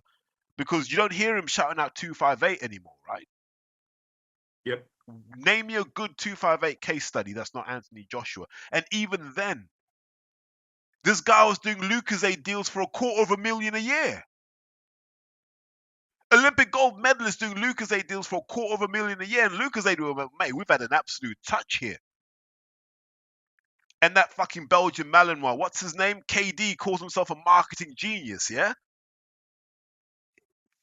because you don't hear him shouting out 258 anymore, right? Yep. Name me a good 258 case study that's not Anthony Joshua. And even then, this guy was doing Lucozade deals for $250,000 a year. Olympic gold medalist doing Lucozade deals for $250,000 a year. And Lucozade were, mate, we've had an absolute touch here. And that fucking Belgian Malinois, what's his name? KD, calls himself a marketing genius, yeah?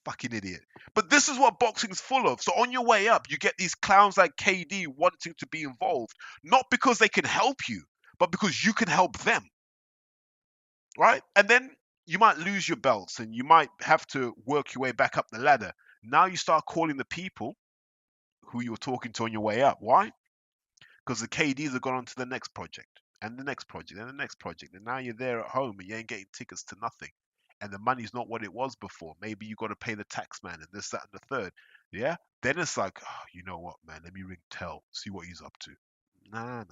Fucking idiot. But this is what boxing's full of. So on your way up, you get these clowns like KD wanting to be involved, not because they can help you, but because you can help them. Right? And then you might lose your belts and you might have to work your way back up the ladder. Now you start calling the people who you were talking to on your way up. Why? Because the KDs have gone on to the next project and the next project and the next project. And now you're there at home and you ain't getting tickets to nothing. And the money's not what it was before. Maybe you got to pay the tax man and this, that, and the third. Yeah? Then it's like, oh, you know what, man? Let me ring Tell, see what he's up to. Nah.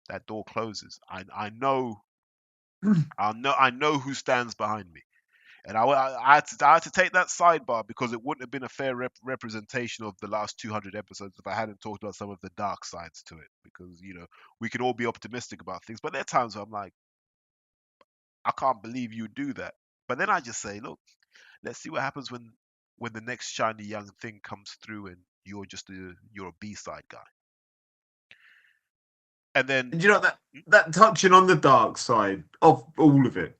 That door closes. I know who stands behind me. And I had to take that sidebar because it wouldn't have been a fair representation of the last 200 episodes if I hadn't talked about some of the dark sides to it. Because, we can all be optimistic about things. But there are times where I'm like, I can't believe you do that. But then I just say, look, let's see what happens when the next shiny young thing comes through and you're a B-side guy. And then, And that touching on the dark side of all of it,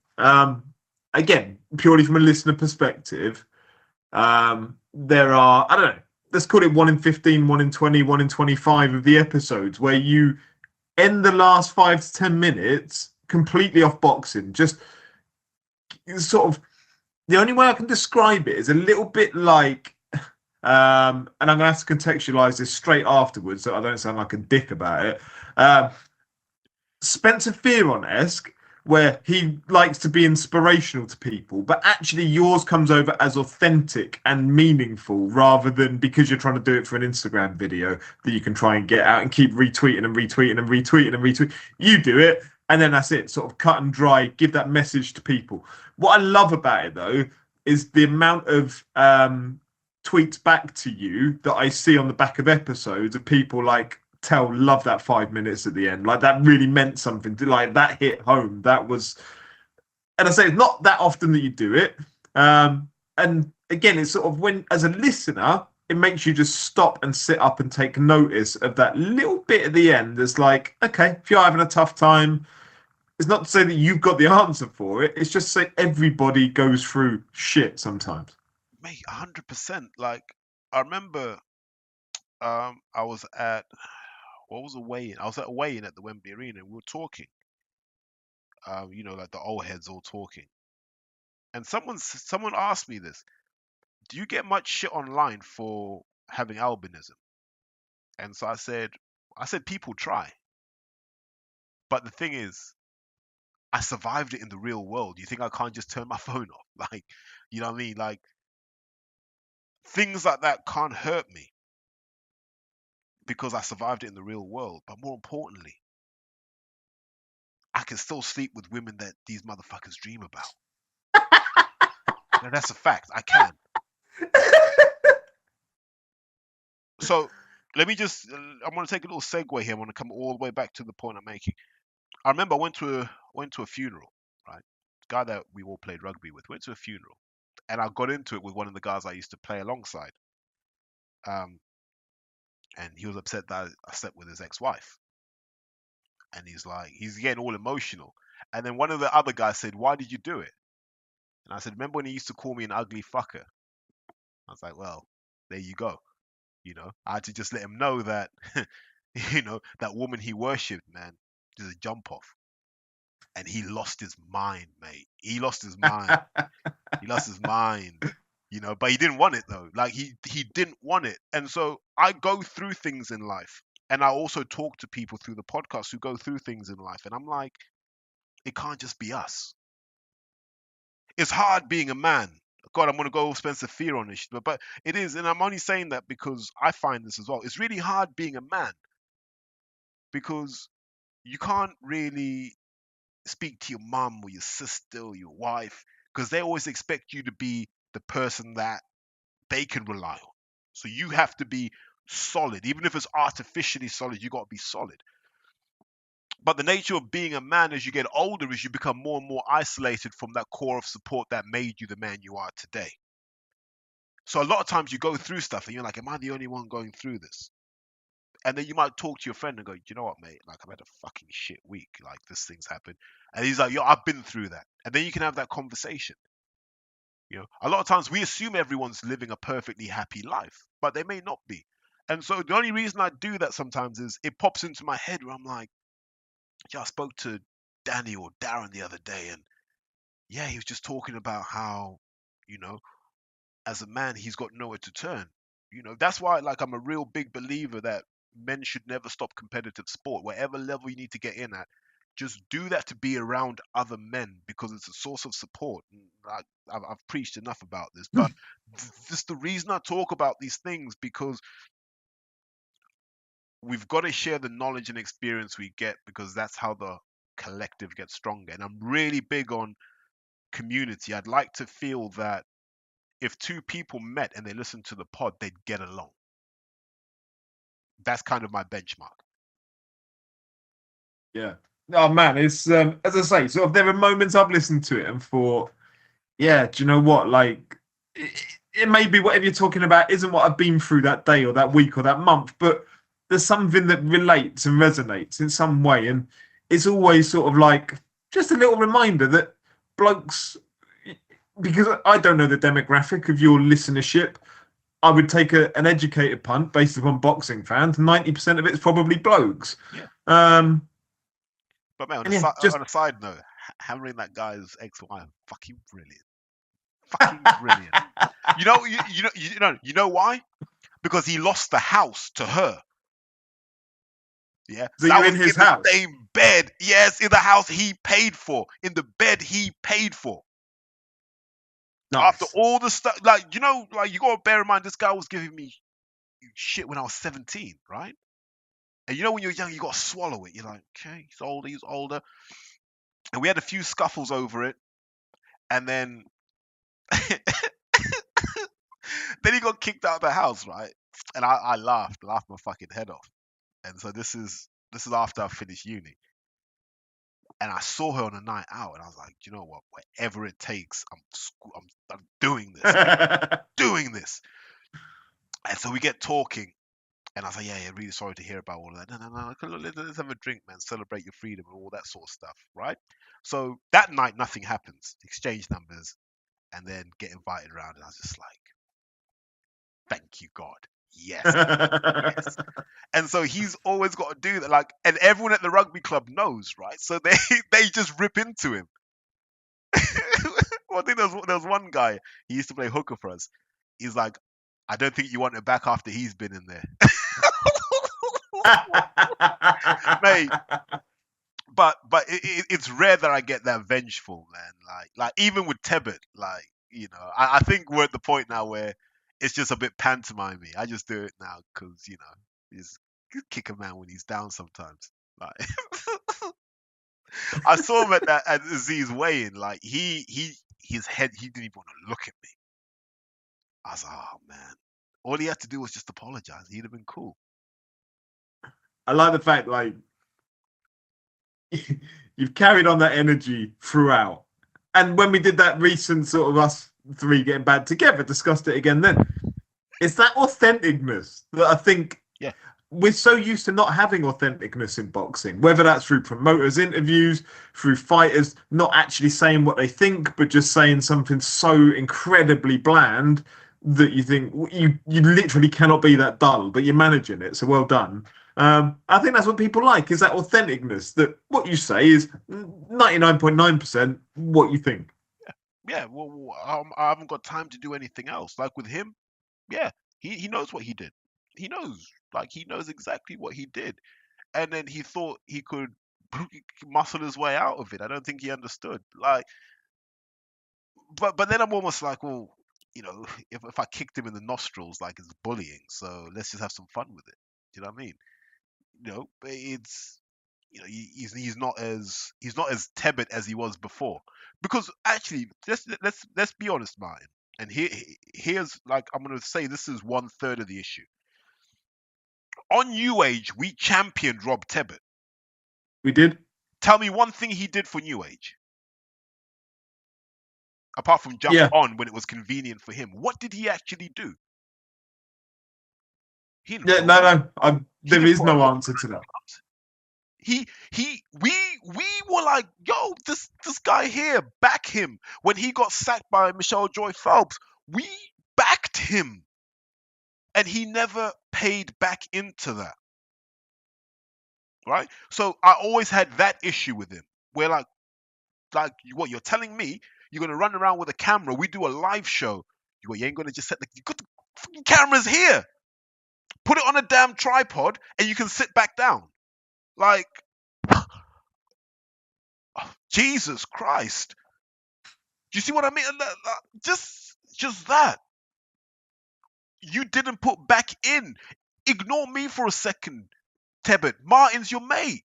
again, purely from a listener perspective, there are, I don't know, let's call it 1 in 15, 1 in 20, 1 in 25 of the episodes where you end the last 5 to 10 minutes completely off boxing. Just sort of, the only way I can describe it is a little bit like, and I'm going to have to contextualize this straight afterwards so I don't sound like a dick about it. Spencer Fearon-esque, where he likes to be inspirational to people, but actually yours comes over as authentic and meaningful rather than because you're trying to do it for an Instagram video that you can try and get out and keep retweeting and retweeting and retweeting and retweeting. You do it, and then that's it, sort of cut and dry, give that message to people. What I love about it, though, is the amount of tweets back to you that I see on the back of episodes of people like, Tell, love that 5 minutes at the end. Like, that really meant something. Like, that hit home. That was, and I say it's not that often that you do it. And again, it's sort of when, as a listener, it makes you just stop and sit up and take notice of that little bit at the end. It's like, okay, if you're having a tough time, it's not to say that you've got the answer for it. It's just to say everybody goes through shit sometimes. Mate, 100%. Like, I remember I was at, what was a weigh-in? I was at a weigh-in at the Wembley Arena and we were talking. Like the old heads all talking. And someone asked me this. Do you get much shit online for having albinism? And so I said people try. But the thing is, I survived it in the real world. You think I can't just turn my phone off? Like, you know what I mean? Like, things like that can't hurt me because I survived it in the real world. But more importantly, I can still sleep with women that these motherfuckers dream about. And that's a fact. I can. So let me just, I'm going to take a little segue here. I'm going to come all the way back to the point I'm making. I remember I went to a funeral, right? Guy that we all played rugby with, went to a funeral. And I got into it with one of the guys I used to play alongside. And he was upset that I slept with his ex-wife. And he's getting all emotional. And then one of the other guys said, why did you do it? And I said, remember when he used to call me an ugly fucker? I was like, well, there you go. I had to just let him know that, that woman he worshipped, man, is a jump off. And he lost his mind, mate. He lost his mind. He lost his mind, but he didn't want it though. Like he didn't want it. And so I go through things in life. And I also talk to people through the podcast who go through things in life. And I'm like, it can't just be us. It's hard being a man. God, I'm going to go Spencer Fear on this, but it is. And I'm only saying that because I find this as well. It's really hard being a man because you can't really speak to your mum or your sister or your wife because they always expect you to be the person that they can rely on. So you have to be solid. Even if it's artificially solid, you got to be solid. But the nature of being a man as you get older is you become more and more isolated from that core of support that made you the man you are today. So a lot of times you go through stuff and you're like, am I the only one going through this? And then you might talk to your friend and go, you know what, mate? Like, I've had a fucking shit week. Like, this thing's happened. And he's like, yo, I've been through that. And then you can have that conversation. You know, a lot of times we assume everyone's living a perfectly happy life, but they may not be. And so the only reason I do that sometimes is it pops into my head where I'm like, yeah, I spoke to Danny or Darren the other day, and yeah, he was just talking about how, you know, as a man, he's got nowhere to turn. You know, that's why, like, I'm a real big believer that men should never stop competitive sport. Whatever level you need to get in at, just do that to be around other men because it's a source of support. And I've preached enough about this, but this the reason I talk about these things, because we've got to share the knowledge and experience we get, because that's how the collective gets stronger. And I'm really big on community. I'd like to feel that if two people met and they listened to the pod, they'd get along. That's kind of my benchmark. Yeah. Oh man, it's as I say, sort of there are moments I've listened to it and thought, yeah, do you know what? Like, it may be whatever you're talking about isn't what I've been through that day or that week or that month, but there's something that relates and resonates in some way, and it's always sort of like just a little reminder that blokes, because I don't know the demographic of your listenership. I would take an educated punt based upon boxing fans. 90% of it's probably blokes. Yeah. But man, just on a side note, hammering that guy's ex-wife, fucking brilliant. Fucking brilliant. You know why? Because he lost the house to her. Yeah. So that you're was in his the house? same bed. Yes, in the house he paid for. In the bed he paid for. Nice. After all the stuff, like, you know, like, you gotta bear in mind, this guy was giving me shit when I was 17, right? And you know, when you're young, you gotta swallow it. You're like, okay, he's older. And we had a few scuffles over it. And then then he got kicked out of the house, right? And I laughed my fucking head off. And so this is after I finished uni. And I saw her on a night out, and I was like, do you know what? Whatever it takes, I'm doing this. I'm doing this. And so we get talking, and I was like, yeah, really sorry to hear about all of that. No, let's have a drink, man. Celebrate your freedom and all that sort of stuff, right? So that night, nothing happens. Exchange numbers, and then get invited around, and I was just like, thank you, God. Yes. Yes. And so he's always got to do that. Like, and everyone at the rugby club knows, right? So they just rip into him. Well, I think there was one guy, he used to play hooker for us. He's like, I don't think you want it back after he's been in there. Mate, but it's rare that I get that vengeful, man. Like even with Tebbit, like, you know, I think we're at the point now where it's just a bit pantomimey. I just do it now because, you know, you just kick a man when he's down sometimes. Like, I saw him at Z's weigh-in. Like, his head, he didn't even want to look at me. I was like, oh man. All he had to do was just apologize. He'd have been cool. I like the fact, like, you've carried on that energy throughout. And when we did that recent sort of us three getting back together, discussed it again then. It's that authenticness that I think we're so used to not having authenticness in boxing, whether that's through promoters' interviews, through fighters not actually saying what they think, but just saying something so incredibly bland that you think you literally cannot be that dull, but you're managing it. So well done. I think that's what people like, is that authenticness, that what you say is 99.9% what you think. Yeah, well, I haven't got time to do anything else. Like with him, yeah, he knows what he did. He knows, like, he knows exactly what he did. And then he thought he could muscle his way out of it. I don't think he understood. Like, but then I'm almost like, well, you know, if I kicked him in the nostrils, like, it's bullying. So let's just have some fun with it. Do you know what I mean? You know, he's not as Tebbit as he was before. Because actually, let's be honest, Martin. And here's like I'm gonna say this is 1/3 of the issue. On New Age, we championed Rob Tebbit. We did. Tell me one thing he did for New Age. Apart from jump on when it was convenient for him. What did he actually do? There is no answer to that. We were like, yo, this guy here, back him. When he got sacked by Michelle Joy Phelps, we backed him. And he never paid back into that. Right? So I always had that issue with him. Where like what you're telling me, you're gonna run around with a camera, we do a live show. You ain't gonna just set the fucking cameras here. Put it on a damn tripod and you can sit back down. Like, Jesus Christ. Do you see what I mean? Just that. You didn't put back in. Ignore me for a second, Tebbit. Martin's your mate.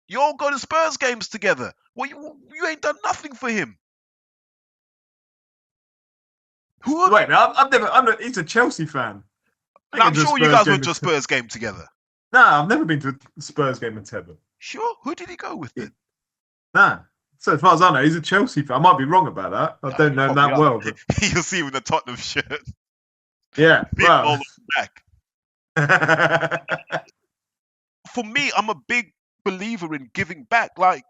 You all go to Spurs games together. Well, you ain't done nothing for him. Wait, he's a Chelsea fan. I'm sure you guys went to a Spurs game together. Nah, I've never been to a Spurs game with Tebbit. Sure? Who did he go with then? Nah. So as far as I know, he's a Chelsea fan. I might be wrong about that. I don't know him that well. But... You'll see him in the Tottenham shirt. Yeah. All back. For me, I'm a big believer in giving back. Like,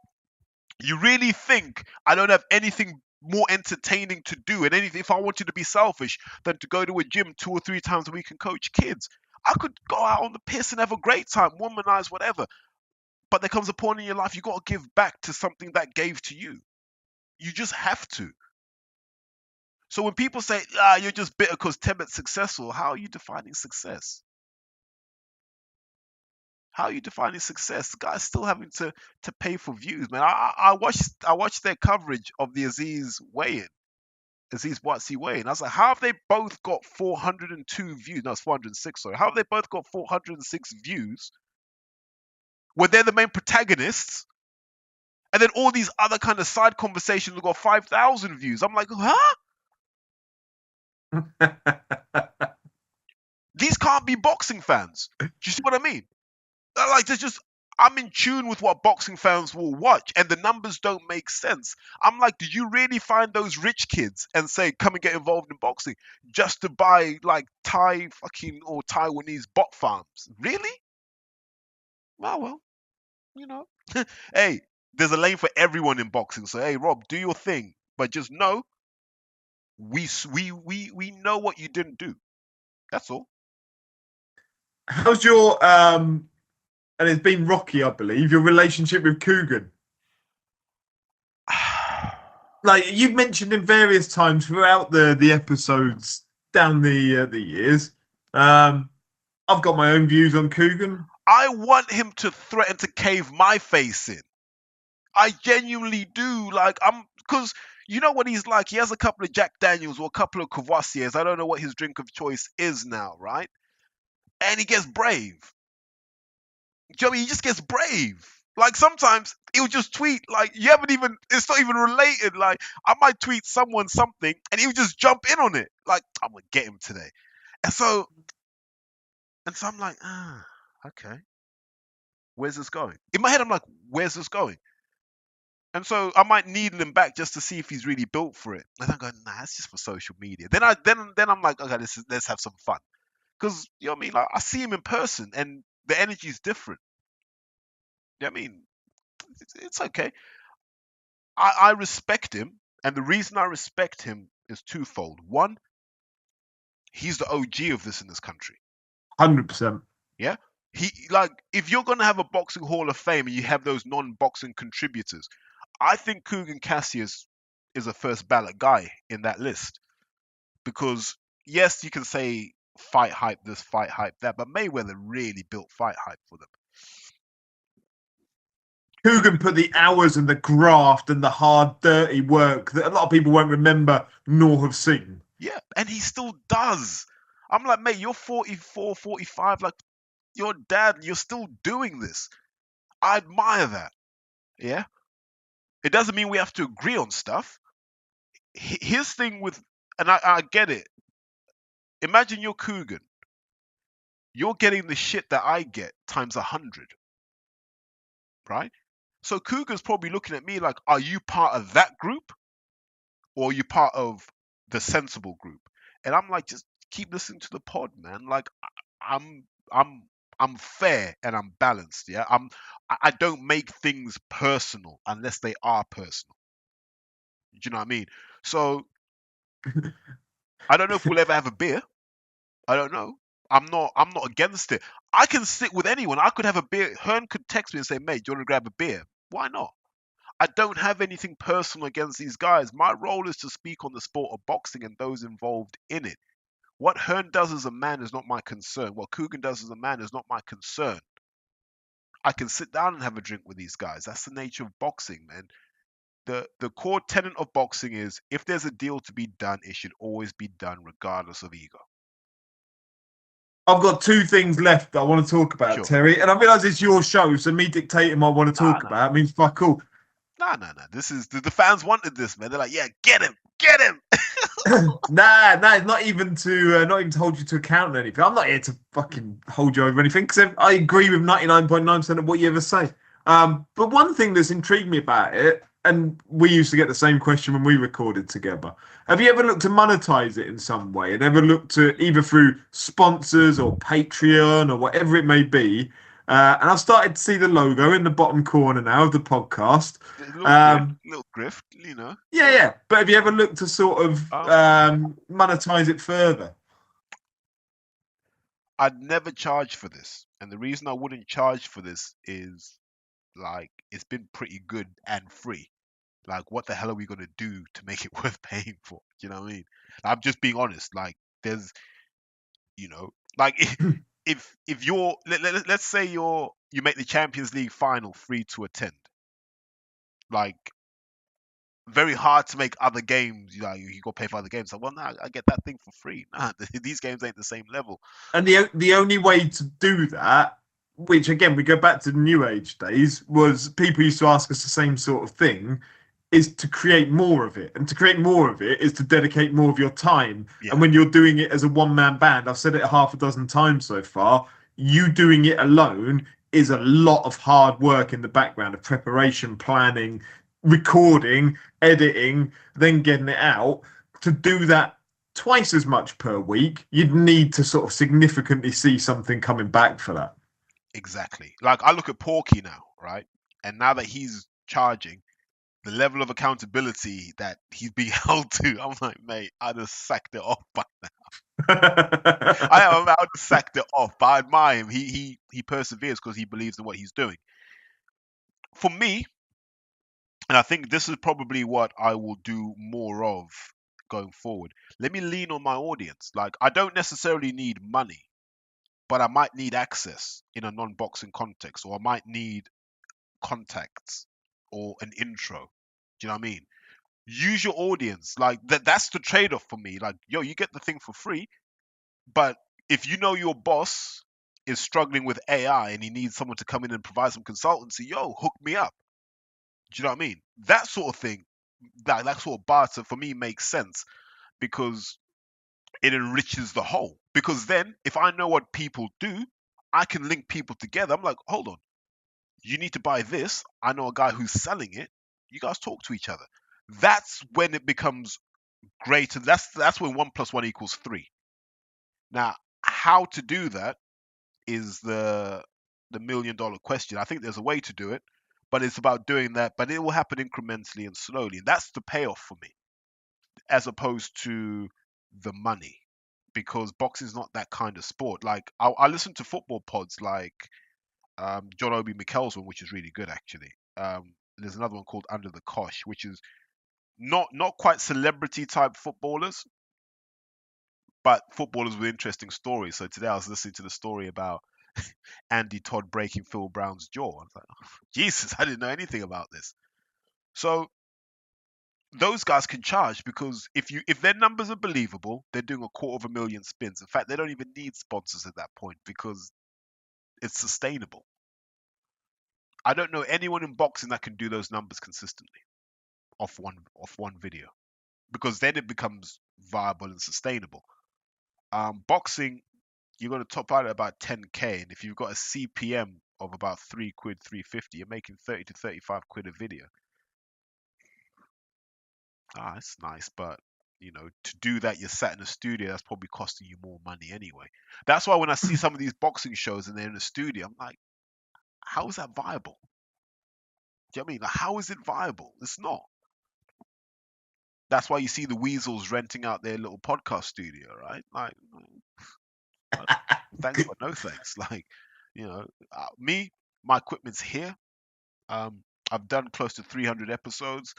you really think I don't have anything more entertaining to do, and anything if I wanted to be selfish than to go to a gym 2 or 3 times a week and coach kids? I could go out on the piss and have a great time, womanize, whatever. But there comes a point in your life you got to give back to something that gave to you. You just have to. So when people say, you're just bitter because Tebbit's successful, how are you defining success? How are you defining success? The guy's still having to pay for views, man. I watched their coverage of the Aziz weigh-in, Aziz Boutsi weigh-in. I was like, how have they both got 402 views? No, it's 406, sorry. How have they both got 406 views when they're the main protagonists? And then all these other kind of side conversations have got 5,000 views. I'm like, huh? These can't be boxing fans. Do you see what I mean? Like, I'm in tune with what boxing fans will watch, and the numbers don't make sense. I'm like, did you really find those rich kids and say, come and get involved in boxing just to buy like Thai fucking or Taiwanese bot farms? Really? Well, you know, hey, there's a lane for everyone in boxing. So, hey, Rob, do your thing, but just know we know what you didn't do. That's all. How's your and it's been rocky, I believe, your relationship with Coogan? Like you've mentioned him various times throughout the episodes down the years. I've got my own views on Coogan. I want him to threaten to cave my face in. I genuinely do. Like, because you know what he's like. He has a couple of Jack Daniels or a couple of Courvoisiers. I don't know what his drink of choice is now, right? And he gets brave. Do you know what I mean? He just gets brave. Like, sometimes he'll just tweet, like, it's not even related. Like, I might tweet someone something, and he'll just jump in on it. Like, I'm going to get him today. And so I'm like, okay. Where's this going? In my head, I'm like, where's this going? And so I might needle him back just to see if he's really built for it. And I'm going, nah, that's just for social media. Then I'm like, okay, let's have some fun. Because, you know what I mean? Like, I see him in person, and the energy is different. You know what I mean? It's okay. I respect him, and the reason I respect him is twofold. One, he's the OG of this in this country. 100%. Yeah? If you're going to have a boxing hall of fame and you have those non-boxing contributors, I think Kugan Cassius is a first ballot guy in that list. Because, yes, you can say fight hype this, fight hype that, but Mayweather really built fight hype for them. Coogan put the hours and the graft and the hard, dirty work that a lot of people won't remember nor have seen. Yeah, and he still does. I'm like, mate, you're 44, 45, like, your dad, you're still doing this. I admire that. Yeah. It doesn't mean we have to agree on stuff. His thing with, and I get it. Imagine you're Coogan. You're getting the shit that I get times 100, right? So Coogan's probably looking at me like, are you part of that group, or are you part of the sensible group? And I'm like, just keep listening to the pod, man. Like, I'm I'm fair and I'm balanced. Yeah, I don't make things personal unless they are personal. Do you know what I mean? So I don't know if we'll ever have a beer. I don't know. I'm not against it. I can sit with anyone. I could have a beer. Hearn could text me and say, mate, do you want to grab a beer? Why not? I don't have anything personal against these guys. My role is to speak on the sport of boxing and those involved in it. What Hearn does as a man is not my concern. What Coogan does as a man is not my concern. I can sit down and have a drink with these guys. That's the nature of boxing, man. The core tenet of boxing is if there's a deal to be done, it should always be done regardless of ego. I've got two things left that I want to talk about, Sure. Terry, and I realise it's your show, so me dictating what I want to talk about means fuck all. Nah. This is the fans wanted this, man. They're like, yeah, get him. Nah, it's not even to hold you to account or anything. I'm not here to fucking hold you over anything because I agree with 99.9% of what you ever say. But one thing that's intrigued me about it, and we used to get the same question when we recorded together. Have you ever looked to monetize it in some way and ever looked to either through sponsors or Patreon or whatever it may be? And I've started to see the logo in the bottom corner now of the podcast. Little grift, you know. Yeah. But have you ever looked to sort of monetize it further? I'd never charge for this. And the reason I wouldn't charge for this is like it's been pretty good and free. Like, what the hell are we gonna do to make it worth paying for? Do you know what I mean? I'm just being honest. Like, there's, you know, like if you're let's say you make the Champions League final free to attend. Like, very hard to make other games. You know, you go pay for other games. Like, well, no, I get that thing for free. Nah, these games ain't the same level. And the only way to do that, which again we go back to the New Age days, was people used to ask us the same sort of thing, is to create more of it. And to create more of it is to dedicate more of your time. Yeah. And when you're doing it as a one-man band, I've said it half a dozen times so far, you doing it alone is a lot of hard work in the background of preparation, planning, recording, editing, then getting it out. To do that twice as much per week, you'd need to sort of significantly see something coming back for that. Exactly. Like, I look at Porky now, right? And now that he's charging, the level of accountability that he's being held to, I'm like, mate, I'd have sacked it off by now. I would have sacked it off, but I admire him. He perseveres because he believes in what he's doing. For me, and I think this is probably what I will do more of going forward. Let me lean on my audience. Like, I don't necessarily need money, but I might need access in a non-boxing context, or I might need contacts or an intro. Do you know what I mean? Use your audience. Like, that's the trade-off for me. Like, yo, you get the thing for free, but if you know your boss is struggling with AI and he needs someone to come in and provide some consultancy, yo, hook me up. Do you know what I mean? That sort of thing, that sort of barter for me makes sense because it enriches the whole. Because then if I know what people do, I can link people together. I'm like, hold on, you need to buy this. I know a guy who's selling it. You guys talk to each other. That's when it becomes great. And that's when 1 + 1 = 3. Now, how to do that is the $1 million question. I think there's a way to do it, but it's about doing that, but it will happen incrementally and slowly. And that's the payoff for me, as opposed to the money, because boxing is not that kind of sport. Like, I listen to football pods like John Obi Mikel's one, which is really good, actually. There's another one called Under the Kosh, which is not quite celebrity type footballers, but footballers with interesting stories. So today I was listening to the story about Andy Todd breaking Phil Brown's jaw. I was like, oh, Jesus, I didn't know anything about this. So those guys can charge because if their numbers are believable, they're doing 250,000 spins. In fact, they don't even need sponsors at that point because it's sustainable. I don't know anyone in boxing that can do those numbers consistently off one video, because then it becomes viable and sustainable. Boxing, you're going to top out at about 10k, and if you've got a CPM of about £3, £3.50, you're making 30 to 35 quid a video. It's nice, but to do that, you're sat in a studio. That's probably costing you more money anyway. That's why when I see some of these boxing shows and they're in a studio, I'm like, how is that viable? Do you know what I mean? Like, how is it viable? It's not. That's why you see the Weasels renting out their little podcast studio, right? Like, thanks but no thanks. Like, me, my equipment's here. I've done close to 300 episodes.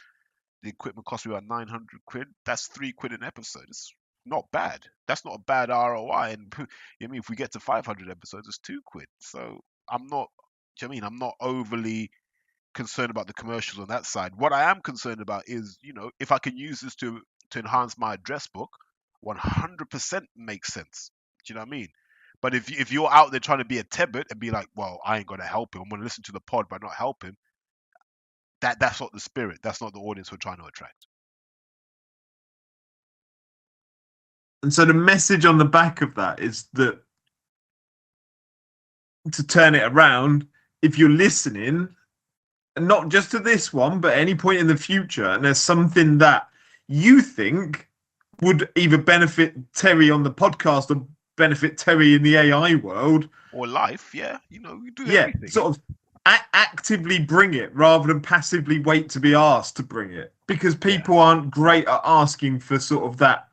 The equipment cost me about 900 quid. That's £3 an episode. It's not bad. That's not a bad ROI. And if we get to 500 episodes, it's £2. So I'm not. Do you know what I mean? I'm not overly concerned about the commercials on that side. What I am concerned about is, if I can use this to enhance my address book, 100% makes sense. Do you know what I mean? But if you're out there trying to be a Tebbit and be like, well, I ain't gonna help him, I'm gonna listen to the pod but not help him, that's not the spirit. That's not the audience we're trying to attract. And so the message on the back of that is that, to turn it around, if you're listening, and not just to this one, but any point in the future, and there's something that you think would either benefit Terry on the podcast or benefit Terry in the AI world, or life, you do everything. Sort of actively bring it rather than passively wait to be asked to bring it, because people aren't great at asking for sort of that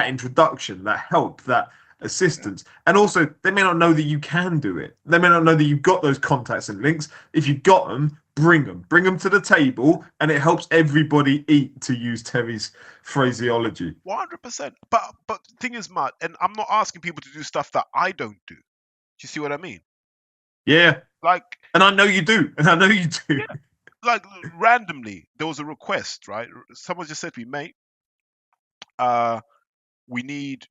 introduction, that help, that assistance. And also, they may not know that you can do it. They may not know that you've got those contacts and links. If you've got them, bring them to the table, and it helps everybody eat, to use Terry's phraseology. 100%. But the thing is, Matt, and I'm not asking people to do stuff that I don't do. Do you see what I mean? Yeah. Like, and I know you do. Yeah. Like, randomly, there was a request, right? Someone just said to me, mate, we need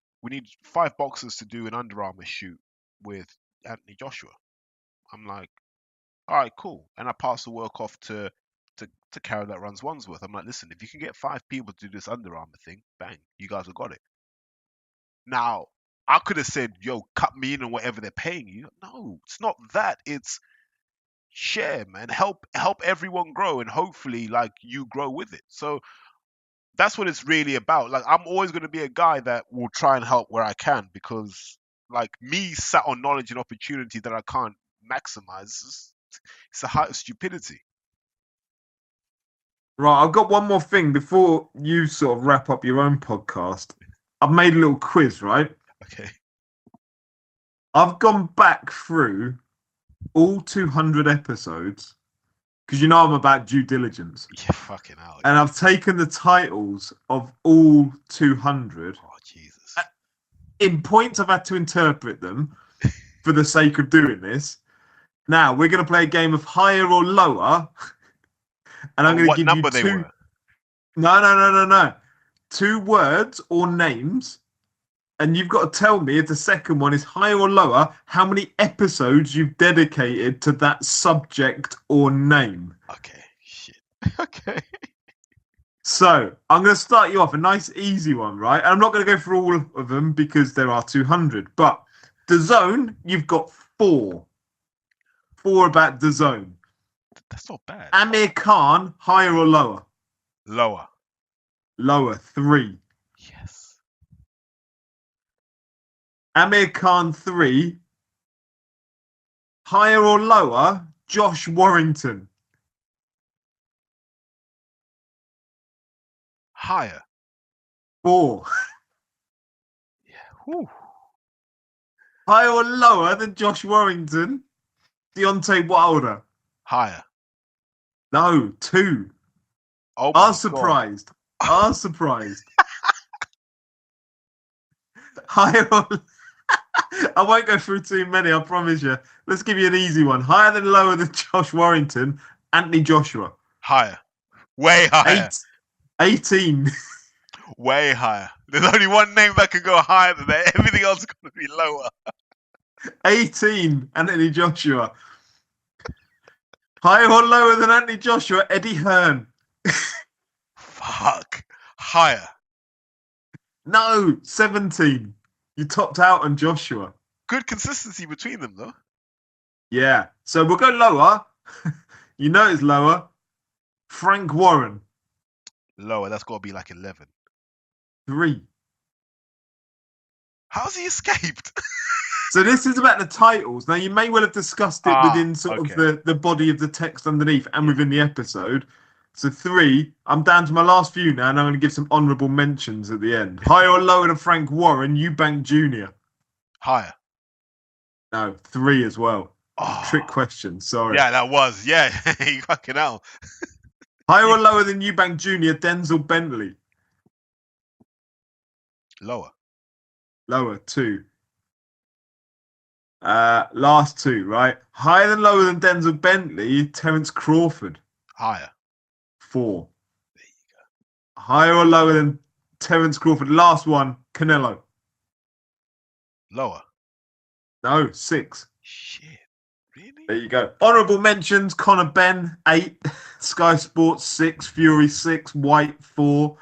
5 boxers to do an Under Armour shoot with Anthony Joshua. I'm like, all right, cool. And I pass the work off to Carol that runs Wandsworth. I'm like, listen, if you can get 5 people to do this Under Armour thing, bang, you guys have got it. Now, I could have said, yo, cut me in on whatever they're paying you. No, it's not that. It's share, man. Help everyone grow, and hopefully, like, you grow with it. So that's what it's really about. Like, I'm always going to be a guy that will try and help where I can, because, like, me sat on knowledge and opportunity that I can't maximize, it's a height of stupidity. Right, I've got one more thing before you sort of wrap up your own podcast. I've made a little quiz, right? Okay. I've gone back through all 200 episodes, because I'm about due diligence. Yeah, fucking hell. And I've taken the titles of all 200. Oh, Jesus. In points, I've had to interpret them for the sake of doing this. Now, we're going to play a game of higher or lower. And I'm going to give number you 2. They were? No. 2 words or names. And you've got to tell me if the second one is higher or lower, how many episodes you've dedicated to that subject or name. Okay, shit. Okay. So, I'm going to start you off, a nice easy one, right? And I'm not going to go through all of them because there are 200. But the zone, you've got 4. 4 about the zone. That's not bad. Amir Khan, higher or lower? Lower. Lower, 3. Yes. Amir Khan, 3. Higher or lower, Josh Warrington? Higher. 4. Yeah. Whew. Higher or lower than Josh Warrington, Deontay Wilder? Higher. No, 2. Oh my Are surprised. Are surprised. Higher or... I won't go through too many, I promise you. Let's give you an easy one. Higher than lower than Josh Warrington, Anthony Joshua? Higher. Way higher. 18. Way higher. There's only one name that can go higher than that. Everything else is going to be lower. 18, Anthony Joshua. Higher or lower than Anthony Joshua? Eddie Hearn. Fuck. Higher. No, 17. You topped out on Joshua. Good consistency between them, though. Yeah. So we'll go lower. You know it's lower. Frank Warren. Lower. That's got to be like 11. 3. How's he escaped? So this is about the titles. Now, you may well have discussed it within sort of the body of the text underneath and within the episode. So 3, I'm down to my last few now, and I'm going to give some honourable mentions at the end. Higher or lower than Frank Warren, Eubank Jr.? Higher. No, 3 as well. Oh. Trick question, sorry. Yeah, that was. Yeah, you fucking hell. Higher or lower than Eubank Jr., Denzel Bentley? Lower. Lower, 2. Last 2, right? Higher than lower than Denzel Bentley, Terence Crawford? Higher. 4. There you go. Higher or lower than Terence Crawford? Last one, Canelo? Lower. No, 6. Shit. Really? There you go. Honourable mentions, Conor Benn, 8. Sky Sports, 6. Fury, 6. White, 4.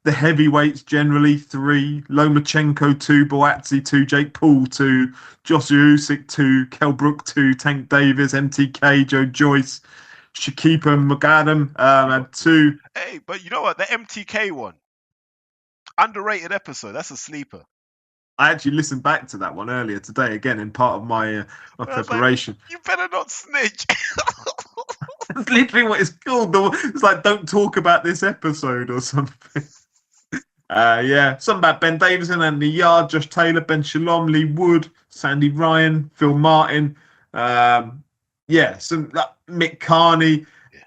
The heavyweights generally, 3. Lomachenko, 2. Boatzy, 2. Jake Paul, 2. Joshua Usyk, 2. Kell Brook, 2. Tank Davis, MTK, Joe Joyce, Shakipa Magadam, had 2. Hey, but you know what? The MTK one. Underrated episode. That's a sleeper. I actually listened back to that one earlier today, again, in part of my preparation. Like, you better not snitch. That's literally what it's called. It's like, don't talk about this episode or something. Yeah, something about Ben Davison, Anthony Yard, Josh Taylor, Ben Shalom, Lee Wood, Sandy Ryan, Phil Martin. Yeah, some Mick Carney. Yeah,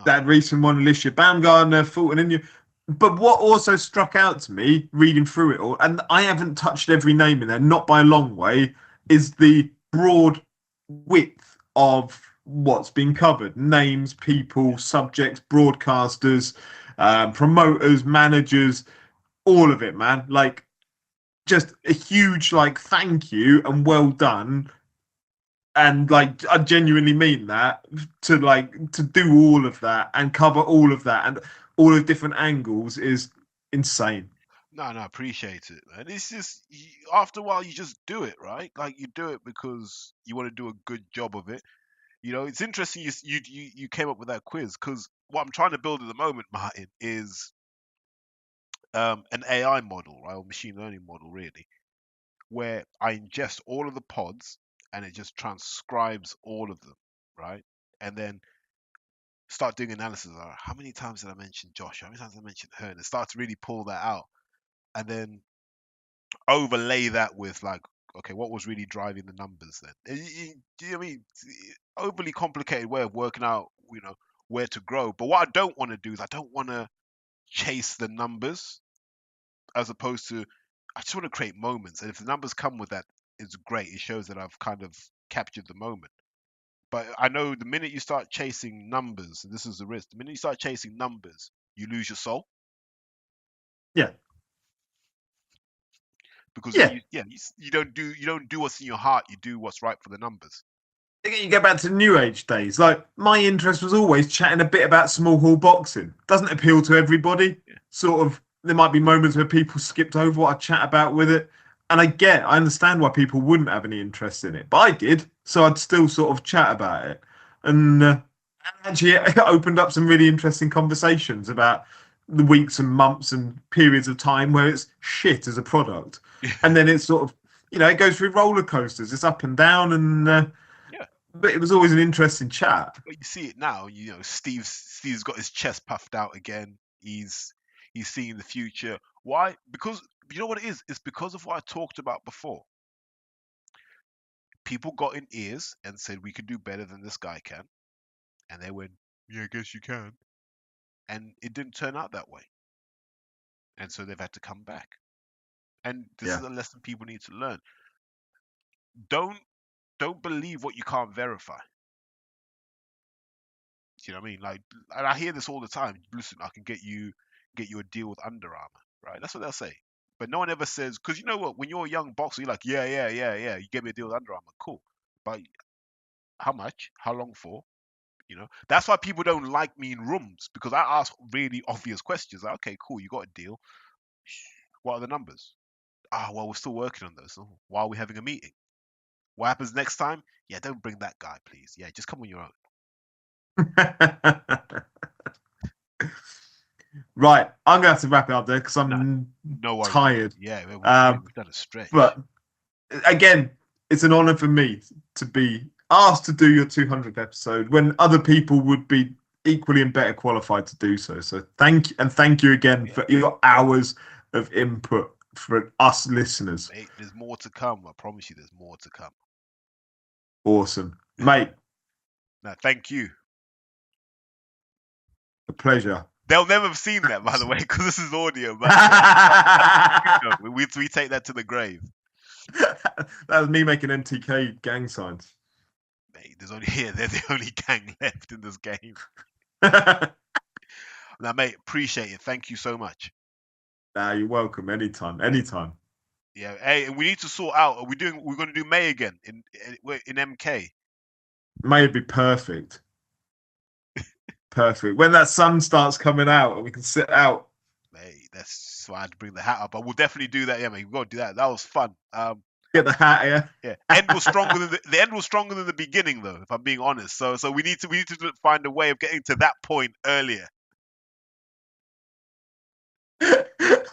that recent one, Alicia Baumgardner, Fulton India. But what also struck out to me, reading through it all, and I haven't touched every name in there, not by a long way, is the broad width of what's been covered. Names, people, subjects, broadcasters, promoters, managers, all of it, man. Like, just a huge, like, thank you and well done. And, like, I genuinely mean that, to do all of that and cover all of that and all the different angles is insane. No, I appreciate it, man. It's just, after a while, you just do it, right? Like, you do it because you want to do a good job of it. You know, it's interesting you came up with that quiz, because what I'm trying to build at the moment, Martin, is an AI model, right, or machine learning model, really, where I ingest all of the pods and it just transcribes all of them, right? And then start doing analysis. How many times did I mention Josh? How many times did I mention her? And start to really pull that out, and then overlay that with, like, okay, what was really driving the numbers then? Do you know what I mean? Overly complicated way of working out, you know, where to grow. But what I don't want to do is I don't want to chase the numbers, as opposed to, I just want to create moments. And if the numbers come with that, it's great. It shows that I've kind of captured the moment. But I know the minute you start chasing numbers, and this is the risk, the minute you start chasing numbers, you lose your soul. Yeah. Because you don't do what's in your heart, you do what's right for the numbers. You go back to New Age days. Like, my interest was always chatting a bit about small hall boxing. Doesn't appeal to everybody. Yeah. Sort of, there might be moments where people skipped over what I chat about with it. And I understand why people wouldn't have any interest in it. But I did. So I'd still sort of chat about it. And actually, it opened up some really interesting conversations about the weeks and months and periods of time where it's shit as a product. And then it's sort of, you know, it goes through roller coasters. It's up and down. And but it was always an interesting chat. But you see it now. You know, Steve's got his chest puffed out again. He's seeing the future. Why? Because you know what it is? It's because of what I talked about before. People got in ears and said, we could do better than this guy can. And they went, yeah, I guess you can. And it didn't turn out that way. And so they've had to come back. And this is a lesson people need to learn. Don't believe what you can't verify. You know what I mean? Like, and I hear this all the time. Listen, I can get you a deal with Under Armour, right? That's what they'll say. But no one ever says, because you know what? When you're a young boxer, you're like, yeah. You get me a deal with Under Armour, cool. But how much? How long for? You know, that's why people don't like me in rooms, because I ask really obvious questions. Like, okay, cool, you got a deal. What are the numbers? Ah, well, we're still working on those. So why are we having a meeting? What happens next time? Yeah, don't bring that guy, please. Yeah, just come on your own. Right, I'm gonna have to wrap it up there because I'm No worries. tired. Yeah, we've done a stretch. But again, it's an honor for me to be asked to do your 200th episode when other people would be equally and better qualified to do so. So thank you again for your hours of input for us listeners. Mate, there's more to come. I promise you, there's more to come. Awesome, mate. No, thank you. A pleasure. They'll never have seen that, by the way, because this is audio. But we take that to the grave. That was me making MTK gang signs. Mate, they're the only gang left in this game. Now, mate, appreciate it. Thank you so much. Nah, you're welcome. Anytime. Yeah. Hey, we need to sort out. We're going to do May again in MK. May would be perfect. Perfect. When that sun starts coming out and we can sit out. Mate, that's why I had to bring the hat up. I will definitely do that. Yeah, mate, we've got to do that. That was fun. Get the hat here. Yeah. End was stronger than the end was stronger than the beginning, though, if I'm being honest. So we need to find a way of getting to that point earlier.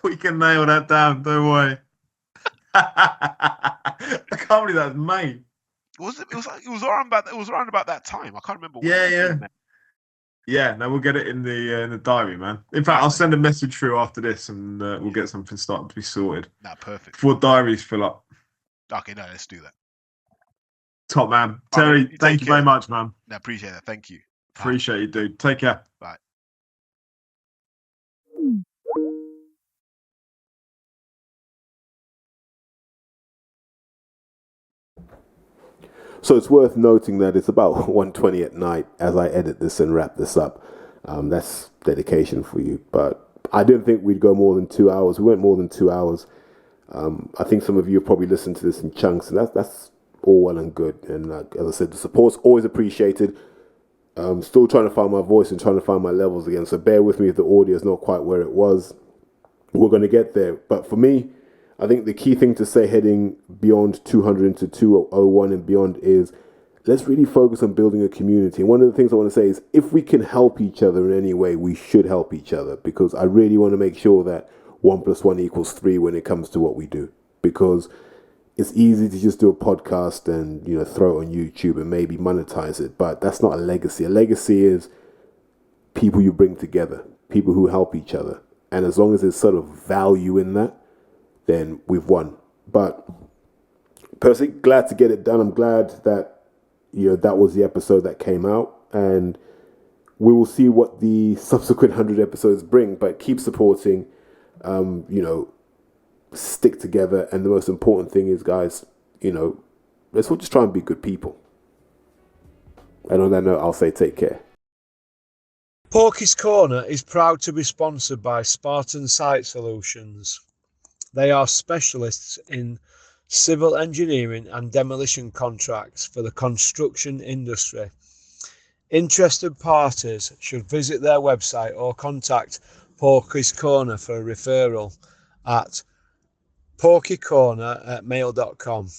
We can nail that down, don't worry. I can't believe that's May. It was around about that time. I can't remember. Yeah, no, we'll get it in the diary, man. In fact, I'll send a message through after this, and we'll get something started to be sorted. Nah, perfect. Before diaries fill up. Okay, no, let's do that. Top man, Terry. Thank you very much, man. I appreciate that. Thank you. Appreciate you, dude. Take care. Bye. So it's worth noting that it's about 1:20 at night as I edit this and wrap this up. That's dedication for you. But I didn't think we'd go more than 2 hours. We went more than 2 hours. I think some of you have probably listened to this in chunks, and that's all well and good. And as I said, the support's always appreciated. Still trying to find my voice and trying to find my levels again. So bear with me if the audio is not quite where it was. We're going to get there. But for me, I think the key thing to say heading beyond 200 into 201 and beyond is let's really focus on building a community. And one of the things I want to say is if we can help each other in any way, we should help each other, because I really want to make sure that 1 + 1 = 3 when it comes to what we do. Because it's easy to just do a podcast and, you know, throw it on YouTube and maybe monetize it, but that's not a legacy. A legacy is people you bring together, people who help each other. And as long as there's sort of value in that, then we've won. But personally, glad to get it done. I'm glad that, you know, that was the episode that came out, and we will see what the subsequent 100 episodes bring. But keep supporting, you know, stick together, and the most important thing is, guys, you know, let's all just try and be good people. And on that note, I'll say take care. Porky's Corner is proud to be sponsored by Spartan Site Solutions. They are specialists in civil engineering and demolition contracts for the construction industry. Interested parties should visit their website or contact Porky's Corner for a referral at porkycorner@mail.com.